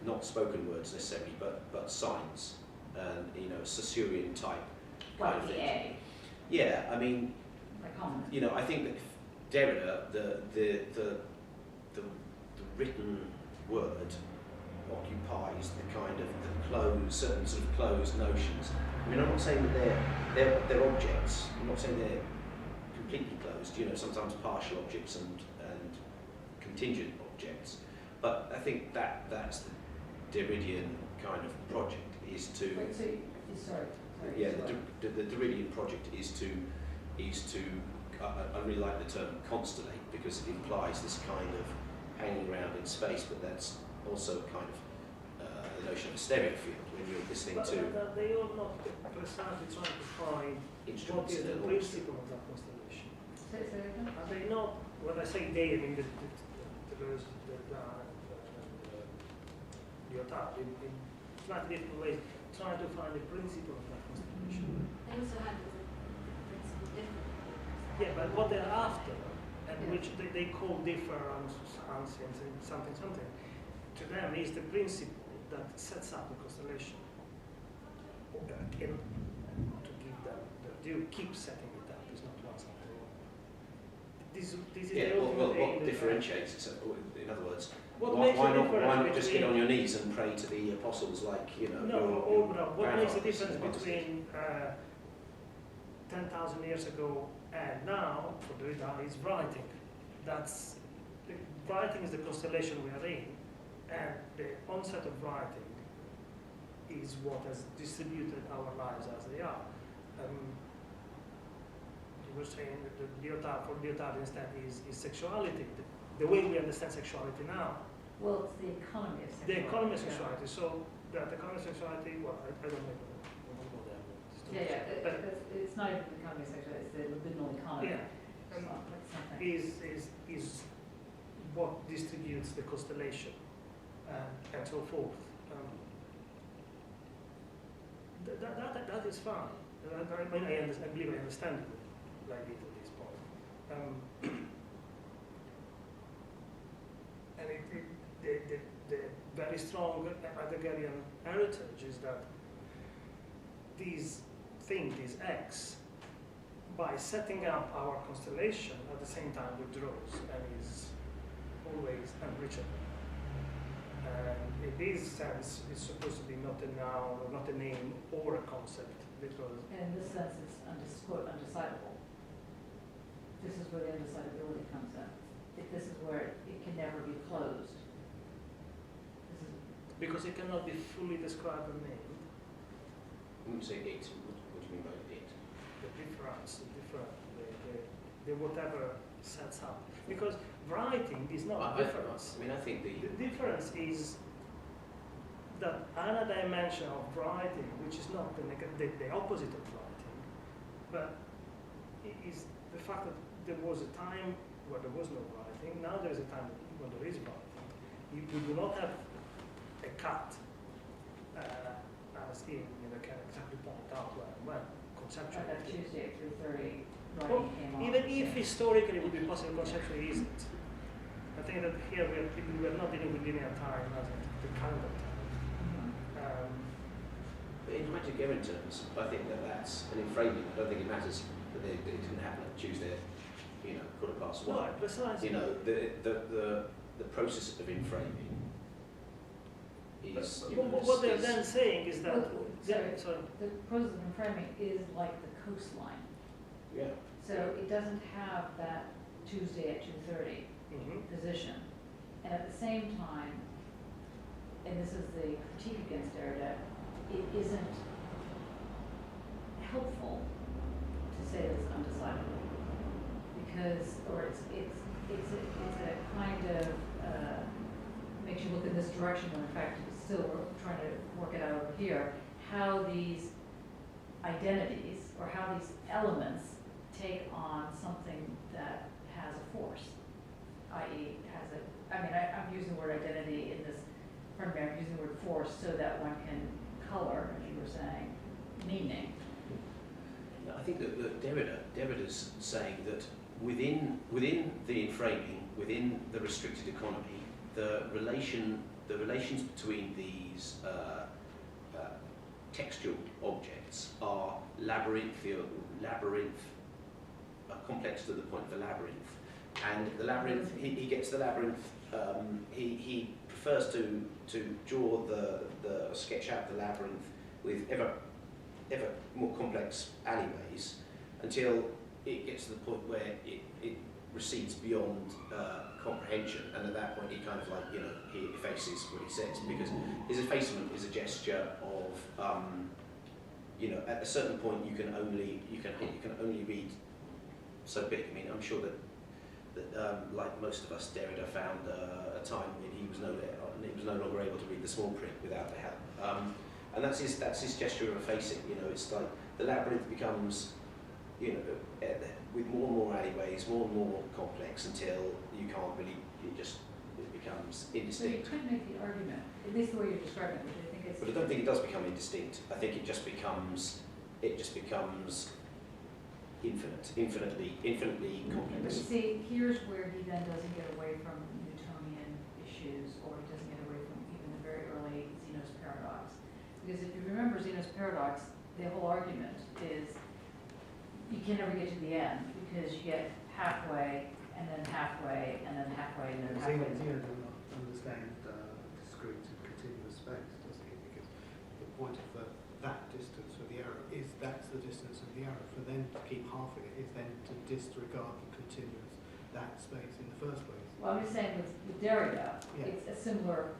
not spoken words necessarily, but signs, and Saussurean type kind Like of the thing. A. Yeah, I mean, Like common. I think that Derrida, the written word occupies the kind of certain sort of closed notions. I mean, I'm not saying that they're objects. I'm not saying they're completely closed. Sometimes partial objects and contingent objects. But I think that's the Derridian kind of project is to. Wait, so, sorry. Yeah, the Derridian project is to. I really like the term constellate because it implies this kind of hanging around in space, but that's also kind of the notion of a stereo field when you're listening to. But they are not precisely trying to find what is the principle of that constellation. Say that again? Are they not? When I say they, I mean the Lyotard in slightly different ways, trying to find the principle of that constellation. They also have the principle different. Yeah, but what they're after, and which they call difference, something, to them is the principle that sets up the constellation. To give them, you keep setting it up, it's not one something. This is the ultimate aim what that differentiates it? So, in other words, what why makes the not difference just get between- on your knees and pray to the apostles like What makes the grandfathers difference and mothers did? between 10,000 years ago and now for Derrida is writing. Writing is the constellation we are in, and the onset of writing is what has distributed our lives as they are. You were saying that for Lyotard instead is sexuality. The way we understand sexuality now. Well, it's the economy of sexuality. The economy of yeah. sexuality. So that economy of sexuality, well, I don't know. I won't go there. It's too much. It's not even the economy of sexuality, it's the libidinal economy. Yeah. It's not like something. Is what distributes the constellation and so forth. That is fine. I believe I understand it like it at this point. And the very strong Heideggerian heritage is that these X, by setting up our constellation, at the same time withdraws and is always unreachable. And in this sense, it's supposed to be not a noun, or not a name, or a concept, because And in this sense, it's quote undecidable. This is where the undecidability comes in. This is where it can never be closed. because it cannot be fully described and named. When you say it, what do you mean by it? The difference, the whatever sets up. Because writing is not I difference. mean, I think The difference is that another dimension of writing, which is not the opposite of writing, but it is the fact that there was a time where there was no writing, now there is a time when there is writing. We do not have a cut, as Ian can exactly point out when conceptually. That Tuesday at 3:30, Well, writing came on. even if historically it would be possible, conceptually isn't. I think that here we are not dealing with linear time as the calendar time. Mhm. But in Heideggerian terms, I think that's an inframing. I don't think it matters that it didn't happen on Tuesday, you know, 1:15. No, precisely. You know, the process of inframing is. What they're then saying is that. Well, Sorry. The process of framing is like the coastline. Yeah. So it doesn't have that Tuesday at 2:30 Mm-hmm. position. And at the same time, and this is the critique against Derrida, it isn't helpful to say that it's undecidable. Because, or it's a kind of, makes you look in this direction when in fact it's still we're trying to work it out over here, how these identities or how these elements take on something that has a force, i.e. has a, I mean, I'm using the word identity in this, pardon me, I'm using the word force so that one can color, as you were saying, meaning. I think that Derrida's saying that within the inframing, within the restricted economy, the relations between these textual objects are complex to the point of the labyrinth. And the labyrinth, he gets the labyrinth. He prefers to draw sketch out the labyrinth with ever more complex alleyways until it gets to the point where it recedes beyond comprehension, and at that point he kind of like, you know, he effaces what he says, because his effacement is a gesture of you know, at a certain point you can only read so big. I mean, I'm sure that like most of us, Derrida found a time when he was no longer able to read the small print without the help. And that's his gesture of effacing. You know, it's like the labyrinth becomes, you know, with more and more alleyways, more and more complex until you can't really, it becomes indistinct. So you could make the argument, at least the way you're describing it, which I think it's. But I don't think it does become indistinct. I think it just becomes infinitely But you complex. see, here's where he then doesn't get away from Newtonian issues, or he doesn't get away from even the very early Zeno's paradox. Because if you remember Zeno's paradox, the whole argument is you can never get to the end because you get halfway, and then halfway, and then halfway, and then halfway. Zeno does not understand discrete and continuous space, does he? Because the point of that distance for the arrow is that's the distance of the arrow. For them to keep halving it is then to disregard the continuous, that space in the first place. Well, I'm just saying with Derrida, Yeah. it's a similar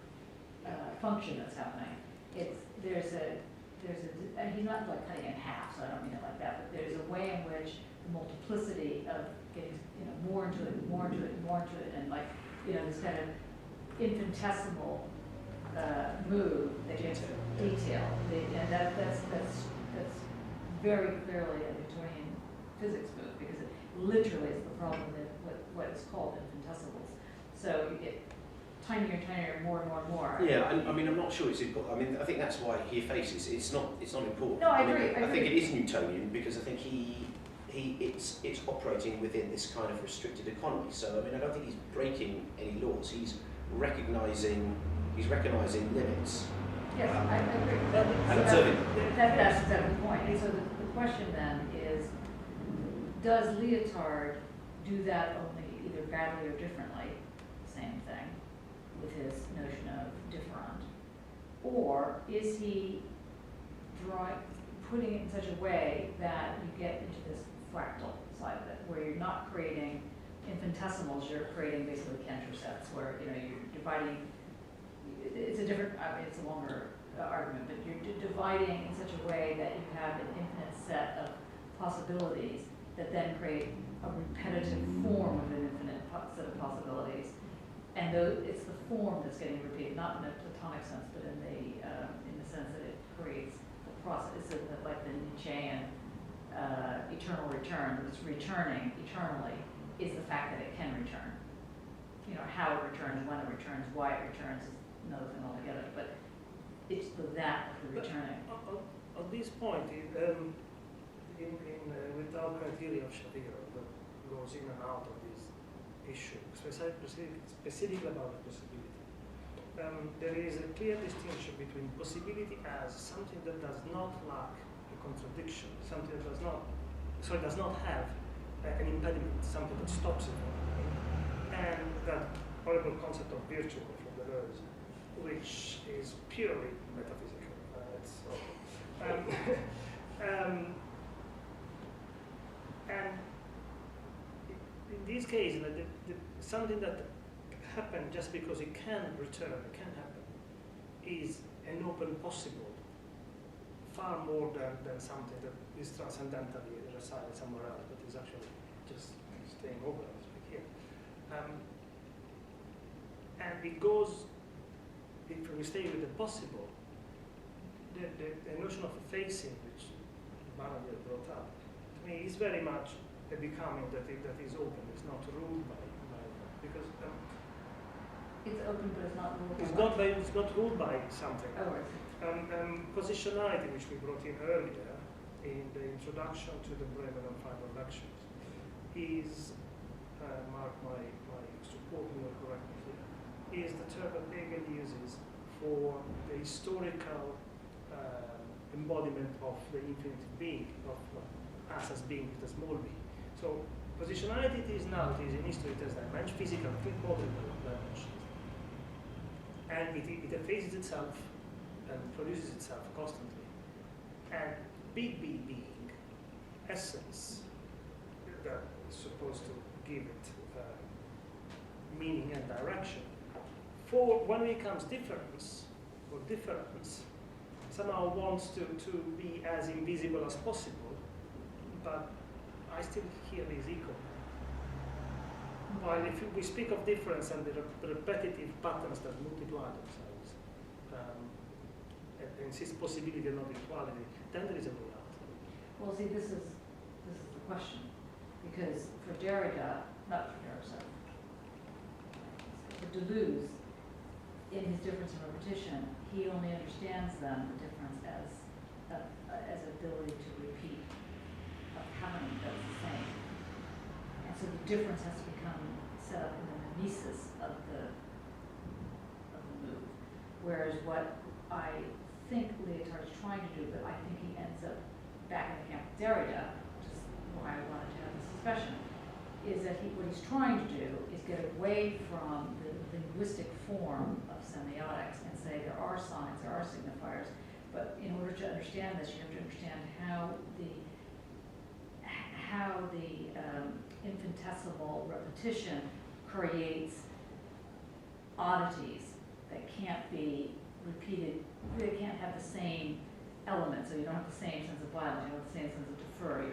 function that's happening. And he's not like cutting it in half, so I don't mean it like that, but there's a way in which the multiplicity of getting, you know, more into it, and like, you know, this kind of infinitesimal move that gets detail. And that's very clearly a Newtonian physics move, because it literally is the problem with what is called infinitesimals. So you get tinier and tinier, more and more and more. Yeah, I mean, I'm not sure it's important. I mean, I think that's why he effaces. It's not important. No, I mean, agree. I think it is Newtonian because I think it's operating within this kind of restricted economy. So I mean, I don't think he's breaking any laws. He's recognizing limits. Yes, I agree. And observing them. That's exactly the point. And so the question then is, does Lyotard do that only either badly or differently, same thing, with his notion of differend? Or is he putting it in such a way that you get into this fractal side of it, where you're not creating infinitesimals, you're creating basically Cantor sets, where, you know, you're dividing. It's a different, I mean, it's a longer argument, but you're dividing in such a way that you have an infinite set of possibilities that then create a repetitive form of set of possibilities. And though it's the form that's getting repeated, not in a platonic sense, but in the sense that it creates the process, like the Nietzschean eternal return, that it's returning eternally, is the fact that it can return. You know, how it returns, when it returns, why it returns is another thing altogether, but it's the that of the returning. At this point, with our criteria of Shapiro that goes in and out of this issue, specifically about the possibility, there is a clear distinction between possibility as something that does not lack a contradiction, something that does not have an impediment, something that stops it, and that horrible concept of virtue from Deleuze, which is purely metaphysical. And in this case, something that happened just because it can return, it can happen, is an open possible, far more than something that is transcendentally residing somewhere else, but is actually just staying over here. And it goes, if we stay with the possible, the notion of facing, which Barnaby brought up, to me is very much a becoming that is open, it's not ruled by because it's open, but it's not ruled by. It's not ruled by something. Oh, right. Positionality, which we brought in earlier in the introduction to the Bremen and final lectures, is Mark, my support will correct me here, is the term that Hegel uses for the historical embodiment of the infinite being, of us as being the small b. So positionality it is now, it is in history, it has dimension, physical, model dimensions. And it effaces itself and produces itself constantly. And big B being, essence, that is supposed to give it meaning and direction. For when it becomes difference, or difference, somehow wants to be as invisible as possible, but I still hear this echo. While if we speak of difference and the repetitive patterns that multiply themselves, and insist possibility and not equality, then there is a way out. Well, see, this is the question, because for Derrida, not for Derrida, sorry, for Deleuze, in his difference and repetition, he only understands then the difference as ability to repeat a pattern that's the same. And so the difference has to become set up in the mimesis of the move. Whereas what I think Lyotard is trying to do, but I think he ends up back in the camp of Derrida, which is why I wanted to have this discussion, is that what he's trying to do is get away from the linguistic form of semiotics and say there are signs, there are signifiers, but in order to understand this, you have to understand how the infinitesimal repetition creates oddities that can't be repeated, they can't have the same elements, so you don't have the same sense of violence, you don't have the same sense of defer,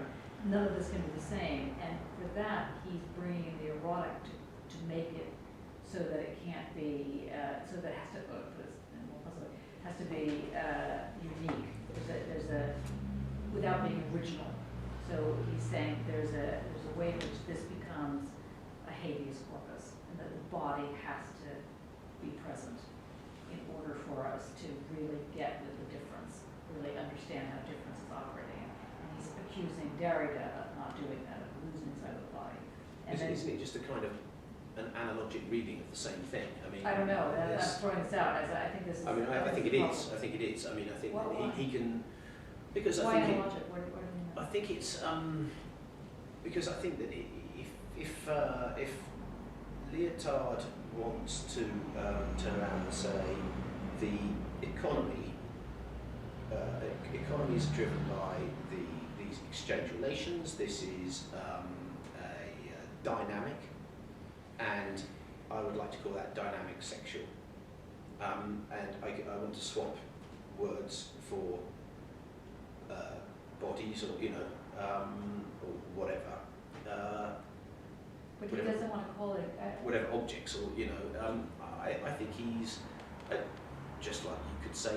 none of this can be the same, and for that he's bringing in the erotic to make it so that it can't be, so that it has to, has to be unique. There's a without being original. So he's saying there's a way in which this becomes a habeas corpus, and that the body has to be present in order for us to really get with the difference, really understand how difference is operating. And he's accusing Derrida of not doing that, of losing sight of the body. And Isn't it just a kind of an analogic reading of the same thing? I mean, I don't know. I'm throwing this out as I think this is. I mean, I think it is. I think it is. I mean, I think Why? he can, because Why I think analogic? What do you mean? I think it's because I think that if Lyotard wants to turn around and say the economy is driven by these exchange relations. This is a dynamic, and I would like to call that dynamic sexual. And I want to swap words for bodies, or or whatever. But he doesn't want to call it, whatever objects, or I think he's just like you could say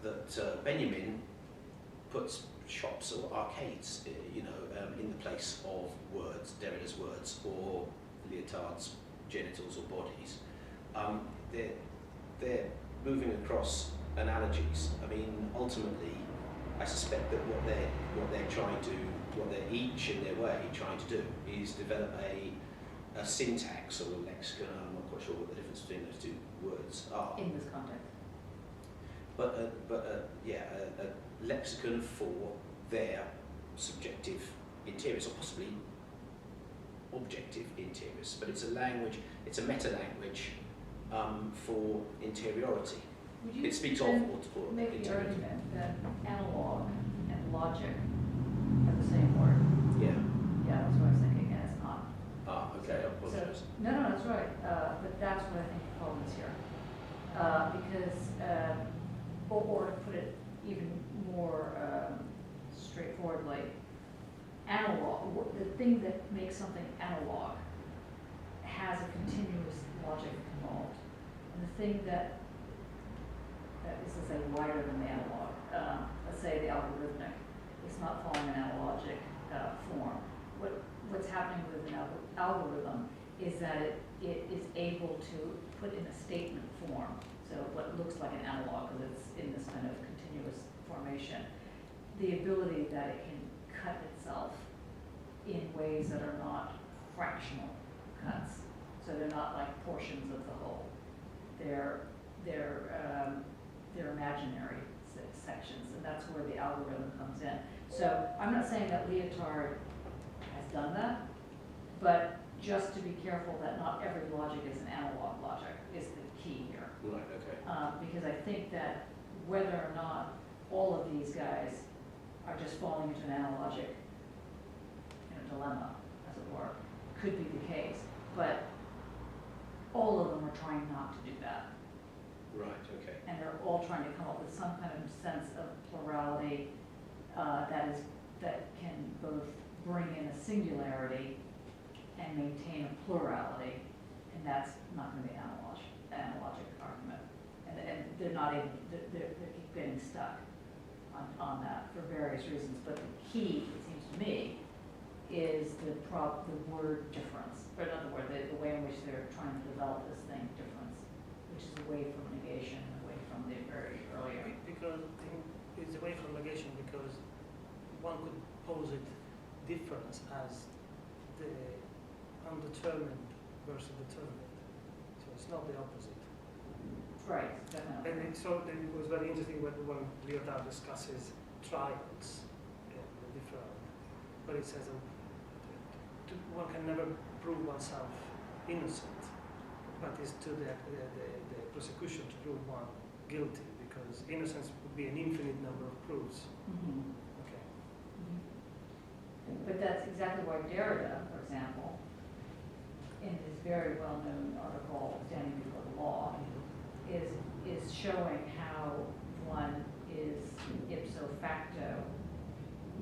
that Benjamin puts shops or arcades, in the place of words, Derrida's words, or Lyotard's genitals or bodies. They're moving across analogies. I mean, ultimately, I suspect that what they're each in their way trying to do is develop a syntax or a lexicon. I'm not quite sure what the difference between those two words are. in this context. But a lexicon for their subjective interiors, or possibly objective interiors. But it's a language, it's a meta-language for interiority. Would you It speaks of then or make the interiority. argument that analog and logic are the same word? Yeah. Yeah, that's what I was thinking, and it's not. Ah, okay, I apologize. No, that's right, but that's what I think the problem is here. Because, or to put it even more straightforwardly, analog, the thing that makes something analog has a continuous logic involved. And the thing that is to say wider than the analog, let's say the algorithmic, is not following an analogic form. What's happening with an algorithm is that it is able to put in a statement form, so what looks like an analog, because it's in this kind of continuous formation, the ability that it can cut itself in ways that are not fractional cuts. So they're not like portions of the whole. They're imaginary sections, and that's where the algorithm comes in. So I'm not saying that Lyotard has done that, but just to be careful that not every logic is an analog logic is the key here. Right, okay. Because I think that whether or not all of these guys are just falling into an analogic dilemma, as it were, could be the case. But all of them are trying not to do that. Right, okay. And they're all trying to come up with some kind of sense of plurality that can both bring in a singularity and maintain a plurality, and that's not going to be an analogic argument. And they're not able, they keep getting stuck on that for various reasons. But the key, it seems to me, is the word difference, or in other words, the way in which they're trying to develop this thing, difference, which is away from negation, away from the very earlier. Because it's away from negation, because one could pose it difference as the undetermined versus determined. So it's not the opposite. Right, definitely. And it was very interesting when Lyotard discusses trials in the different, but it says one can never prove oneself innocent, but it's to the prosecution to prove one guilty, because innocence would be an infinite number of proofs. Mm-hmm. Okay. Mm-hmm. But that's exactly why Derrida, for example, in his very well-known article, Standing Before the Law, is showing how one is ipso facto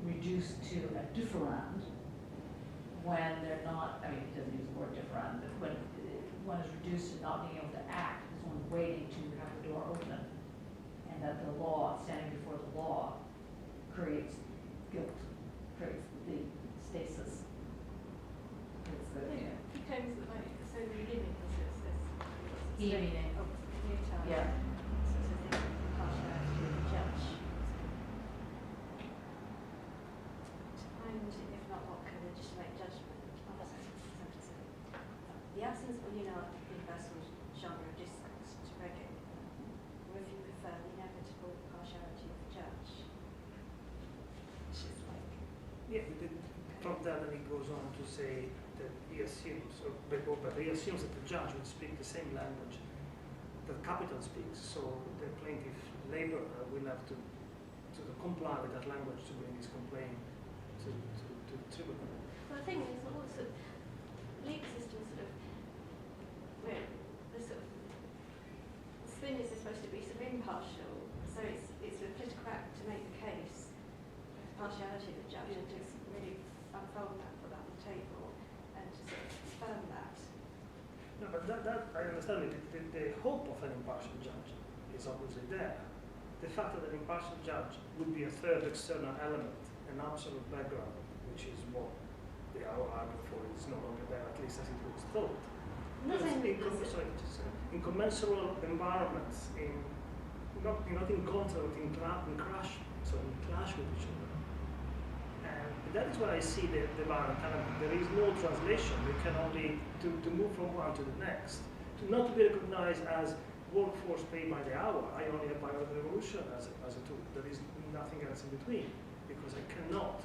reduced to a differend when they're not, I mean, he doesn't use the word differend, but when one is reduced to not being able to act because one's waiting to have the door open, and that the law, standing before the law, creates guilt, creates the stasis. It's the, He claims that so the limit is this. He meaning. Oh, Lyotard. Yeah. Sort of thing, partiality of the judge. To find, if not what can legitimate judgment, the absence of universal genre of discourse to regulate, or if you prefer, the inevitable partiality of the judge. Which is like. Yeah, from that, then he goes on to say that he assumes, but he assumes that the judge would speak the same language that capital speaks, so the plaintiff laborer will have to comply with that language to bring his complaint to the tribunal. Well, the thing is, also, legal system sort of, where the sort of spin is supposed to be sort of impartial, so it's a political act to make the case, partiality of the judge, and just really unfold that, put that on the table. No, but that I understand it. The hope of an impartial judge is obviously there. The fact that an impartial judge would be a third external element, an absolute background, which is what they are arguing for, is no longer there, at least as it was thought. I'm not saying In commensurable environments, not in contact, but in clash with each other. And that is where I see the violent element. There is no translation. We can only to move from one to the next, not to be recognized as workforce paid by the hour. I only have Biological Revolution as a tool. There is nothing else in between, because I cannot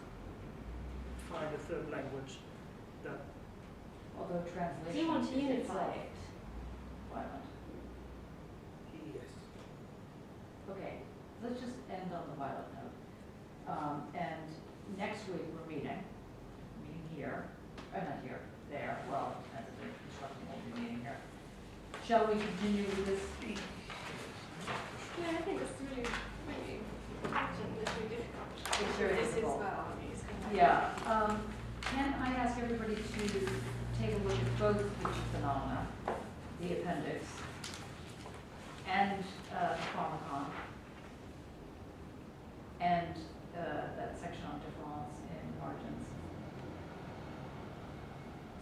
find a third language that. Although translation Do you want to is unify itself it? violent. Yes. Okay, let's just end on the violent note. And next week we're meeting here, not here, there, well, it depends if they're constructing, we'll be meeting here. Shall we continue with this? Yeah, I think it's really important. It's really difficult. It's very This difficult. is well, it's kind of Yeah, can I ask everybody to take a look at both feature phenomena, the appendix, and the pharmacon, and that section on difference in margins.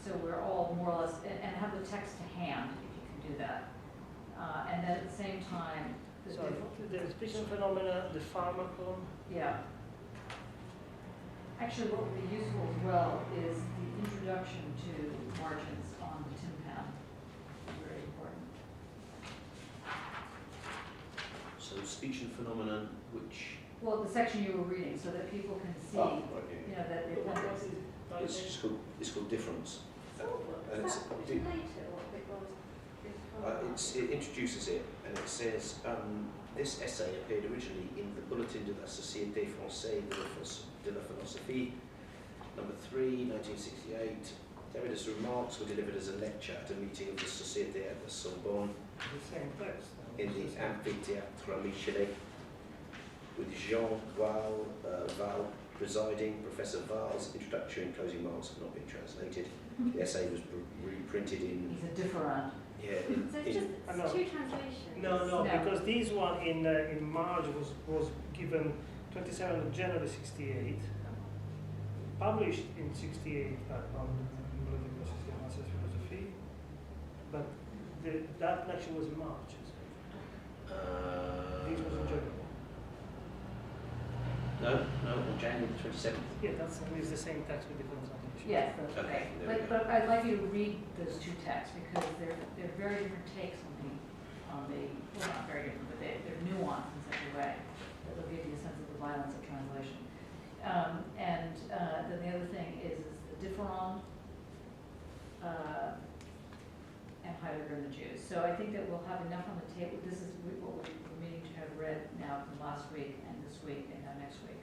So we're all more or less, and have the text to hand, if you can do that. And then at the same time, So the species phenomena, the pharmacon. yeah. Actually, what would be useful as well is the introduction to margins on the tympan. Very important. So speech and phenomenon, which Well, the section you were reading, so that people can see, right, yeah. you know, that the appendix. it's called difference. So, And is it's- that written later or it was before? It introduces it, and it says, this essay appeared originally in the Bulletin de la Société Française de la Philosophie, number 3, 1968. Derrida's remarks were delivered as a lecture at a meeting of the Société at the Sorbonne The same text. in the Amphithéâtre Michelet, with Jean Val presiding. Professor Val's introductory and closing remarks have not been translated. The essay was reprinted in, He's a different. yeah, So it's just No. two translations. No, No. because this one in March was given 27th of January 68, published in 68 on the Bulletin de la Société Française de Philosophie, but that lecture was in March. This was in January. no, on January 27th. Yeah, it's the same text with different translations. Yes, that's Okay, okay. there we But I'd like you to read those two texts because they're very different takes on the, well, not very different, but they're nuanced in such a way that they'll give you a sense of the violence of translation. And then the other thing is the Differend and Heidegger and the Jews. So I think that we'll have enough on the table. This is what we're meaning to have read now from last week and this week and next week.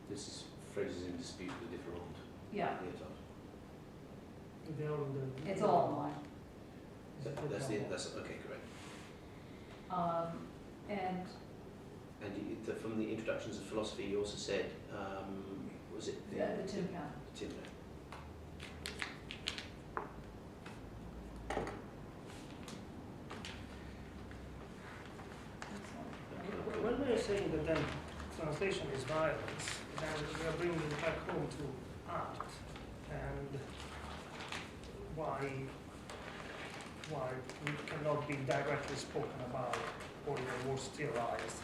This is phrases in dispute with Differend. Yeah, Lyotard. They're all in the. it's all online. That's okay, correct. And From the introductions of philosophy, you also said, was it the tympan. Tympan. When we are saying that then translation is violence, then we are bringing it back home to art and why we cannot be directly spoken about or even more sterilized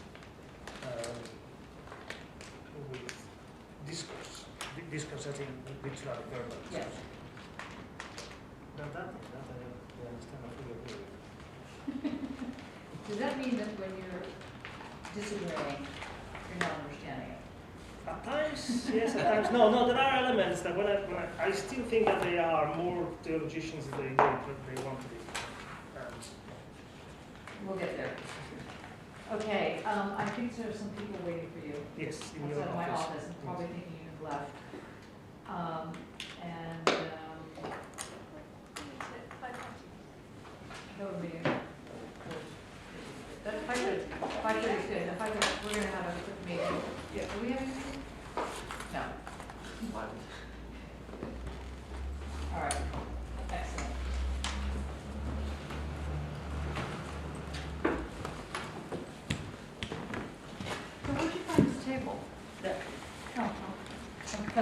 with discourse as in literary verbal. Yes. Now that I understand, I fully agree with. Does that mean that when you're disagreeing, you're not understanding it? At times, yes, at times, no, there are elements that when I still think that they are more theologians than they want to be. We'll get there. Okay, I think there's some people waiting for you Yes, in your outside of my office. office, and probably thinking you've left. That would be, that's 5:30 is good. At 5:30, we're gonna have a quick meeting. Yeah, do we have anything? No. All right, excellent. Okay.